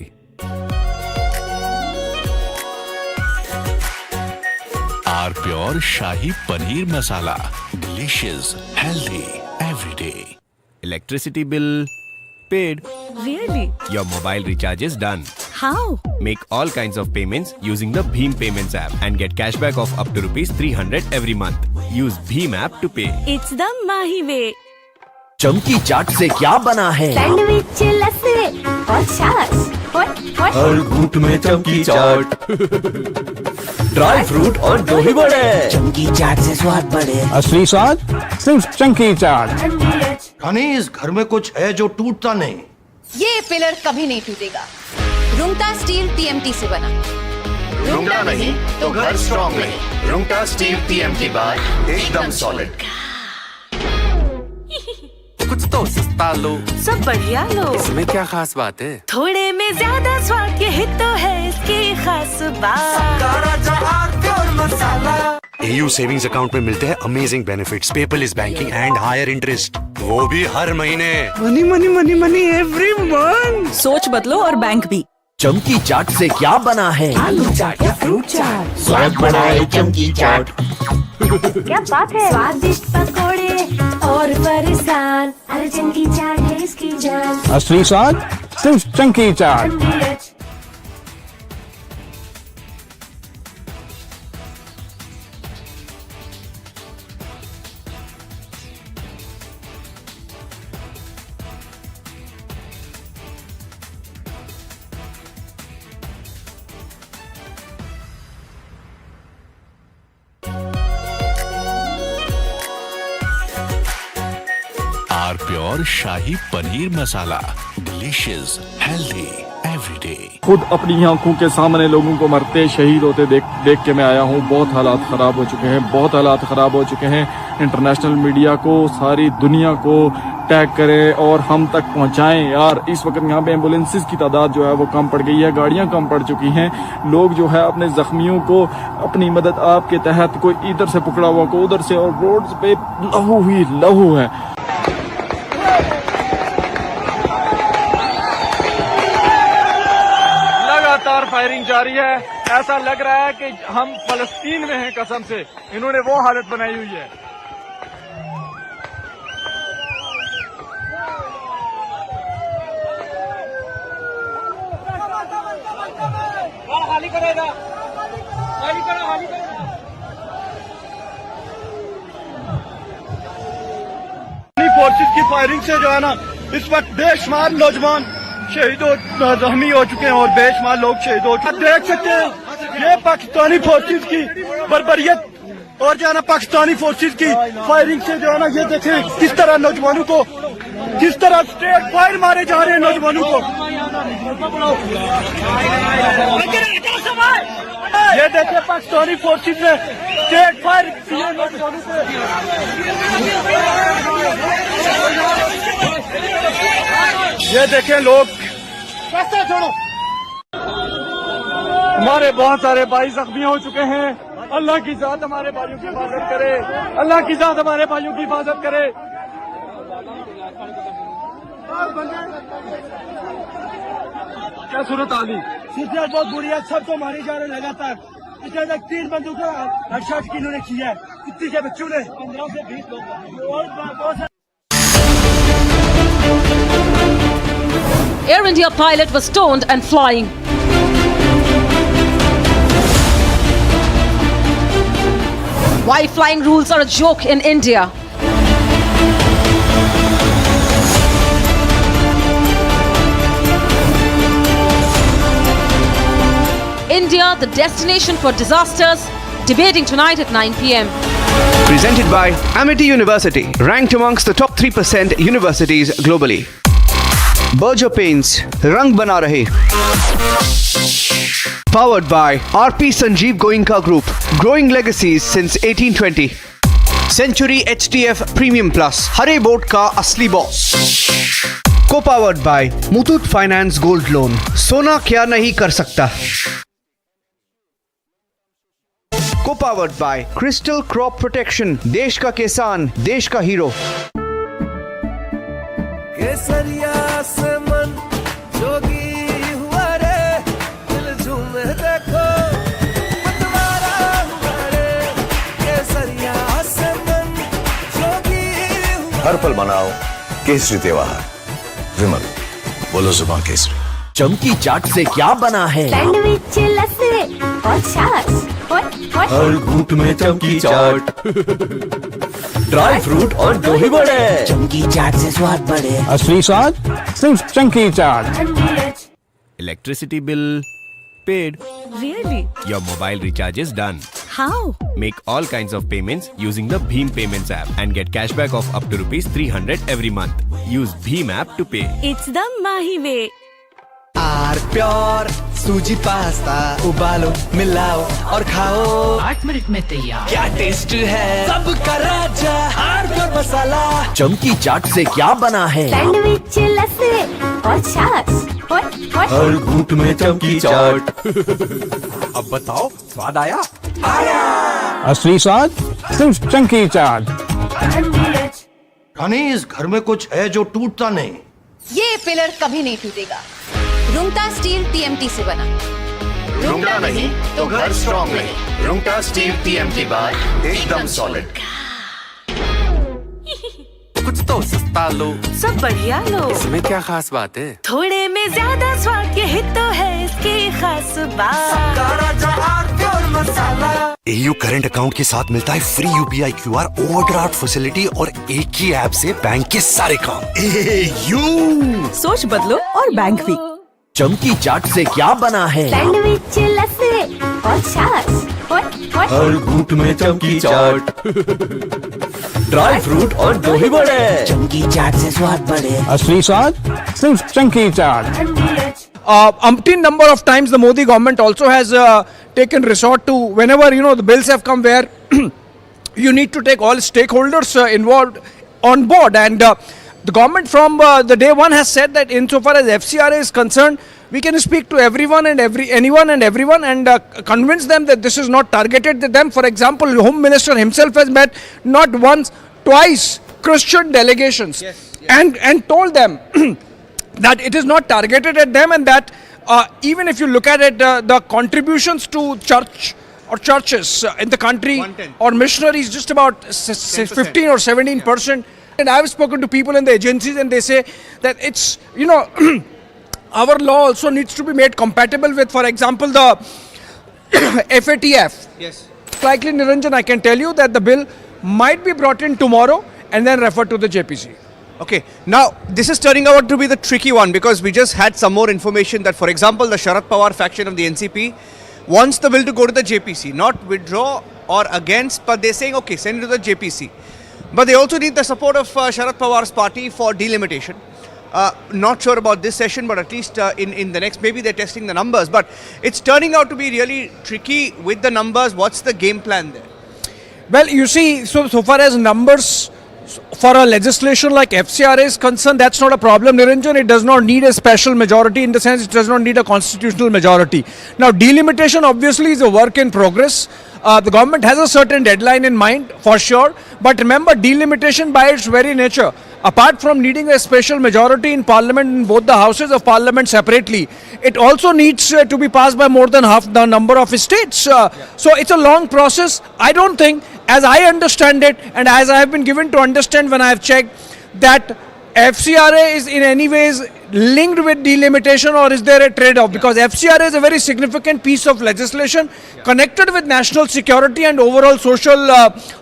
R pure shahi paneer masala. Delicious, healthy, every day. Electricity bill paid. Really? Your mobile recharge is done. How? Make all kinds of payments using the Bheem Payments app and get cashback of up to ₹300 every month. Use Bheem app to pay. It's the Mahi way. चमकी चाट से क्या बना है? Sandwich लस्सी और छाछ हर घूंट में चमकी चाट. ड्राई फ्रूट और दही बड़े. चमकी चाट से स्वाद बढ़े. असली स्वाद सिर्फ चंकी चाट. अनीस, घर में कुछ है जो टूटता नहीं. ये पिलर कभी नहीं टूटेगा. रुंगटा स्टील TMT से बना. रुंगटा नहीं तो घर स्ट्रॉन्ग नहीं. रुंगटा स्टील TMT बार एकदम सॉलिड. कुछ तो सस्ता लो, सब बढ़िया लो. इसमें क्या खास बात है? थोड़े में ज्यादा स्वाद, यही तो है इसकी खास बात. AU सेविंग्स अकाउंट में मिलते हैं amazing benefits, paperless banking and higher interest, वो भी हर महीने. Money, money, money, money every month. सोच बदलो और बैंक भी. चमकी चाट से क्या बना है? आलू चाट या फ्रूट चाट. स्वाद बढ़ाए चमकी चाट. क्या बात है. स्वादिष्ट पकोड़े और फरसान, अरे चंकी चाट है इसकी जान. असली स्वाद सिर्फ chunky chaat. R pure shahi paneer masala. Delicious, healthy, every day. खुद अपनी आंखों के सामने लोगों को मरते शहीद होते देख के मैं आया हूँ. बहुत हालात ख़राब हो चुके हैं, बहुत हालात ख़राब हो चुके हैं. इंटरनेशनल मीडिया को, सारी दुनिया को टैग करें और हम तक पहुँचाएं यार. इस वक्त यहाँ पे एम्बुलेंसेस की तादाद जो है वो कम पड़ गई है, गाड़ियाँ कम पड़ चुकी हैं. लोग जो है अपने जख्मियों को अपनी मदद आपके तहत, कोई इधर से पकड़ा हुआ को उधर से, और रोड पे लहू ही लहू है. लगातार फायरिंग जारी है. ऐसा लग रहा है कि हम फलस्तीन में हैं. कसम से इन्होंने वो हालत बनाई हुई है. खाली करेगा, खाली करो, खाली करो. फोर्सेस की फायरिंग से जो है ना इस वक्त बेशुमार नौजवान शहीद जख्मी हो चुके हैं और बेशुमार लोग शहीद हो चुके हैं. देख सकते हैं ये पाकिस्तानी फोर्सेस की बर्बरियत और जो है ना पाकिस्तानी फोर्सेस की फायरिंग से जो है ना, ये देखें किस तरह नौजवानों को, किस तरह स्ट्रेट फायर मारे जा रहे हैं नौजवानों को. ये देखें पाकिस्तानी फोर्सेस ने स्ट्रेट फायर किए नौजवानों को. ये देखें लोग, छोड़ो. हमारे बहुत सारे भाई जख्मी हो चुके हैं. अल्लाह की जात हमारे भाइयों की हिफाजत करे. अल्लाह की जात हमारे भाइयों की हिफाजत करे. क्या सूरत आली? सूरत बहुत बुरी है. सब तो मारे जा रहे हैं लगातार. इसके तक 3 बंदूकों हेडशॉट किन्होंने किया है. कितने के बच्चों ने? 15 से 20 लोग. Air India pilot was stoned and flying. Why flying rules are a joke in India? India, the destination for disasters, debating tonight at 9 p.m. Presented by Amity University, ranked amongst the top 3% universities globally. Berger Paints, Rang Bana Rahe. Powered by RP Sanjeev Goenka Group, growing legacies since 1820. Century HTF Premium Plus, Hare Boat Ka Asli Boss. Co-powered by Muthoot Finance Gold Loan, Sona Kya Nahi Kar Sakta. Co-powered by Crystal Crop Protection, Desh Ka Kisan, Desh Ka Hero. केसरिया से मन जोगी हुआ रे दिल झूमे देखो मतवारा हुआ रे केसरिया से मन जोगी हुआ हर पल मनाओ केसरी त्योहार। विमल, बोलो जुबान केसरी। चमकी चाट से क्या बना है? सैंडविच लस्सी और छाछ हर घूंट में चमकी चाट। ड्राई फ्रूट और दही बड़े, चमकी चाट से स्वाद बढ़े। असली स्वाद सिर्फ chunky chaat. Electricity bill paid. Really? Your mobile recharge is done. How? Make all kinds of payments using the Bheem Payments app and get cashback of up to rupees 300 every month. Use Bheem app to pay. It's the Mahi way. R pure sooji pasta उबालो मिलाओ और खाओ 8 minute में तैयार। क्या taste है सबका राजा आर प्योर मसाला। चमकी चाट से क्या बना है? सैंडविच लस्सी और छाछ हर घूंट में चमकी चाट। अब बताओ स्वाद आया? असली स्वाद सिर्फ चंकी चाट। रानी, इस घर में कुछ है जो टूटता नहीं। ये पिलर कभी नहीं टूटेगा। रुंगटा स्टील टीएमटी से बना। रुंगटा नहीं तो घर स्ट्रॉन्ग नहीं। रुंगटा स्टील टीएमटी बार एकदम सॉलिड। कुछ तो सस्ता लो, सब बढ़िया लो। इसमें क्या खास बात है? थोड़े में ज्यादा स्वाद, यही तो है इसकी खास बात। AU करंट अकाउंट के साथ मिलता है free UPI QR overdraft facility और एक ही ऐप से बैंक के सारे काम। AU सोच बदलो और बैंक भी। चमकी चाट से क्या बना है? सैंडविच लस्सी और छाछ हर घूंट में चमकी चाट। ड्राई फ्रूट और दही बड़े, चमकी चाट से स्वाद बढ़े। असली स्वाद सिर्फ chunky chaat. Umpteen number of times the Modi government also has taken resort to, whenever the bills have come where you need to take all stakeholders involved on board, and the government from the day one has said that insofar as FCRA is concerned, we can speak to everyone and anyone and everyone and convince them that this is not targeted at them. For example, the Home Minister himself has met not once, twice Christian delegations and told them that it is not targeted at them, and that even if you look at it, the contributions to church or churches in the country or missionaries just about 15 or 17%. And I have spoken to people in the agencies and they say that it's, our law also needs to be made compatible with, for example, the FATF. Yes. Likely, Niranjan, I can tell you that the bill might be brought in tomorrow and then referred to the JPC. Okay, now this is turning out to be the tricky one because we just had some more information that, for example, the Sharad Pawar faction of the NCP wants the bill to go to the JPC, not withdraw or against, but they're saying, okay, send it to the JPC. But they also need the support of Sharad Pawar's party for delimitation. Not sure about this session, but at least in the next, maybe they're testing the numbers. But it's turning out to be really tricky with the numbers. What's the game plan there? Well, you see, so far as numbers for a legislation like FCRA is concerned, that's not a problem, Niranjan. It does not need a special majority, in the sense it does not need a constitutional majority. Now, delimitation obviously is a work in progress. The government has a certain deadline in mind, for sure. But remember, delimitation by its very nature, apart from needing a special majority in parliament, in both the houses of parliament separately, it also needs to be passed by more than half the number of states. So it's a long process. I don't think, as I understand it, and as I have been given to understand when I have checked, that FCRA is in any ways linked with delimitation, or is there a trade-off? Because FCRA is a very significant piece of legislation connected with national security and overall social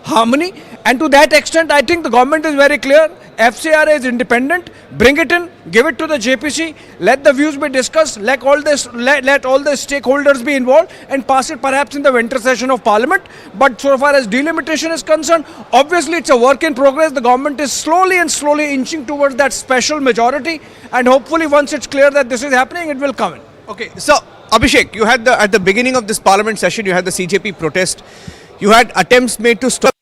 harmony, And to that extent, I think the government is very clear. FCRA is independent. Bring it in, give it to the JPC, let the views be discussed, let all the stakeholders be involved and pass it perhaps in the winter session of Parliament. But so far as delimitation is concerned, obviously it's a work in progress. The government is slowly inching towards that special majority, and hopefully once it's clear that this is happening, it will come in. Okay, so Abhishek, you had at the beginning of this Parliament session, you had the CJP protest. You had attempts made to stop.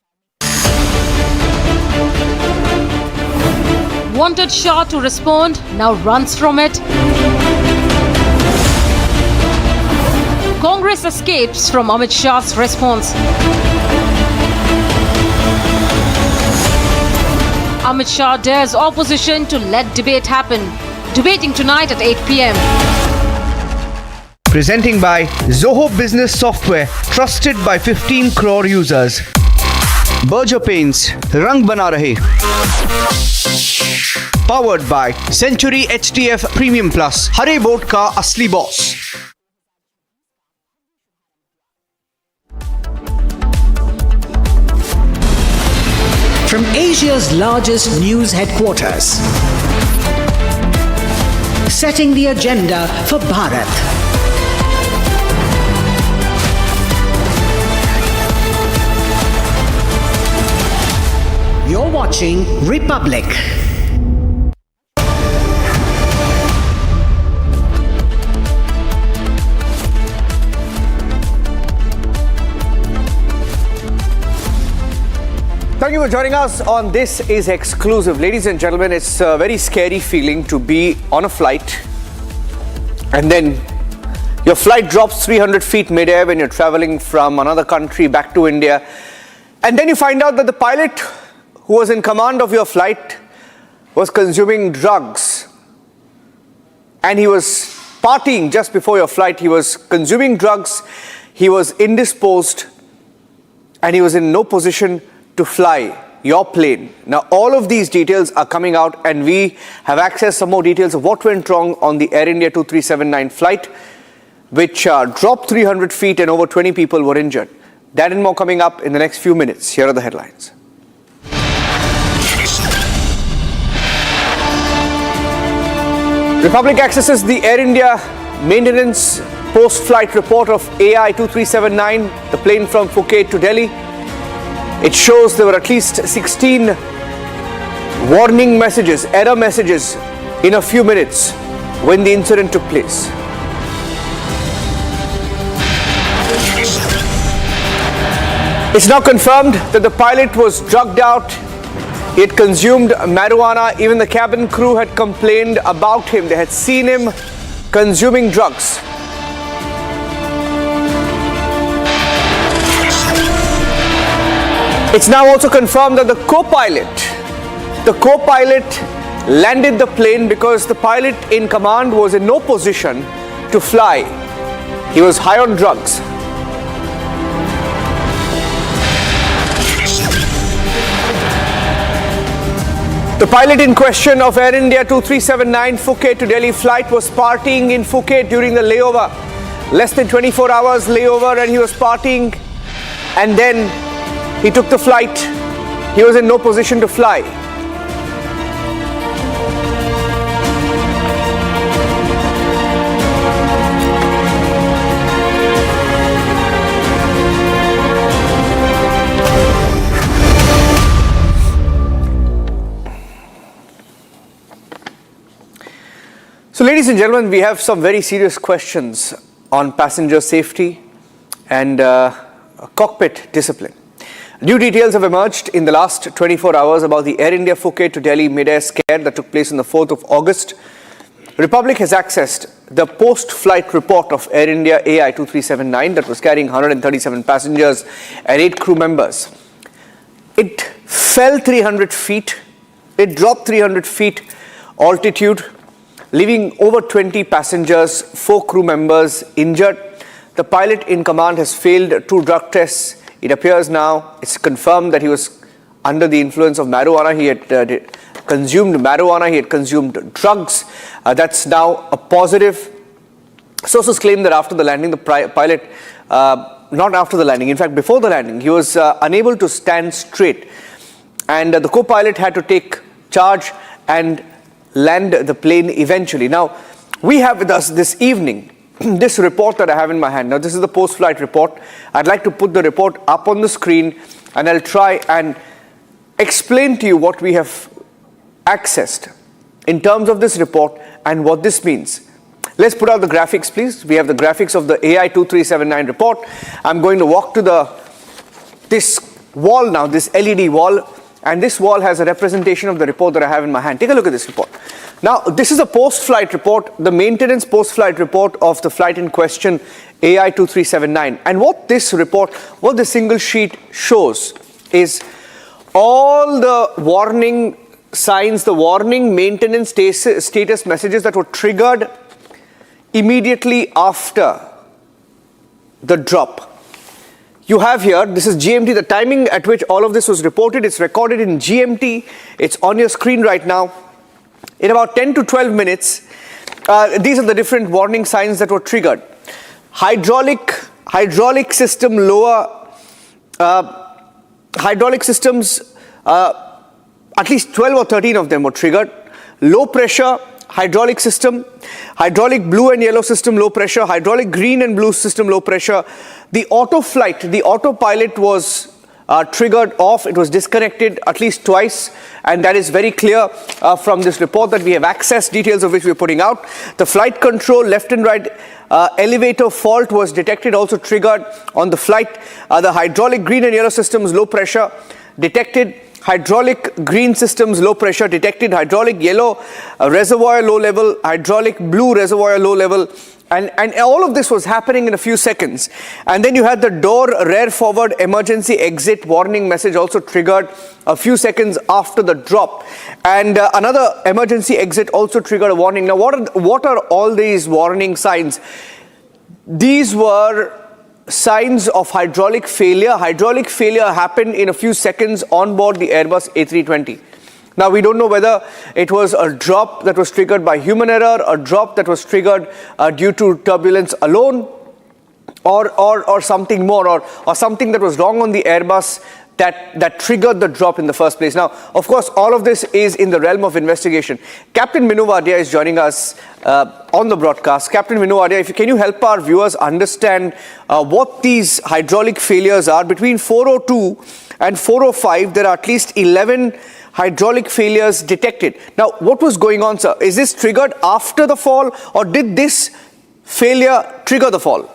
Wanted Shah to respond, now runs from it. Congress escapes from Amit Shah's response. Amit Shah dares opposition to let debate happen. Debating tonight at 8 p.m. Presenting by Zoho Business Software, trusted by 15 crore users. Berger Paints, Rang Bana Rahe. Powered by Century HTF Premium Plus, Hare Boat Ka Asli Boss. From Asia's largest news headquarters, setting the agenda for Bharat. You're watching Republic. Thank you for joining us on This Is Exclusive. Ladies and gentlemen, it's a very scary feeling to be on a flight and then your flight drops 300 feet mid-air when you're traveling from another country back to India, and then you find out that the pilot who was in command of your flight was consuming drugs, and he was partying just before your flight. He was consuming drugs, he was indisposed, and he was in no position to fly your plane. Now, all of these details are coming out, and we have accessed some more details of what went wrong on the Air India 2379 flight, which dropped 300 feet and over 20 people were injured. That and more coming up in the next few minutes. Here are the headlines. Republic accesses the Air India maintenance post-flight report of AI 2379, the plane from Phuket to Delhi. It shows there were at least 16 warning messages, error messages in a few minutes when the incident took place. It's now confirmed that the pilot was drugged out. He had consumed marijuana. Even the cabin crew had complained about him. They had seen him consuming drugs. It's now also confirmed that the co-pilot landed the plane because the pilot in command was in no position to fly. He was high on drugs. The pilot in question of Air India 2379 Phuket to Delhi flight was partying in Phuket during the layover. Less than 24 hours layover, and he was partying, and then he took the flight. He was in no position to fly. So, ladies and gentlemen, we have some very serious questions on passenger safety and cockpit discipline. New details have emerged in the last 24 hours about the Air India Phuket to Delhi mid-air scare that took place on the 4th of August. Republic has accessed the post-flight report of Air India AI 2379 that was carrying 137 passengers and 8 crew members. It fell 300 feet. It dropped 300 feet altitude, leaving over 20 passengers, 4 crew members injured. The pilot in command has failed 2 drug tests. It appears now, it's confirmed that he was under the influence of marijuana. He had consumed marijuana, he had consumed drugs. That's now a positive. Sources claim that after the landing, the pilot, not after the landing, in fact before the landing, he was unable to stand straight. and the co-pilot had to take charge and land the plane eventually. Now, we have with us this evening this report that I have in my hand. Now, this is the post-flight report. I'd like to put the report up on the screen, and I'll try and explain to you what we have accessed in terms of this report and what this means. Let's put out the graphics, please. We have the graphics of the AI 2379 report. I'm going to walk to this wall now, this LED wall, and this wall has a representation of the report that I have in my hand. Take a look at this report. Now, this is a post-flight report, the maintenance post-flight report of the flight in question, AI 2379. And what this report, what the single sheet shows is all the warning signs, the warning maintenance status messages that were triggered immediately after the drop. You have here, this is GMT, the timing at which all of this was reported. It's recorded in GMT. It's on your screen right now. In about 10 to 12 minutes, these are the different warning signs that were triggered. Hydraulic system lower, hydraulic systems, at least 12 or 13 of them were triggered. Low pressure hydraulic system, hydraulic blue and yellow system low pressure, hydraulic green and blue system low pressure. The auto flight, the autopilot was triggered off. It was disconnected at least twice, and that is very clear from this report that we have accessed, details of which we are putting out. The flight control left and right elevator fault was detected, also triggered on the flight. The hydraulic green and yellow systems low pressure detected. Hydraulic green systems low pressure detected, hydraulic yellow reservoir low level, hydraulic blue reservoir low level, and all of this was happening in a few seconds. And then you had the door rear forward emergency exit warning message also triggered a few seconds after the drop, and another emergency exit also triggered a warning. Now, what are all these warning signs? These were signs of hydraulic failure. Hydraulic failure happened in a few seconds on board the Airbus A320. Now, we don't know whether it was a drop that was triggered by human error, a drop that was triggered due to turbulence alone, or something more, or something that was wrong on the Airbus that triggered the drop in the first place. Now, of course, all of this is in the realm of investigation. Captain Minu Wadia is joining us on the broadcast. Captain Minu Wadia, can you help our viewers understand what these hydraulic failures are? Between 402 and 405, there are at least 11 hydraulic failures detected. Now, what was going on, sir? Is this triggered after the fall, or did this failure trigger the fall?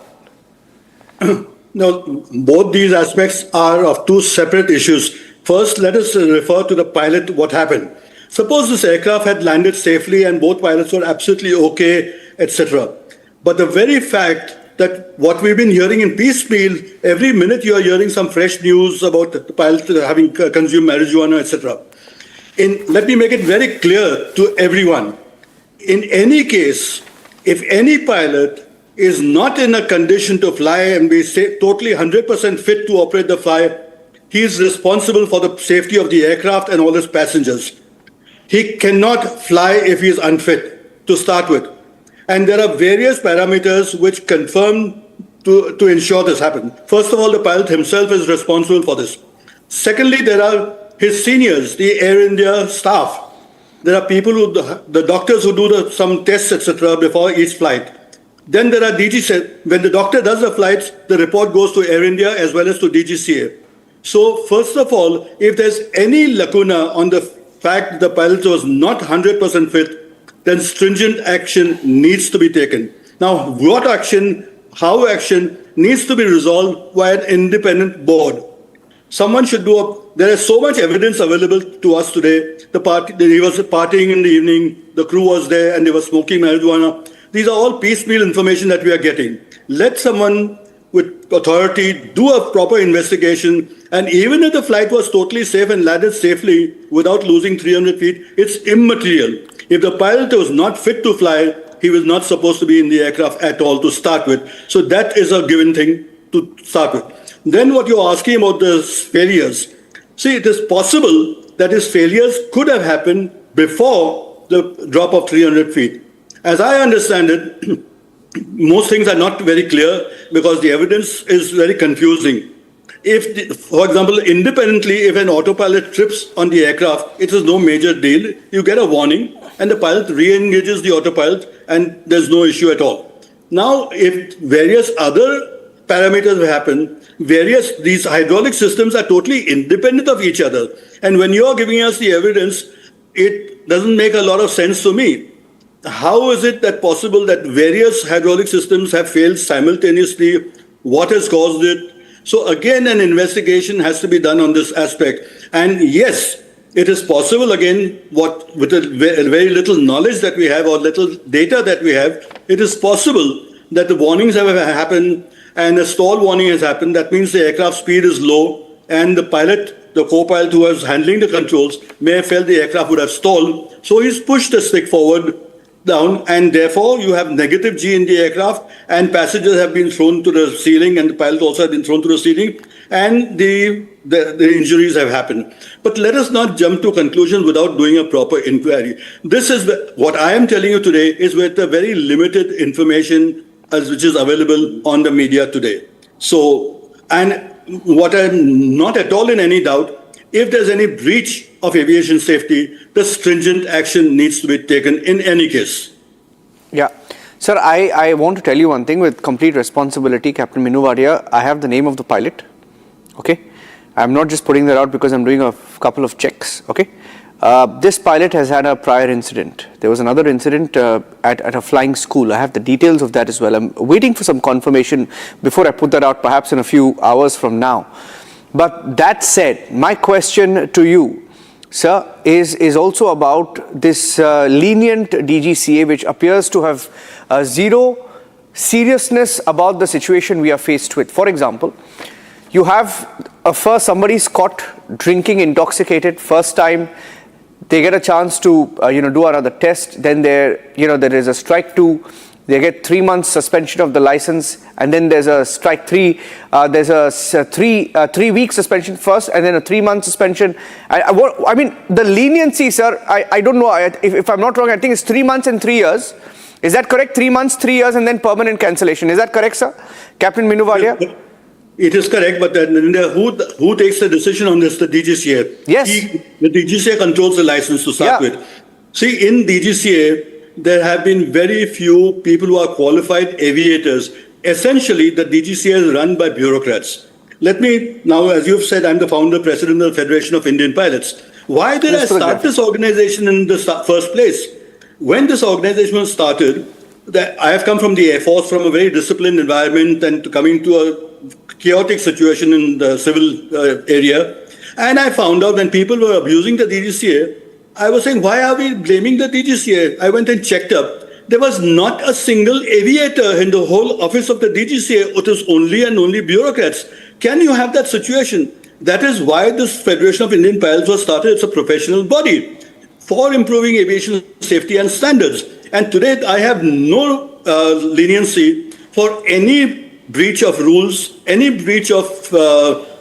No, both these aspects are of two separate issues. First, let us refer to the pilot, what happened. Suppose this aircraft had landed safely and both pilots were absolutely okay, etc. But the very fact that what we've been hearing in piecemeal, every minute you are hearing some fresh news about the pilot having consumed marijuana, etc. Let me make it very clear to everyone. In any case, if any pilot is not in a condition to fly and be totally 100% fit to operate the flight, he is responsible for the safety of the aircraft and all his passengers. He cannot fly if he is unfit to start with. And there are various parameters which confirm to ensure this happens. First of all, the pilot himself is responsible for this. Secondly, there are his seniors, the Air India staff. There are people the doctors who do some tests, etc. before each flight. Then there are DGCA. When the doctor does the flights, the report goes to Air India as well as to DGCA. So first of all, if there's any lacuna on the fact the pilot was not 100% fit, then stringent action needs to be taken. Now, what action, how action needs to be resolved by an independent board. Someone should there is so much evidence available to us today. He was partying in the evening, the crew was there and they were smoking marijuana. These are all piecemeal information that we are getting. Let someone with authority do a proper investigation, and even if the flight was totally safe and landed safely without losing 300 feet, it's immaterial. If the pilot was not fit to fly, he was not supposed to be in the aircraft at all to start with. So that is a given thing to start with. Then what you're asking about the failures. See, it is possible that his failures could have happened before the drop of 300 feet. As I understand it, most things are not very clear because the evidence is very confusing. For example, independently, if an autopilot trips on the aircraft, it is no major deal. You get a warning and the pilot re-engages the autopilot and there's no issue at all. Now, if various other parameters happen, these hydraulic systems are totally independent of each other. And when you're giving us the evidence, it doesn't make a lot of sense to me. How is it that possible that various hydraulic systems have failed simultaneously? What has caused it? So again, an investigation has to be done on this aspect. And yes, it is possible again, with a very little knowledge that we have or little data that we have, it is possible that the warnings have happened and a stall warning has happened. That means the aircraft speed is low and the pilot, the co-pilot who was handling the controls may have felt the aircraft would have stalled. So he's pushed the stick forward, down, and therefore you have negative G in the aircraft and passengers have been thrown to the ceiling and the pilot also have been thrown to the ceiling and the injuries have happened. But let us not jump to conclusions without doing a proper inquiry. This is what I am telling you today is with a very limited information which is available on the media today. So, and what I'm not at all in any doubt, if there's any breach of aviation safety, the stringent action needs to be taken in any case. Yeah. Sir, I want to tell you one thing with complete responsibility, Captain Minu Wadia. I have the name of the pilot. Okay. I'm not just putting that out because I'm doing a couple of checks. Okay. This pilot has had a prior incident. There was another incident at a flying school. I have the details of that as well. I'm waiting for some confirmation before I put that out, perhaps in a few hours from now. But that said, my question to you, sir, is also about this lenient DGCA, which appears to have zero seriousness about the situation we are faced with. For example, you have first somebody's caught drinking intoxicated first time. They get a chance to do another test. Then there is a strike 2. They get 3 months suspension of the license, and then there's a strike 3. There's a 3-week suspension first, and then a 3-month suspension. I mean, the leniency, sir. I don't know if I'm not wrong. I think it's 3 months and 3 years. Is that correct? 3 months, 3 years, and then permanent cancellation. Is that correct, sir? Captain Minu Wadia? It is correct, but who takes the decision on this? The DGCA. Yes. The DGCA controls the license to start with. See, in DGCA, there have been very few people who are qualified aviators. Essentially, the DGCA is run by bureaucrats. Let me now, as you've said, I'm the founder, president of the Federation of Indian Pilots. Why did I start this organization in the first place? When this organization was started, I have come from the Air Force, from a very disciplined environment and coming to a chaotic situation in the civil area. And I found out when people were abusing the DGCA, I was saying, why are we blaming the DGCA? I went and checked up. There was not a single aviator in the whole office of the DGCA. It was only and only bureaucrats. Can you have that situation? That is why this Federation of Indian Pilots was started. It's a professional body for improving aviation safety and standards. And today I have no leniency for any breach of rules, any breach of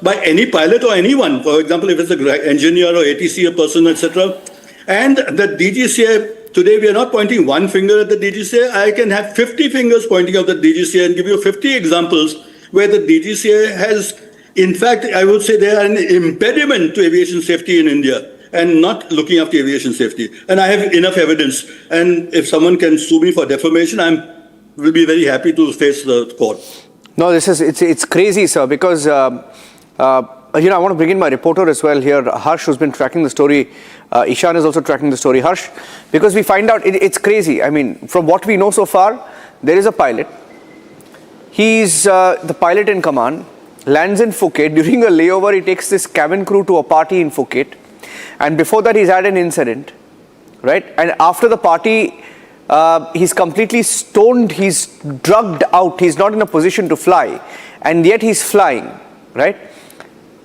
by any pilot or anyone. For example, if it's an engineer or ATC person, etc. And the DGCA, today we are not pointing one finger at the DGCA. I can have 50 fingers pointing at the DGCA and give you 50 examples where the DGCA has, in fact, I would say they are an impediment to aviation safety in India and not looking after aviation safety. And I have enough evidence. And if someone can sue me for defamation, will be very happy to face the court. No, it's crazy, sir, because I want to bring in my reporter as well here, Harsh, who's been tracking the story. Ishan is also tracking the story. Harsh, because we find out it's crazy. I mean, from what we know so far, there is a pilot. He's the pilot in command, lands in Phuket. During a layover, he takes this cabin crew to a party in Phuket. And before that, he's had an incident, right? And after the party, he's completely stoned. He's drugged out. He's not in a position to fly. And yet he's flying, right?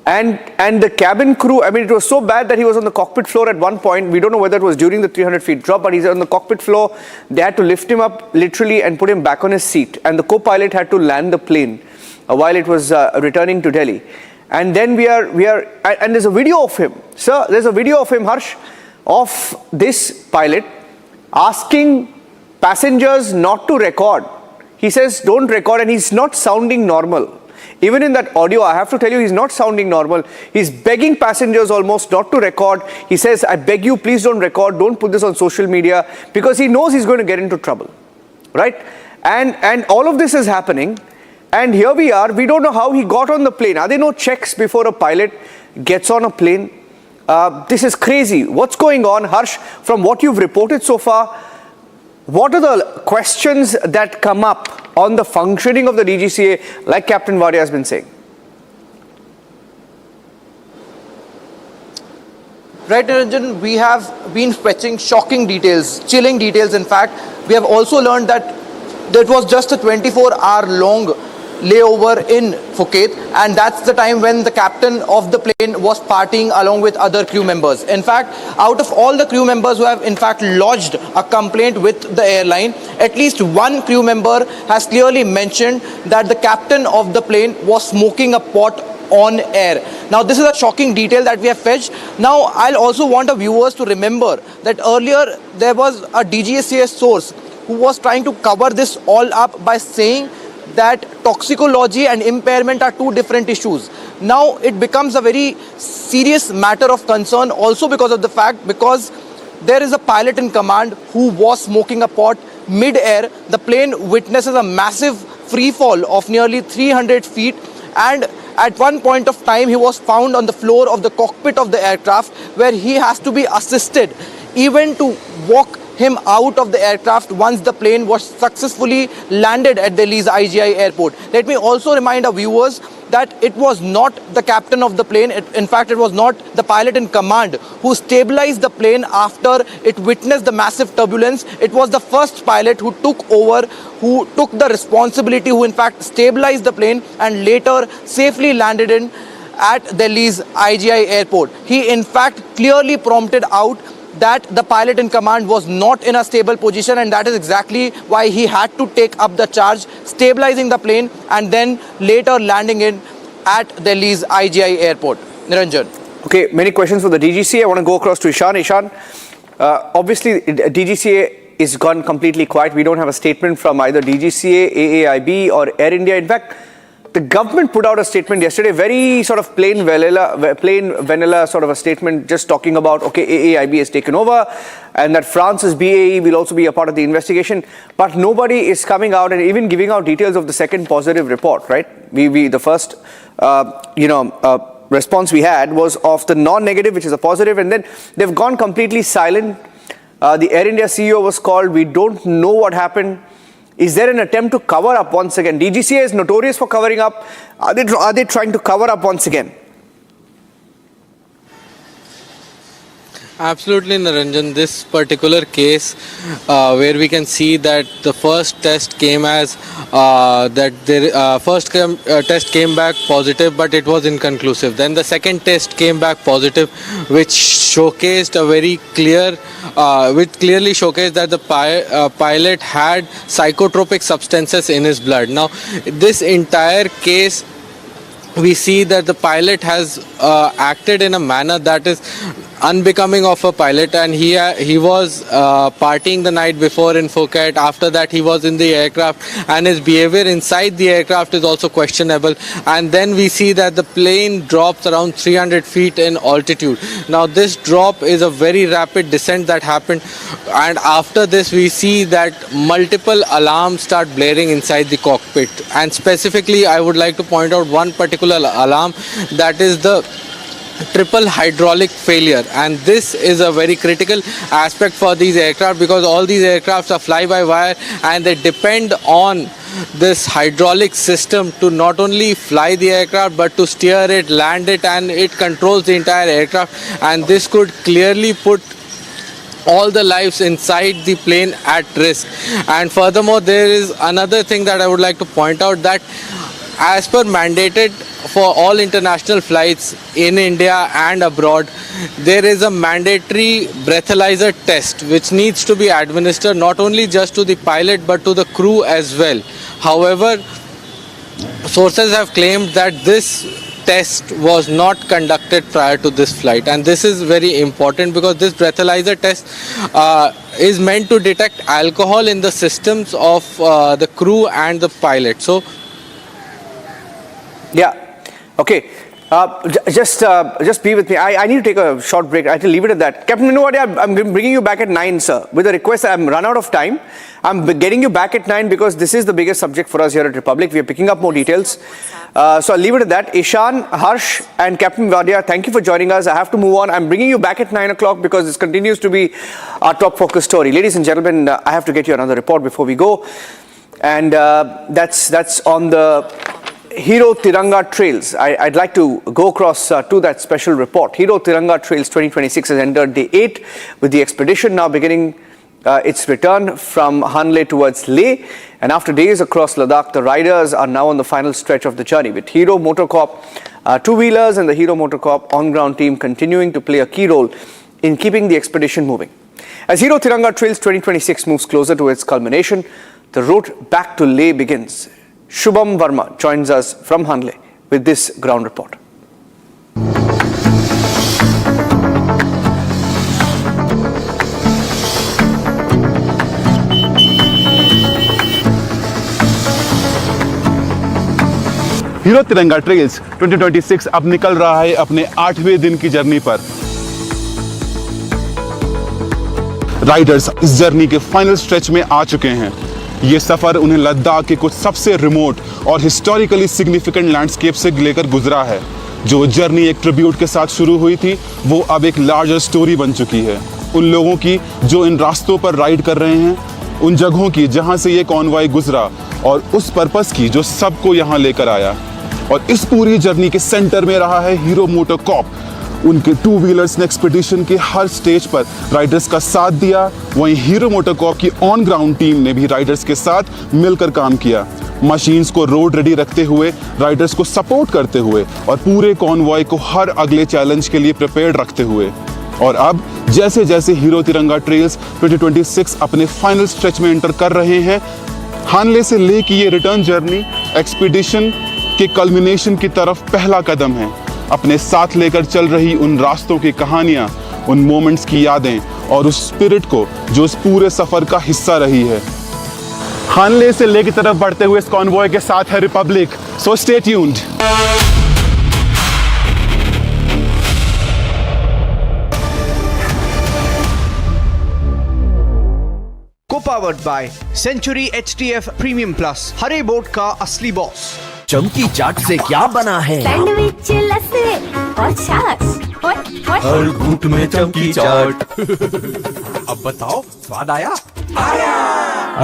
And the cabin crew, I mean, it was so bad that he was on the cockpit floor at one point. We don't know whether it was during the 300 feet drop, but he's on the cockpit floor. They had to lift him up literally and put him back on his seat. And the co-pilot had to land the plane while it was returning to Delhi. And then and there's a video of him. Sir, there's a video of him, Harsh, of this pilot asking passengers not to record. He says, don't record, and he's not sounding normal. Even in that audio, I have to tell you, he's not sounding normal. He's begging passengers almost not to record. He says, I beg you, please don't record, don't put this on social media, because he knows he's going to get into trouble, right? And all of this is happening, and here we are. We don't know how he got on the plane. Are there no checks before a pilot gets on a plane? This is crazy. What's going on? Harsh, from what you've reported so far, what are the questions that come up on the functioning of the DGCA, like Captain Vadia has been saying? Right, Niranjan, we have been fetching shocking details, chilling details. In fact, we have also learned that it was just a 24-hour-long layover in Phuket, and that's the time when the captain of the plane was partying along with other crew members. In fact, out of all the crew members who have in fact lodged a complaint with the airline, at least one crew member has clearly mentioned that the captain of the plane was smoking a pot on air. Now, this is a shocking detail that we have fetched. Now, I'll also want our viewers to remember that earlier there was a DGCA source who was trying to cover this all up by saying that toxicology and impairment are two different issues. Now it becomes a very serious matter of concern also because of the fact, because there is a pilot in command who was smoking a pot mid-air. The plane witnesses a massive free fall of nearly 300 feet, and at one point of time he was found on the floor of the cockpit of the aircraft, where he has to be assisted even to walk him out of the aircraft once the plane was successfully landed at Delhi's IGI airport. Let me also remind our viewers that it was not the captain of the plane, in fact it was not the pilot in command who stabilized the plane after it witnessed the massive turbulence. It was the first pilot who took over, who took the responsibility, who in fact stabilized the plane and later safely landed in at Delhi's IGI airport. He in fact clearly prompted out that the pilot in command was not in a stable position, and that is exactly why he had to take up the charge, stabilizing the plane and then later landing in at Delhi's IGI airport. Niranjan. Okay, many questions for the DGCA. I want to go across to Ishan. Ishan, obviously DGCA is gone completely quiet. We don't have a statement from either DGCA, AAIB or Air India. In fact, the government put out a statement yesterday, very sort of plain vanilla sort of a statement, just talking about, okay, AAIB has taken over and that France's BAE will also be a part of the investigation. But nobody is coming out and even giving out details of the second positive report, right? The first, response we had was of the non-negative, which is a positive, and then they've gone completely silent. The Air India CEO was called. We don't know what happened. Is there an attempt to cover up once again? DGCA is notorious for covering up. Are they trying to cover up once again? Absolutely, Niranjan. This particular case, where we can see that the first test came as test came back positive, but it was inconclusive. Then the second test came back positive, which showcased a very clear, which clearly showcased that the pilot had psychotropic substances in his blood. Now, this entire case, we see that the pilot has acted in a manner that is unbecoming of a pilot, and he was partying the night before in Phuket. After that, he was in the aircraft, and his behavior inside the aircraft is also questionable. And then we see that the plane drops around 300 feet in altitude. Now, this drop is a very rapid descent that happened, and after this we see that multiple alarms start blaring inside the cockpit. And specifically, I would like to point out one particular alarm, that is the triple hydraulic failure, and this is a very critical aspect for these aircraft, because all these aircrafts are fly-by-wire and they depend on this hydraulic system to not only fly the aircraft but to steer it, land it, and it controls the entire aircraft. And this could clearly put all the lives inside the plane at risk. And furthermore, there is another thing that I would like to point out, that as per mandated for all international flights in India and abroad, there is a mandatory breathalyzer test which needs to be administered not only just to the pilot but to the crew as well. However, sources have claimed that this test was not conducted prior to this flight, and this is very important because this breathalyzer test is meant to detect alcohol in the systems of the crew and the pilot. So Yeah. Okay. Just be with me. I need to take a short break. I have to leave it at that. Captain Minowadi, I'm bringing you back at 9, sir. With a request, I'm run out of time. I'm getting you back at 9 because this is the biggest subject for us here at Republic. We are picking up more details. So I'll leave it at that. Ishan, Harsh and Captain Wadia, thank you for joining us. I have to move on. I'm bringing you back at 9 o'clock because this continues to be our top focus story. Ladies and gentlemen, I have to get you another report before we go. And that's on the Hero Tiranga Trails. I'd like to go across to that special report. Hero Tiranga Trails 2026 has entered day 8 with the expedition now beginning its return from Hanle towards Leh. And after days across Ladakh, the riders are now on the final stretch of the journey with Hero Motorcorp two-wheelers and the Hero Motorcorp on-ground team continuing to play a key role in keeping the expedition moving. As Hero Tiranga Trails 2026 moves closer to its culmination, the route back to Leh begins. Shubham Verma joins us from Hanle with this ground report. Hero तिरंगा trails 2026 अब निकल रहा है अपने 8वें दिन की journey पर। Riders इस जर्नी के फाइनल स्ट्रेच में आ चुके हैं। ये सफर उन्हें लद्दाख के कुछ सबसे रिमोट और हिस्टोरिकली सिग्निफिकेंट लैंडस्केप से लेकर गुजरा है। जो जर्नी एक ट्रिब्यूट के साथ शुरू हुई थी, वो अब एक लार्जर स्टोरी बन चुकी है। उन लोगों की जो इन रास्तों पर राइड कर रहे हैं, उन जगहों की जहां से ये कॉन्वॉय गुजरा और उस पर्पस की जो सबको यहाँ लेकर आया। और इस पूरी जर्नी के सेंटर में रहा है हीरो मोटरकॉर्प। उनके टू व्हीलर्स ने एक्सपीडिशन के हर स्टेज पर राइडर्स का साथ दिया। वहीं हीरो मोटरकॉर्प की ऑन ग्राउंड टीम ने भी राइडर्स के साथ मिलकर काम किया, मशीन्स को रोड रेडी रखते हुए, राइडर्स को सपोर्ट करते हुए और पूरे कॉन्वॉय को हर अगले चैलेंज के लिए प्रिपेयर्ड रखते हुए। और अब जैसे जैसे हीरो तिरंगा ट्रेल्स 2026 अपने फाइनल स्ट्रेच में एंटर कर रहे हैं, हानले से लेह की ये रिटर्न जर्नी एक्सपीडिशन के कल्मिनेशन की तरफ पहला कदम है। अपने साथ लेकर चल रही उन रास्तों की कहानियां, उन मोमेंट्स की यादें और उस स्पिरिट को जो इस पूरे सफर का हिस्सा रही है। हानले से लेह की तरफ बढ़ते हुए इस कॉन्वॉय के साथ है Republic, so stay tuned. Co-powered by Century HTF Premium Plus, Hare boat का असली बॉस। चमकी चाट से क्या बना है? सैंडविच, लस्सी और छाछ। हर घूंट में चमकी चाट। अब बताओ, स्वाद आया?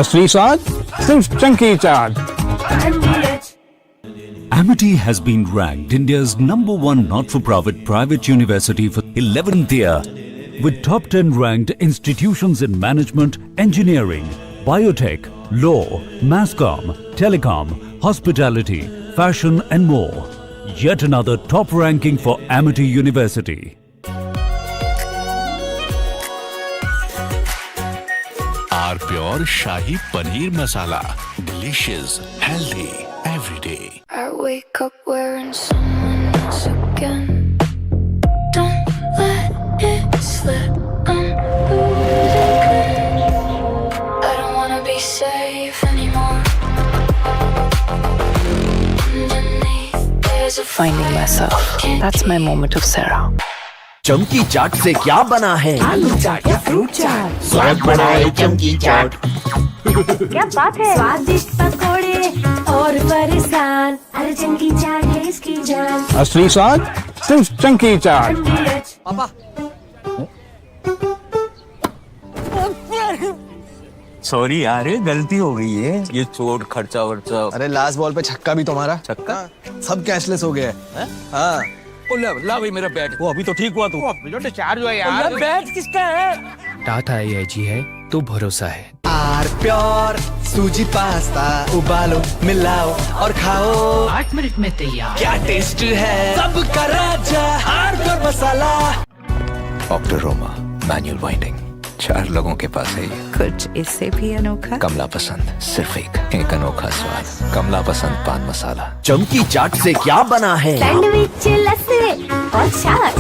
असली स्वाद सिर्फ chunky chaat. Amity has been ranked India's #1 not-for-profit private university for 11th year, with top 10 ranked institutions in management, engineering, biotech, law, masscom, telecom, hospitality, fashion and more. Yet another top ranking for Amity University. Our pure Shahi Paneer Masala. Delicious, healthy, every day. I wake up wearing someone else again. Don't let it slip. I'm losing. I don't wanna be safe anymore. Finding myself. That's my moment of Sarah. चमकी चाट से क्या बना है? आलू चाट या fruit चाट। स्वाद बढ़ाए चमकी चाट। क्या बात है? स्वादिष्ट पकोड़े और परेशान, अरे चंकी चाट है इसकी जान। असली स्वाद सिर्फ चंकी चाट। पापा। सॉरी यार, गलती हो गई है। ये चोट खर्चा वर्चा। अरे लास्ट बॉल पे छक्का भी तुम्हारा। छक्का? सब कैशलेस हो गया है। हाँ। ला भाई मेरा बैट। वो अभी तो ठीक हुआ तू। जो डिस्चार्ज हुआ यार। बैट किसका है? टाटा AIG है तो भरोसा है। आर प्योर सूजी पास्ता, उबालो मिलाओ और खाओ। 8 मिनट में तैयार। क्या टेस्ट है सबका राजा, आर प्योर मसाला। ऑक्टोरोमा मैनुअल वाइंडिंग 4 लोगों के पास है ये। कुछ इससे भी अनोखा। कमला पसंद, सिर्फ एक अनोखा स्वाद। कमला पसंद पान मसाला। चमकी चाट से क्या बना है? सैंडविच, लस्सी और छाछ।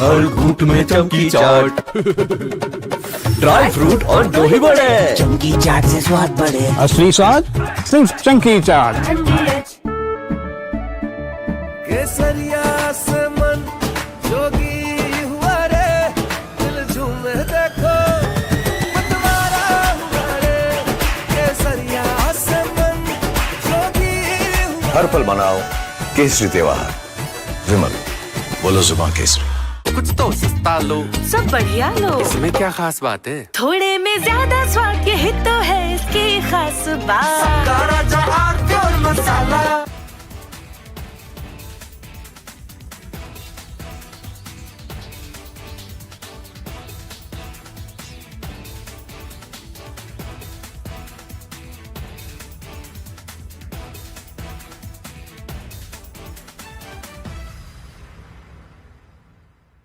हर घूंट में चमकी चाट। ड्राई फ्रूट और दही बड़े। चमकी चाट से स्वाद बढ़े। असली स्वाद सिर्फ चंकी चाट। हर पल मनाओ केसरी त्योहार। विमल, बोलो जुबान केसरी। कुछ तो सस्ता लो, सब बढ़िया लो। इसमें क्या खास बात है? थोड़े में ज्यादा स्वाद, यही तो है इसकी खास बात। सबका राजा आर प्योर मसाला।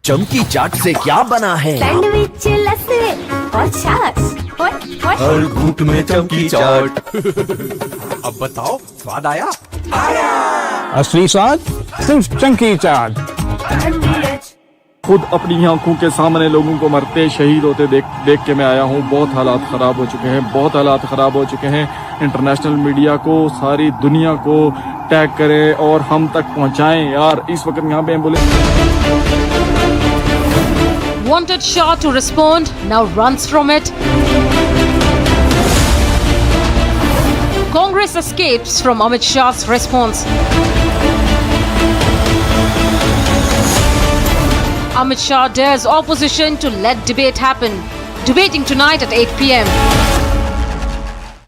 चमकी चाट से क्या बना है? सैंडविच लस्सी और छाछ। हर घूंट में चमकी चाट। अब बताओ स्वाद आया? असली स्वाद सिर्फ चंकी चाट। खुद अपनी आंखों के सामने लोगों को मरते शहीद होते देख के मैं आया हूँ। बहुत हालात खराब हो चुके हैं, बहुत हालात खराब हो चुके हैं। इंटरनेशनल मीडिया को, सारी दुनिया को टैग करें और हम तक पहुँचाएं यार। इस वक्त यहाँ पे ambulance Wanted Shah to respond, now runs from it. Congress escapes from Amit Shah's response. Amit Shah dares opposition to let debate happen. Debating tonight at 8 p.m.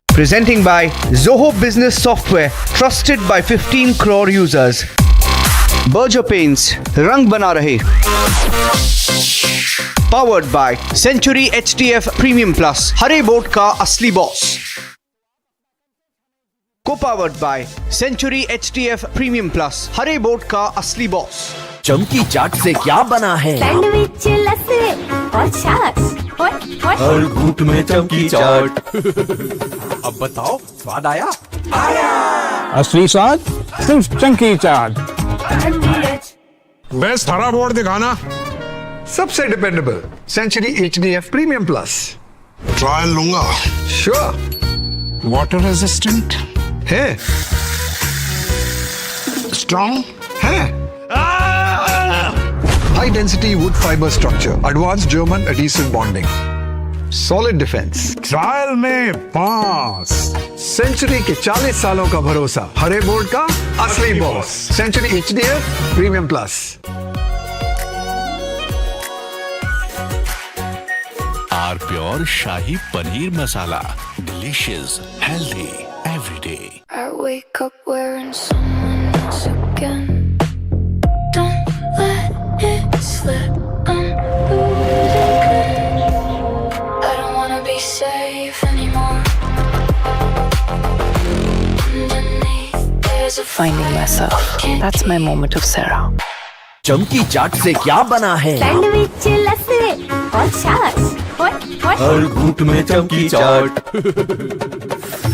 Presenting by Zoho Business Software, trusted by 15 crore users. Berger Paints, रंग बना रहे. Powered by Century HDF Premium Plus, Hare boat का असली boss. Co-powered by Century HDF Premium Plus, Hare boat का असली boss. चमकी चाट से क्या बना है? सैंडविच लस्सी और छाछ। हर घूंट में चमकी चाट। अब बताओ स्वाद आया? असली स्वाद सिर्फ चंकी चाट। बेस्ट हरा बोर्ड दिखाना। सबसे dependable Century HDF premium plus. Trial लूंगा। श्योर। वाटर रेजिस्टेंट है, स्ट्रॉन्ग है। High density wood fibre structure, advance German adhesive bonding, solid defence. Trial में पास। सेंचुरी के 40 सालों का भरोसा, हरे बोर्ड का असली boss. Century HDF premium plus. R pure shahi paneer masala, delicious, healthy everyday. I wake up wearing someone else again. Don't let it slip. I'm losing. I don't wanna be safe anymore. Underneath there's a Finding myself. That's my moment of Sarah. चमकी चाट से क्या बना है? Sandwich लस्सी और छाछ। हर घूंट में चमकी चाट।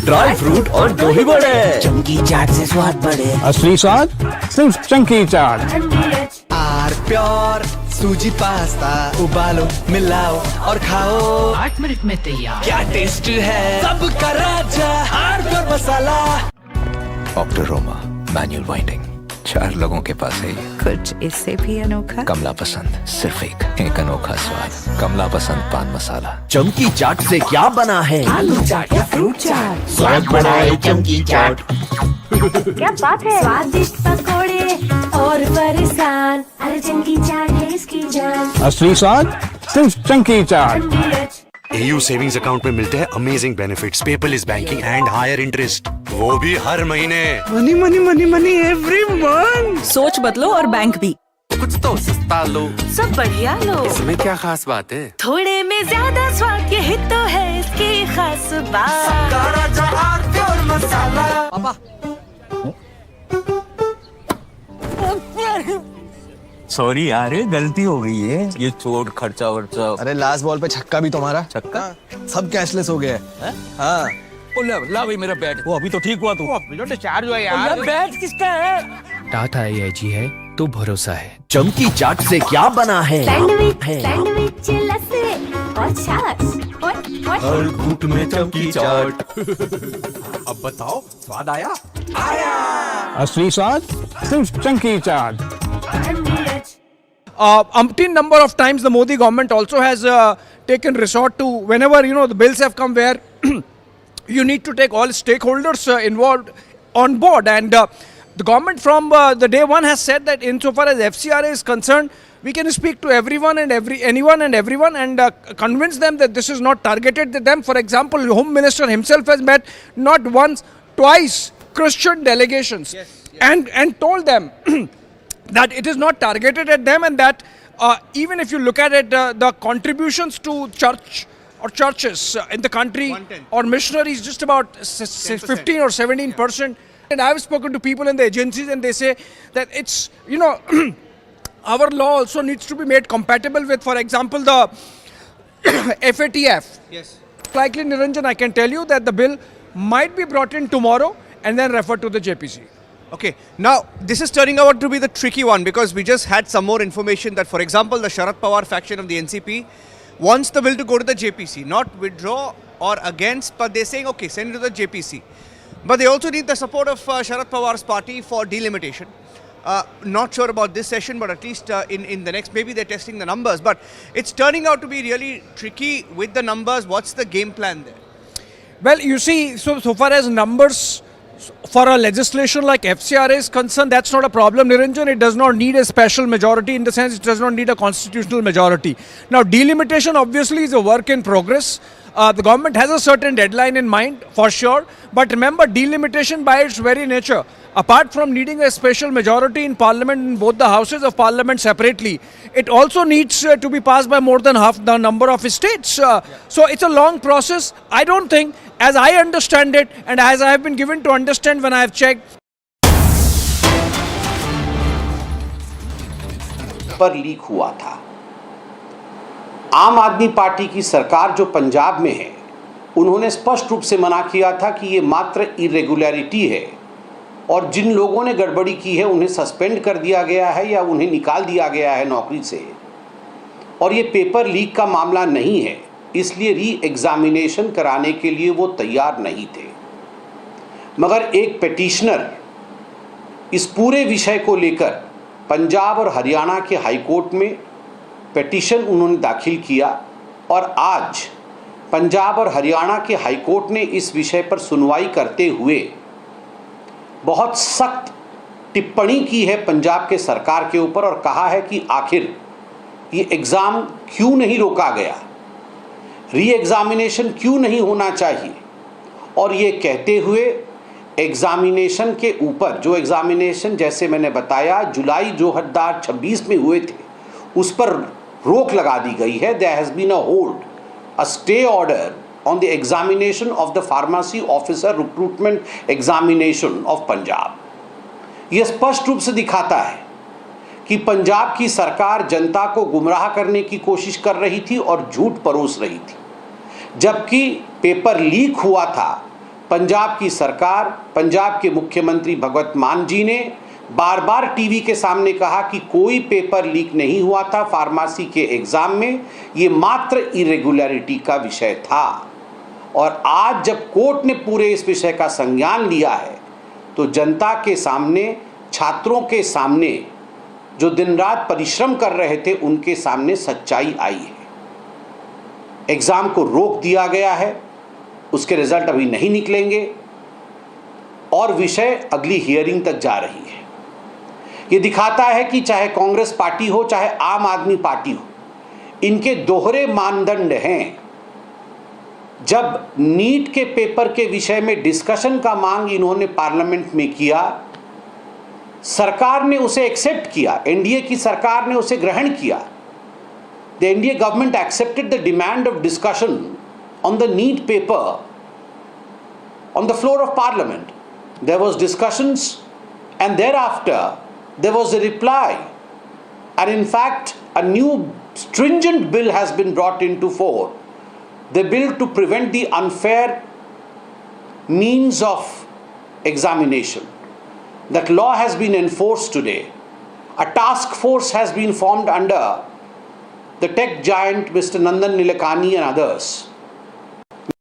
ड्राई फ्रूट और दही बड़े। चमकी चाट से स्वाद बढ़े। असली स्वाद सिर्फ chunky chaat. R pure sooji pasta, उबालो मिलाओ और खाओ। 8 मिनट में तैयार। क्या टेस्ट है, सबका राजा आर प्योर मसाला। ऑक्टोरोमा मैनुअल वाइंडिंग, 4 लोगों के पास है ये। कुछ इससे भी अनोखा। कमला पसंद, सिर्फ एक अनोखा स्वाद। कमला पसंद पान मसाला। चमकी चाट से क्या बना है? आलू चाट या फ्रूट चाट। स्वाद बढ़ाए चमकी चाट। क्या बात है। स्वादिष्ट पकोड़े और परेशान, अरे चंकी चाट है इसकी जान। असली स्वाद सिर्फ chunky chaat. AU savings account में मिलते हैं amazing benefits, paperless banking and higher interest, वो भी हर महीने। Money money money money every month. सोच बदलो और बैंक भी। कुछ तो सस्ता लो, सब बढ़िया लो। इसमें क्या खास बात है? थोड़े में ज्यादा स्वाद, यही तो है इसकी खास बात। सबका राजा आर प्योर मसाला। पापा सॉरी यार, गलती हो गई है। ये चोट खर्चा वर्चा। अरे लास्ट बॉल पे छक्का भी तुम्हारा। छक्का? सब कैशलेस हो गया है। हाँ। ला भाई मेरा बैट। वो अभी तो ठीक हुआ तू। चार्ज हुआ यार। बैट किसका है? टाटा AIG है तो भरोसा है। चमकी चाट से क्या बना है? सैंडविच लस्सी और छाछ। हर घूंट में चमकी चाट। अब बताओ स्वाद आया? असली स्वाद सिर्फ chunky chaat. Umpteen number of times the Modi government also has taken resort to, whenever the bills have come where you need to take all stakeholders involved on board, and The government from the day one has said that insofar as FCRA is concerned, we can speak to anyone and everyone and convince them that this is not targeted at them. For example, the Home Minister himself has met not once, twice Christian delegations and told them that it is not targeted at them, and that even if you look at it, the contributions to church or churches in the country or missionaries just about 15 or 17%. And I have spoken to people in the agencies and they say that it's, you know, our law also needs to be made compatible with, for example, the FATF. Yes. Likely, Niranjan, I can tell you that the bill might be brought in tomorrow and then referred to the JPC. Okay, now this is turning out to be the tricky one because we just had some more information that, for example, the Sharad Pawar faction of the NCP wants the bill to go to the JPC, not withdraw or against, but they're saying, okay, send it to the JPC. But they also need the support of Sharad Pawar's party for delimitation. Not sure about this session, but at least in the next, maybe they're testing the numbers. But it's turning out to be really tricky with the numbers. What's the game plan there? Well, you see, so far as numbers for a legislation like FCRA is concerned, that's not a problem, Niranjan. It does not need a special majority, in the sense it does not need a constitutional majority. Now, delimitation obviously is a work in progress. The government has a certain deadline in mind, for sure. But remember, delimitation by its very nature, apart from needing a special majority in Parliament, in both the houses of Parliament separately, it also needs to be passed by more than half the number of states. So it's a long process. I don't think, as I understand it, and as I have been given to understand when I have checked, पर leak हुआ था। आम आदमी party की सरकार जो पंजाब में है, उन्होंने स्पष्ट रूप से मना किया था कि ये मात्र इरेगुलरिटी है और जिन लोगों ने गड़बड़ी की है उन्हें सस्पेंड कर दिया गया है या उन्हें निकाल दिया गया है नौकरी से, और ये पेपर लीक का मामला नहीं है, इसलिए री एग्जामिनेशन कराने के लिए वो तैयार नहीं थे। मगर एक पिटीशनर इस पूरे विषय को लेकर पंजाब और हरियाणा के हाई कोर्ट में पिटीशन उन्होंने दाखिल किया और आज पंजाब और हरियाणा के हाई कोर्ट ने इस विषय पर सुनवाई करते हुए बहुत सख्त टिप्पणी की है पंजाब के सरकार के ऊपर और कहा है कि आखिर ये एग्ज़ाम क्यों नहीं रोका गया, री एग्ज़ामिनेशन क्यों नहीं होना चाहिए, और ये कहते हुए एग्ज़ामिनेशन के ऊपर, जो एग्ज़ामिनेशन जैसे मैंने बताया जुलाई 2026 में हुए थे, उस पर रोक लगा दी गई है। There has been a hold, a stay order on the examination of the pharmacy officer recruitment examination of Punjab. यह स्पष्ट रूप से दिखाता है कि पंजाब की सरकार जनता को गुमराह करने की कोशिश कर रही थी और झूठ परोस रही थी। जबकि पेपर लीक हुआ था, पंजाब की सरकार, पंजाब के मुख्यमंत्री भगवत मान जी ने बार बार टीवी के सामने कहा कि कोई पेपर लीक नहीं हुआ था फार्मेसी के एग्ज़ाम में, ये मात्र इरेगुलरिटी का विषय था। और आज जब कोर्ट ने पूरे इस विषय का संज्ञान लिया है तो जनता के सामने, छात्रों के सामने, जो दिन रात परिश्रम कर रहे थे, उनके सामने सच्चाई आई है। एग्ज़ाम को रोक दिया गया है, उसके रिजल्ट अभी नहीं निकलेंगे और विषय अगली हियरिंग तक जा रही है। ये दिखाता है कि चाहे कांग्रेस पार्टी हो चाहे आम आदमी पार्टी हो, इनके दोहरे मानदंड हैं। जब नीट के पेपर के विषय में डिस्कशन का मांग इन्होंने पार्लियामेंट में किया, सरकार ने उसे एक्सेप्ट किया, एनडीए की सरकार ने उसे ग्रहण किया। The NDA government accepted the demand of discussion on the NEET paper on the floor of Parliament. There was discussions and thereafter there was a reply, and in fact a new stringent bill has been brought into fore, the bill to prevent the unfair means of examination. That law has been enforced today. A task force has been formed under the tech giant Mr. Nandan Nilekani and others.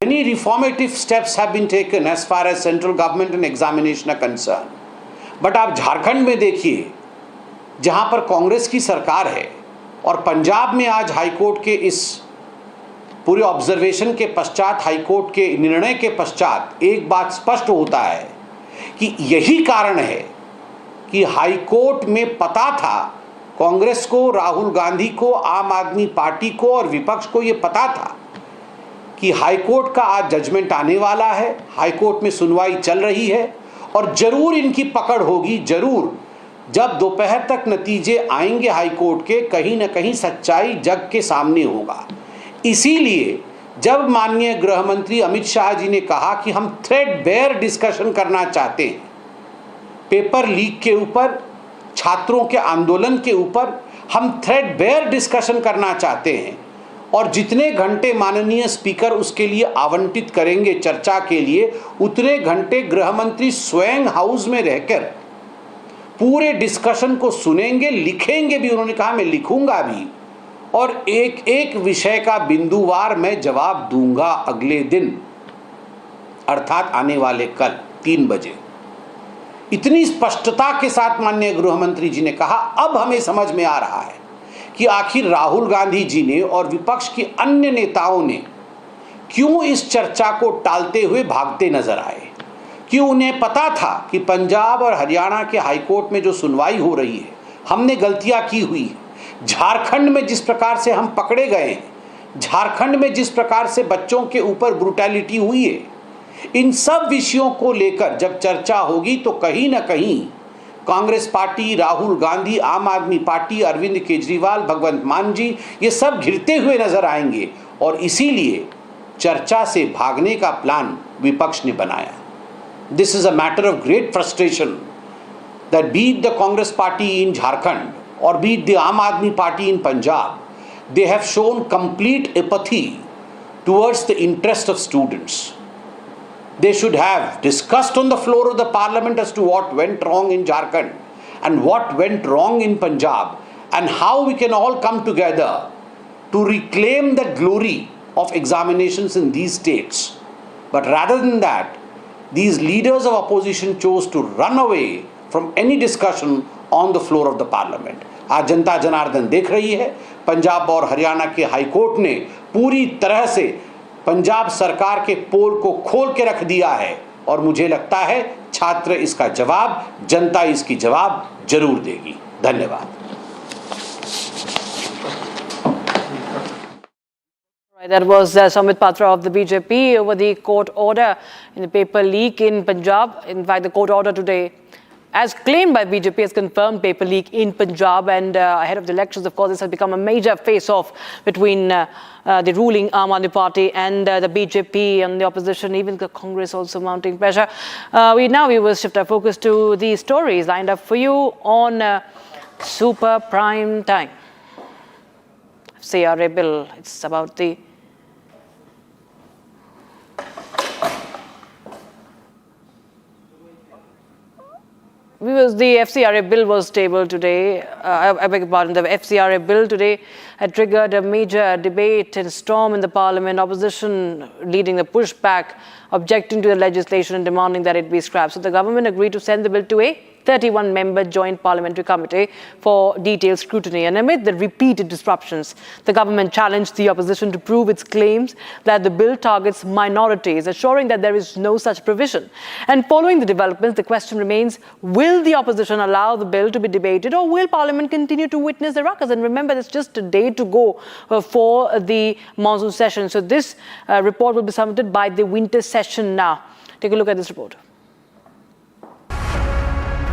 Many reformative steps have been taken as far as central government and examination are concerned. But आप झारखंड में देखिए, जहां पर कांग्रेस की सरकार है, और पंजाब में आज हाईकोर्ट के इस पूरे ऑब्जर्वेशन के पश्चात, हाईकोर्ट के निर्णय के पश्चात एक बात स्पष्ट होता है कि यही कारण है कि हाईकोर्ट में पता था, कांग्रेस को, राहुल गांधी को, आम आदमी पार्टी को और विपक्ष को ये पता था कि हाईकोर्ट का आज जजमेंट आने वाला है, हाईकोर्ट में सुनवाई चल रही है और जरूर इनकी पकड़ होगी, जरूर जब दोपहर तक नतीजे आएंगे हाईकोर्ट के, कहीं ना कहीं सच्चाई जग के सामने होगा। इसीलिए जब माननीय गृह मंत्री अमित शाह जी ने कहा कि हम थ्रेडबेयर डिस्कशन करना चाहते हैं पेपर लीक के ऊपर, छात्रों के आंदोलन के ऊपर, हम थ्रेडबेयर डिस्कशन करना चाहते हैं और जितने घंटे माननीय स्पीकर उसके लिए आवंटित करेंगे चर्चा के लिए, उतने घंटे गृह मंत्री स्वयं हाउस में रहकर पूरे डिस्कशन को सुनेंगे, लिखेंगे भी। उन्होंने कहा मैं लिखूंगा भी और एक एक विषय का बिंदुवार मैं जवाब दूंगा अगले दिन, अर्थात आने वाले कल 3 बजे। इतनी स्पष्टता के साथ माननीय गृह मंत्री जी ने कहा। अब हमें समझ में आ रहा है कि आखिर राहुल गांधी जी ने और विपक्ष के अन्य नेताओं ने क्यों इस चर्चा को टालते हुए भागते नजर आए। क्यों उन्हें पता था कि पंजाब और हरियाणा के हाईकोर्ट में जो सुनवाई हो रही है, हमने गलतियां की हुई है। झारखंड में जिस प्रकार से हम पकड़े गए हैं, झारखंड में जिस प्रकार से बच्चों के ऊपर ब्रूटैलिटी हुई है, इन सब विषयों को लेकर जब चर्चा होगी तो कहीं ना कहीं कांग्रेस पार्टी, राहुल गांधी, आम आदमी पार्टी, अरविंद केजरीवाल, भगवंत मान जी, ये सब घिरते हुए नजर आएंगे और इसीलिए चर्चा से भागने का प्लान विपक्ष ने बनाया। This is a matter of great frustration that B it the Congress party in Jharkhand or be it the Aam Aadmi Party in Punjab, they have shown complete apathy towards the interest of students. They should have discussed on the floor of the parliament as to what went wrong in Jharkhand and what went wrong in Punjab and how we can all come together to reclaim the glory of examinations in these states. But rather than that, these leaders of opposition chose to run away from any discussion on the floor of the parliament. आज जनता जनार्दन देख रही है, पंजाब और हरियाणा के high court ने पूरी तरह से पंजाब सरकार के पोल को खोल के रख दिया है और मुझे लगता है छात्र इसका जवाब, जनता इसकी जवाब जरूर देगी। धन्यवाद। That was Samit Patra of the BJP over the court order in the paper leak in Punjab. In fact, the court order today, as claimed by BJP, has confirmed paper leak in Punjab, and ahead of the elections, of course, this has become a major face-off between the ruling Aam Aadmi Party and the BJP and the opposition, even the Congress also mounting pressure. We will shift our focus to the stories lined up for you on Super Prime Time. CRA bill, it's about the the FCRA bill was tabled today. I beg your pardon. The FCRA bill today had triggered a major debate and storm in the parliament. Opposition leading the pushback, objecting to the legislation and demanding that it be scrapped. So the government agreed to send the bill to a 31-member joint parliamentary committee for detailed scrutiny. And amid the repeated disruptions, the government challenged the opposition to prove its claims that the bill targets minorities, assuring that there is no such provision. And following the developments, the question remains, will the opposition allow the bill to be debated, or will Parliament continue to witness the ruckus? And remember, there's just a day to go for the monsoon session. So this report will be submitted by the winter session now. Take a look at this report.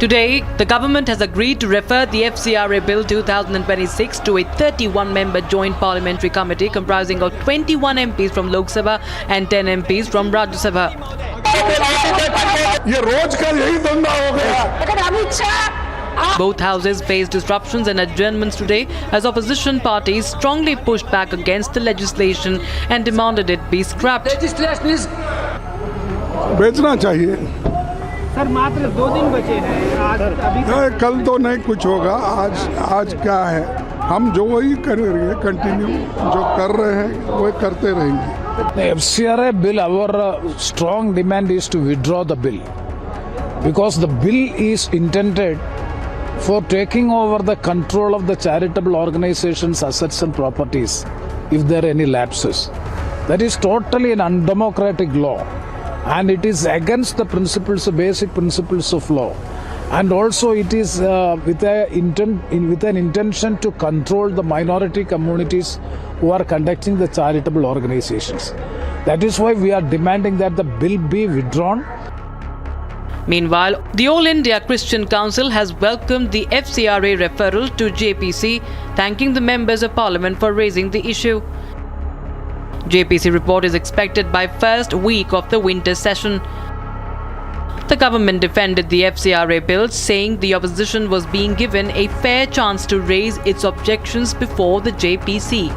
Today, the government has agreed to refer the FCRA Bill 2026 to a 31-member joint parliamentary committee comprising of 21 MPs from Lok Sabha and 10 MPs from Rajya Sabha. Both houses faced disruptions and adjournments today as opposition parties strongly pushed back against the legislation and demanded it be scrapped. Legislation is बेचना चाहिए sir, मात्र 2 दिन बचे हैं। आज अभी कल तो नहीं कुछ होगा। आज क्या है, हम जो वही करेंगे, कंटिन्यू जो कर रहे हैं वही करते रहेंगे। The FCRA bill, our strong demand is to withdraw the bill because the bill is intended for taking over the control of the charitable organizations' assets and properties if there are any lapses. That is totally an undemocratic law. And it is against the principles, the basic principles of law. and also it is with an intention to control the minority communities who are conducting the charitable organizations. That is why we are demanding that the bill be withdrawn. Meanwhile, the All India Christian Council has welcomed the FCRA referral to JPC, thanking the members of Parliament for raising the issue. JPC report is expected by first week of the winter session. The government defended the FCRA bill, saying the opposition was being given a fair chance to raise its objections before the JPC.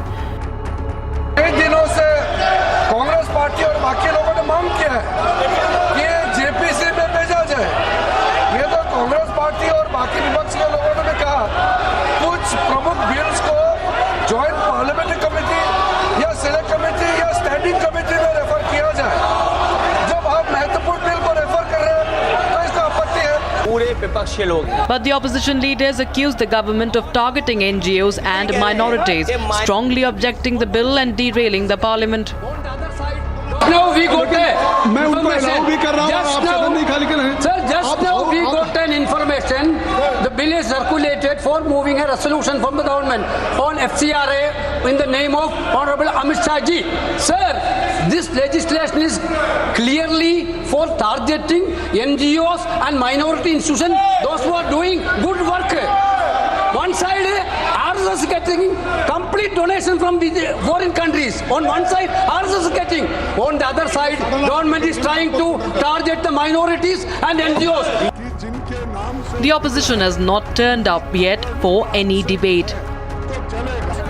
कई दिनों से Congress party और बाकी लोगों ने मांग किया है कि ये जेपीसी में भेजा जाए। ये तो कांग्रेस पार्टी और बाकी विपक्ष के लोगों ने कहा कुछ प्रमुख बिल्स को जॉइंट पार्लियामेंट्री कमेटी या सिलेक्ट कमेटी या स्टैंडिंग कमेटी में रेफर किया जाए। जब आप महत्वपूर्ण बिल को रेफर कर रहे हैं तो इसका आपत्ति है। पूरे विपक्ष के लोग। But the opposition leaders accused the government of targeting NGOs and minorities, strongly objecting the bill and derailing the parliament. Now we got an information. The bill is circulated for moving a resolution from the government on FCRA in the name of Honorable Amit Shah ji. Sir, this legislation is clearly for targeting NGOs and minority institutions, those who are doing good work. One side, RSS is getting complete donation from the foreign countries. On one side, RSS is getting. On the other side, government is trying to target the minorities and NGOs. The opposition has not turned up yet for any debate.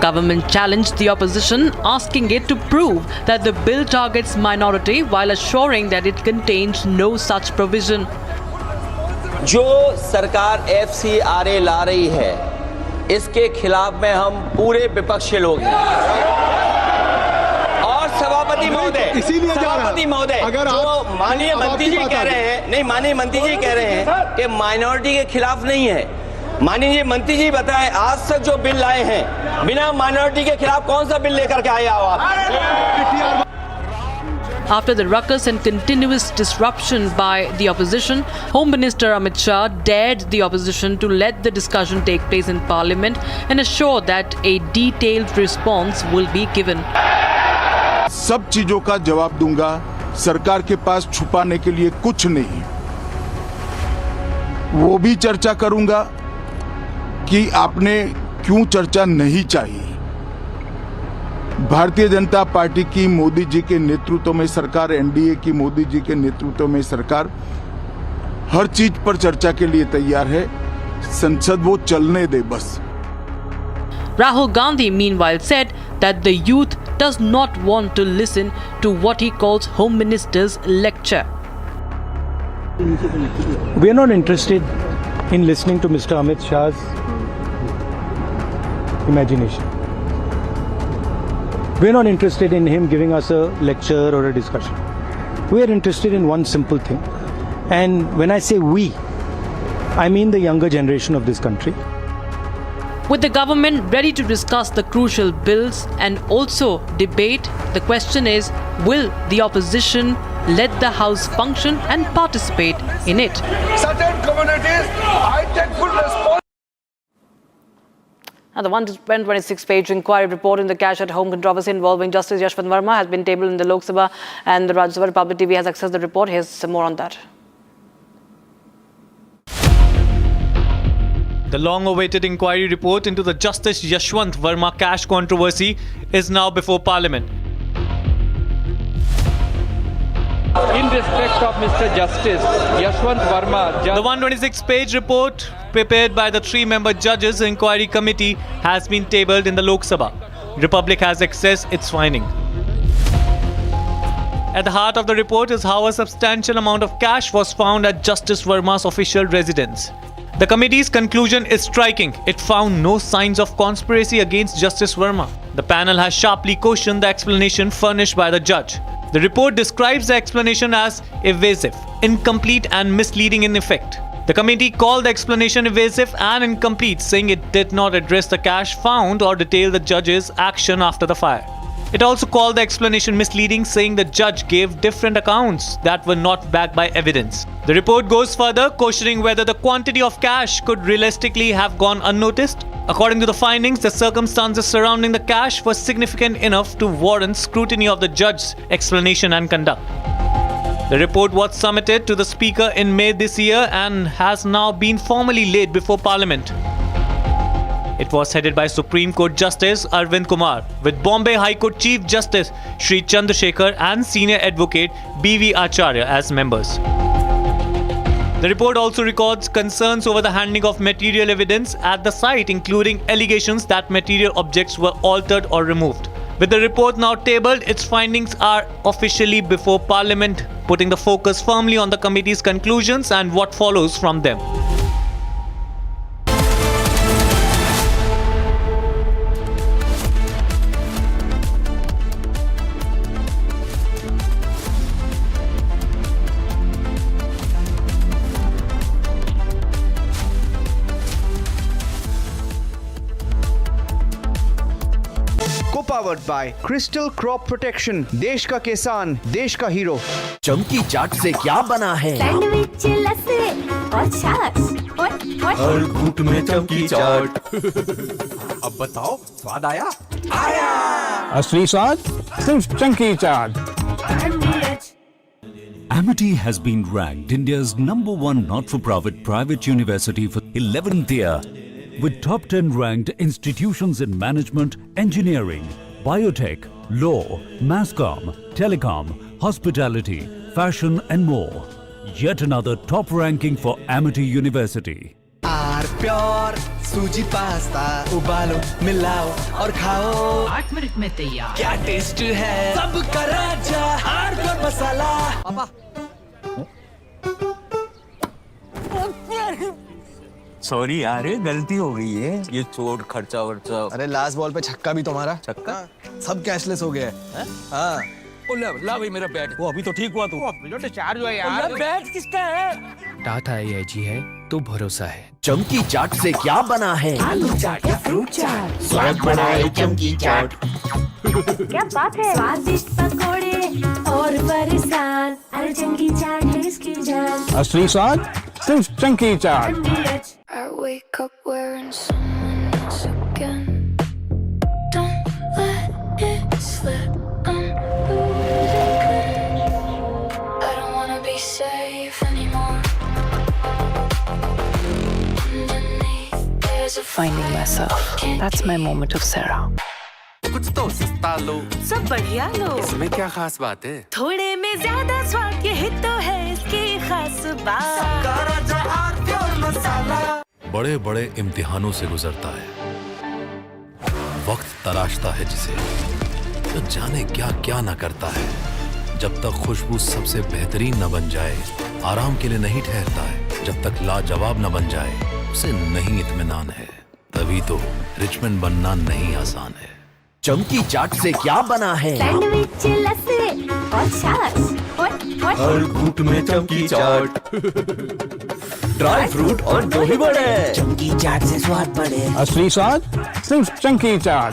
Government challenged the opposition, asking it to prove that the bill targets minority while assuring that it contains no such provision. जो सरकार FCRA ला रही है, इसके खिलाफ में हम पूरे विपक्ष के लोग हैं। और सभापति महोदय, जो माननीय मंत्री जी कह रहे हैं, नहीं माननीय मंत्री जी कह रहे हैं कि माइनॉरिटी के खिलाफ नहीं है। माननीय मंत्री जी बताएं, आज तक जो बिल लाए हैं, बिना माइनॉरिटी के खिलाफ कौन सा बिल लेकर के आए हो आप? After the ruckus and continuous disruption by the opposition, Home Minister Amit Shah dared the opposition to let the discussion take place in Parliament and assure that a detailed response will be given. सब चीजों का जवाब दूंगा, सरकार के पास छुपाने के लिए कुछ नहीं। वो भी चर्चा करूंगा कि आपने क्यों चर्चा नहीं चाहिए। भारतीय जनता पार्टी की मोदी जी के नेतृत्व में सरकार, एनडीए की मोदी जी के नेतृत्व में सरकार हर चीज पर चर्चा के लिए तैयार है। संसद वो चलने दे बस। Rahul Gandhi meanwhile said that the youth does not want to listen to what he calls Home Minister's lecture. We are not interested in listening to Mr. Amit Shah's imagination. We are not interested in him giving us a lecture or a discussion. We are interested in one simple thing. And when I say we, I mean the younger generation of this country. With the government ready to discuss the crucial bills and also debate, the question is, will the opposition let the House function and participate in it? Certain communities, I take full responsibility. And the 126-page inquiry report in the cash at home controversy involving Justice Yashwant Verma has been tabled in the Lok Sabha, and the Rajya Sabha. Republic TV has accessed the report. Here's some more on that. The long-awaited inquiry report into the Justice Yashwant Verma cash controversy is now before Parliament. In respect of Mr. Justice Yashwant Verma, the 126-page report prepared by the 3-member judges inquiry committee has been tabled in the Lok Sabha. Republic has accessed its finding. At the heart of the report is how a substantial amount of cash was found at Justice Verma's official residence. The committee's conclusion is striking. It found no signs of conspiracy against Justice Verma. The panel has sharply cautioned the explanation furnished by the judge. The report describes the explanation as evasive, incomplete and misleading in effect. The committee called the explanation evasive and incomplete, saying it did not address the cash found or detail the judge's action after the fire. It also called the explanation misleading, saying the judge gave different accounts that were not backed by evidence. The report goes further, questioning whether the quantity of cash could realistically have gone unnoticed. According to the findings, the circumstances surrounding the cash were significant enough to warrant scrutiny of the judge's explanation and conduct. The report was submitted to the Speaker in May this year and has now been formally laid before Parliament. It was headed by Supreme Court Justice Arvind Kumar, with Bombay High Court Chief Justice Sri Chandrasekhar and Senior Advocate B.V. Acharya as members. The report also records concerns over the handling of material evidence at the site, including allegations that material objects were altered or removed. With the report now tabled, its findings are officially before Parliament, putting the focus firmly on the committee's conclusions and what follows from them. Co-powered by Crystal Crop Protection, देश का किसान, देश का hero. चमकी चाट से क्या बना है? सैंडविच, लस्सी और छाछ और हर घूंट में चमकी चाट। अब बताओ, स्वाद आया? आया। असली स्वाद सिर्फ chunky chaat. Amity has been ranked India's #1 not-for-profit private university for 11th year, with top 10 ranked institutions in management, engineering, biotech, law, mass comm, telecom, hospitality, fashion and more. Yet another top ranking for Amity University. Pure sooji pasta उबालो मिलाओ और खाओ 8 minute में तैयार। क्या taste है सबका राजा hardcore मसाला। पापा सॉरी यार, गलती हो गई है। ये चोट खर्चा वर्चा। अरे लास्ट बॉल पे छक्का भी तुम्हारा। छक्का सब कैशलेस हो गया है। हाँ ला भाई मेरा बैट। वो अभी तो ठीक हुआ तू। चार्ज हुआ यार। बैट किसका है? टाटा AIG है तो भरोसा है। चमकी चाट से क्या बना है? आलू चाट या फ्रूट चाट, स्वाद बनाए चमकी चाट। क्या बात है? स्वादिष्ट पकोड़े और बरसान, अरे चंकी चाट है इसकी जान। असली स्वाद सिर्फ chunky chaat. I wake up wearing someone else again. Don't let it slip. I'm losing. I don't wanna be safe anymore. Underneath there's a Finding myself. That's my moment of Sarah. कुछ तो सस्ता लो, सब बढ़िया लो। इसमें क्या खास बात है? थोड़े में ज्यादा स्वाद, यही तो है इसकी खास बात। बड़े बड़े इम्तिहानों से गुजरता है, वक्त तराशता है जिसे, तो जाने क्या क्या न करता है। जब तक खुशबू सबसे बेहतरीन न बन जाए, आराम के लिए नहीं ठहरता है। जब तक लाजवाब न बन जाए, उसे नहीं इत्मीनान है। तभी तो रिचमंड बनना नहीं आसान है। चमकी चाट से क्या बना है? सैंडविच, लस्सी और छाछ और हर घूंट में चमकी चाट। ड्राई फ्रूट और दही बड़े, चमकी चाट से स्वाद बढ़े। असली स्वाद सिर्फ chunky chaat.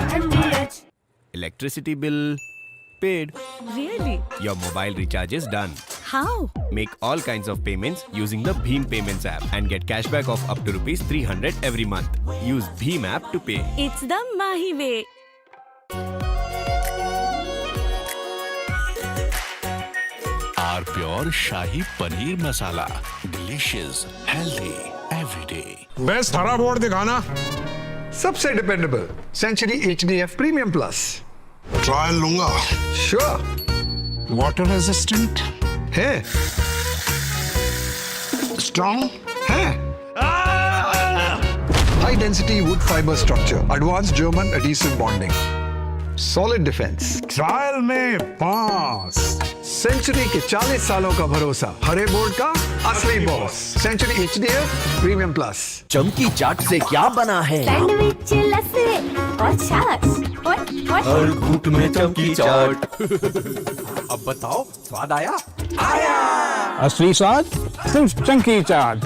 Electricity bill paid. Really? Your mobile recharge is done. How? Make all kinds of payments using the Bheem Payments app and get cashback of up to rupees 300 every month. Use Bheem app to pay. It's the Mahi way. R pure shahi paneer masala, delicious, healthy, everyday. Best हरा board दिखाना। सबसे dependable Century HDF premium plus. Trial लूंगा। Sure. Water resistant है, strong है, high density wood fibre structure, advance German adhesive bonding, solid defence. Trial में pass. Century के 40 सालों का भरोसा, हरे बोर्ड का असली boss. Century HDF premium plus. Chunky chaat से क्या बना है? सैंडविच, लस्सी और छाछ और हर घूंट में चमकी चाट। अब बताओ, स्वाद आया? आया। असली स्वाद सिर्फ चंकी चाट।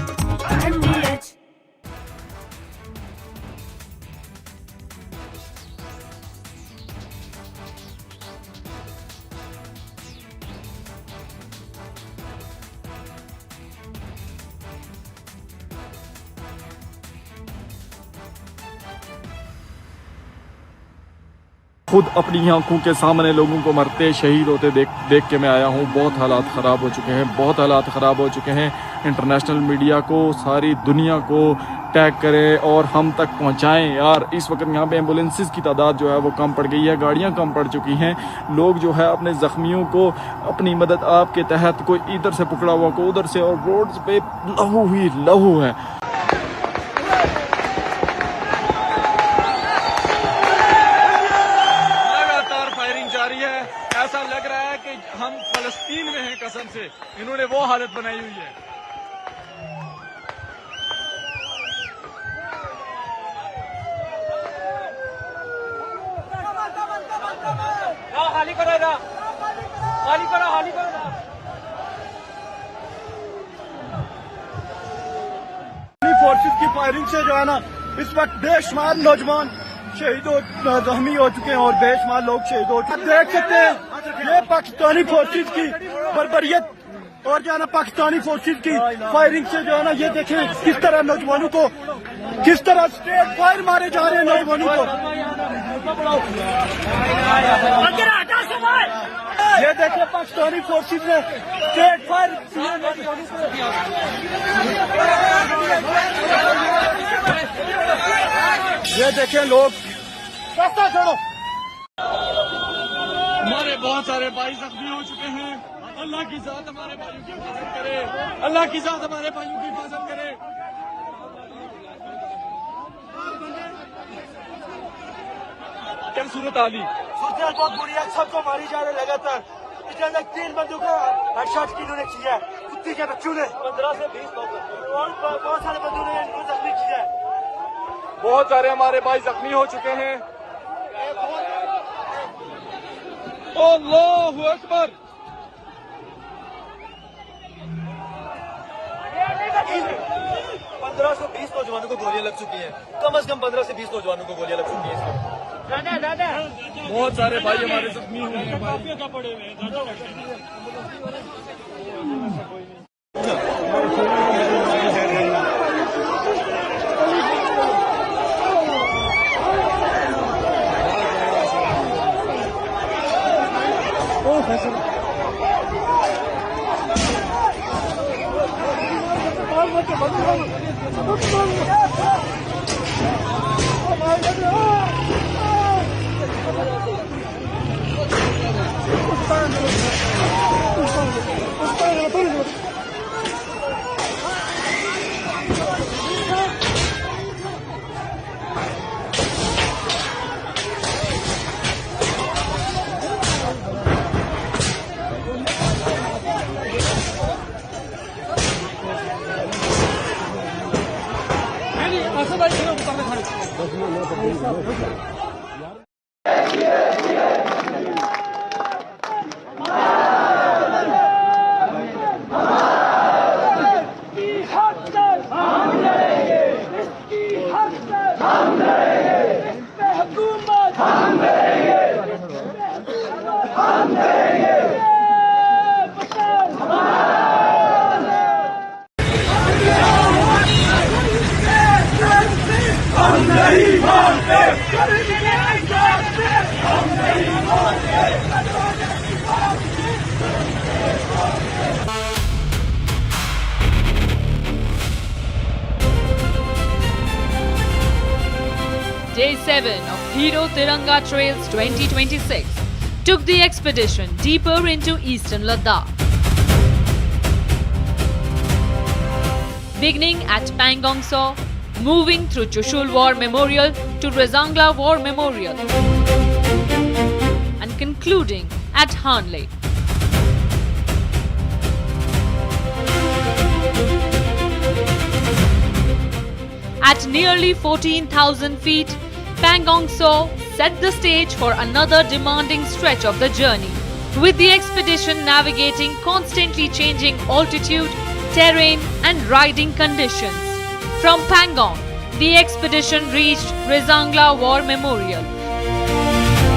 खुद अपनी आंखों के सामने लोगों को मरते शहीद होते देख के मैं आया हूँ। बहुत हालात ख़राब हो चुके हैं, बहुत हालात ख़राब हो चुके हैं। इंटरनेशनल मीडिया को, सारी दुनिया को टैग करें और हम तक पहुँचाएँ यार। इस वक्त यहाँ पे एम्बुलेंसेस की तादाद जो है वो कम पड़ गई है, गाड़ियाँ कम पड़ चुकी हैं। लोग जो है अपने ज़ख्मियों को अपनी मदद आपके तहत कोई इधर से पकड़ा हुआ को उधर से, और रोड्स पे लहू ही लहू है। ऐसा लग रहा है कि हम फलस्तीन में हैं, कसम से इन्होंने वो हालत बनाई हुई है। खाली करो, खाली करो, खाली करो। फोर्सेस की फायरिंग से जो है ना इस वक्त बेशुमार नौजवान शहीद जख्मी हो चुके हैं और बेशुमार लोग शहीद हो चुके हैं। देख सकते हैं ये पाकिस्तानी फोर्सेस की बर्बरियत और जो है ना पाकिस्तानी फोर्सेस की फायरिंग से जो है ना, ये देखें किस तरह नौजवानों को, किस तरह स्ट्रेट फायर मारे जा रहे हैं नौजवानों को। ये देखें पाकिस्तानी फोर्सेस ने स्ट्रेट फायर ये देखें लोग रास्ता छोड़ो। हमारे बहुत सारे भाई जख्मी हो चुके हैं। अल्लाह की जात हमारे भाइयों की हिफाजत करे, अल्लाह की जात हमारे भाइयों की हिफाजत करे। क्या सूरत आली? सूरत बहुत बुरी है, सबको मारी जा रही है लगातार। इसके अंदर 3 बंदों का हेडशॉट किन्होंने किया है, कुत्ती के बच्चों ने 15 से 20 लोग और बहुत सारे बंदों ने इनको जख्मी किया है। बहुत सारे हमारे भाई जख्मी हो चुके हैं। अल्लाहु अकबर। 15 से 20 नौजवानों को गोलियां लग चुकी हैं, कम से कम 15 से 20 नौजवानों को गोलियां लग चुकी हैं। बहुत सारे भाई हमारे जख्मी हुए हैं। Day 7 of Hero Tiranga Trails 2026 took the expedition deeper into eastern Ladakh. Beginning at Pangong Saw, moving through Chushul War Memorial to Rezangla War Memorial, and concluding at Hanle. At nearly 14,000 feet, Pangong Saw set the stage for another demanding stretch of the journey, with the expedition navigating constantly changing altitude, terrain and riding conditions. From Pangong, the expedition reached Rezangla War Memorial,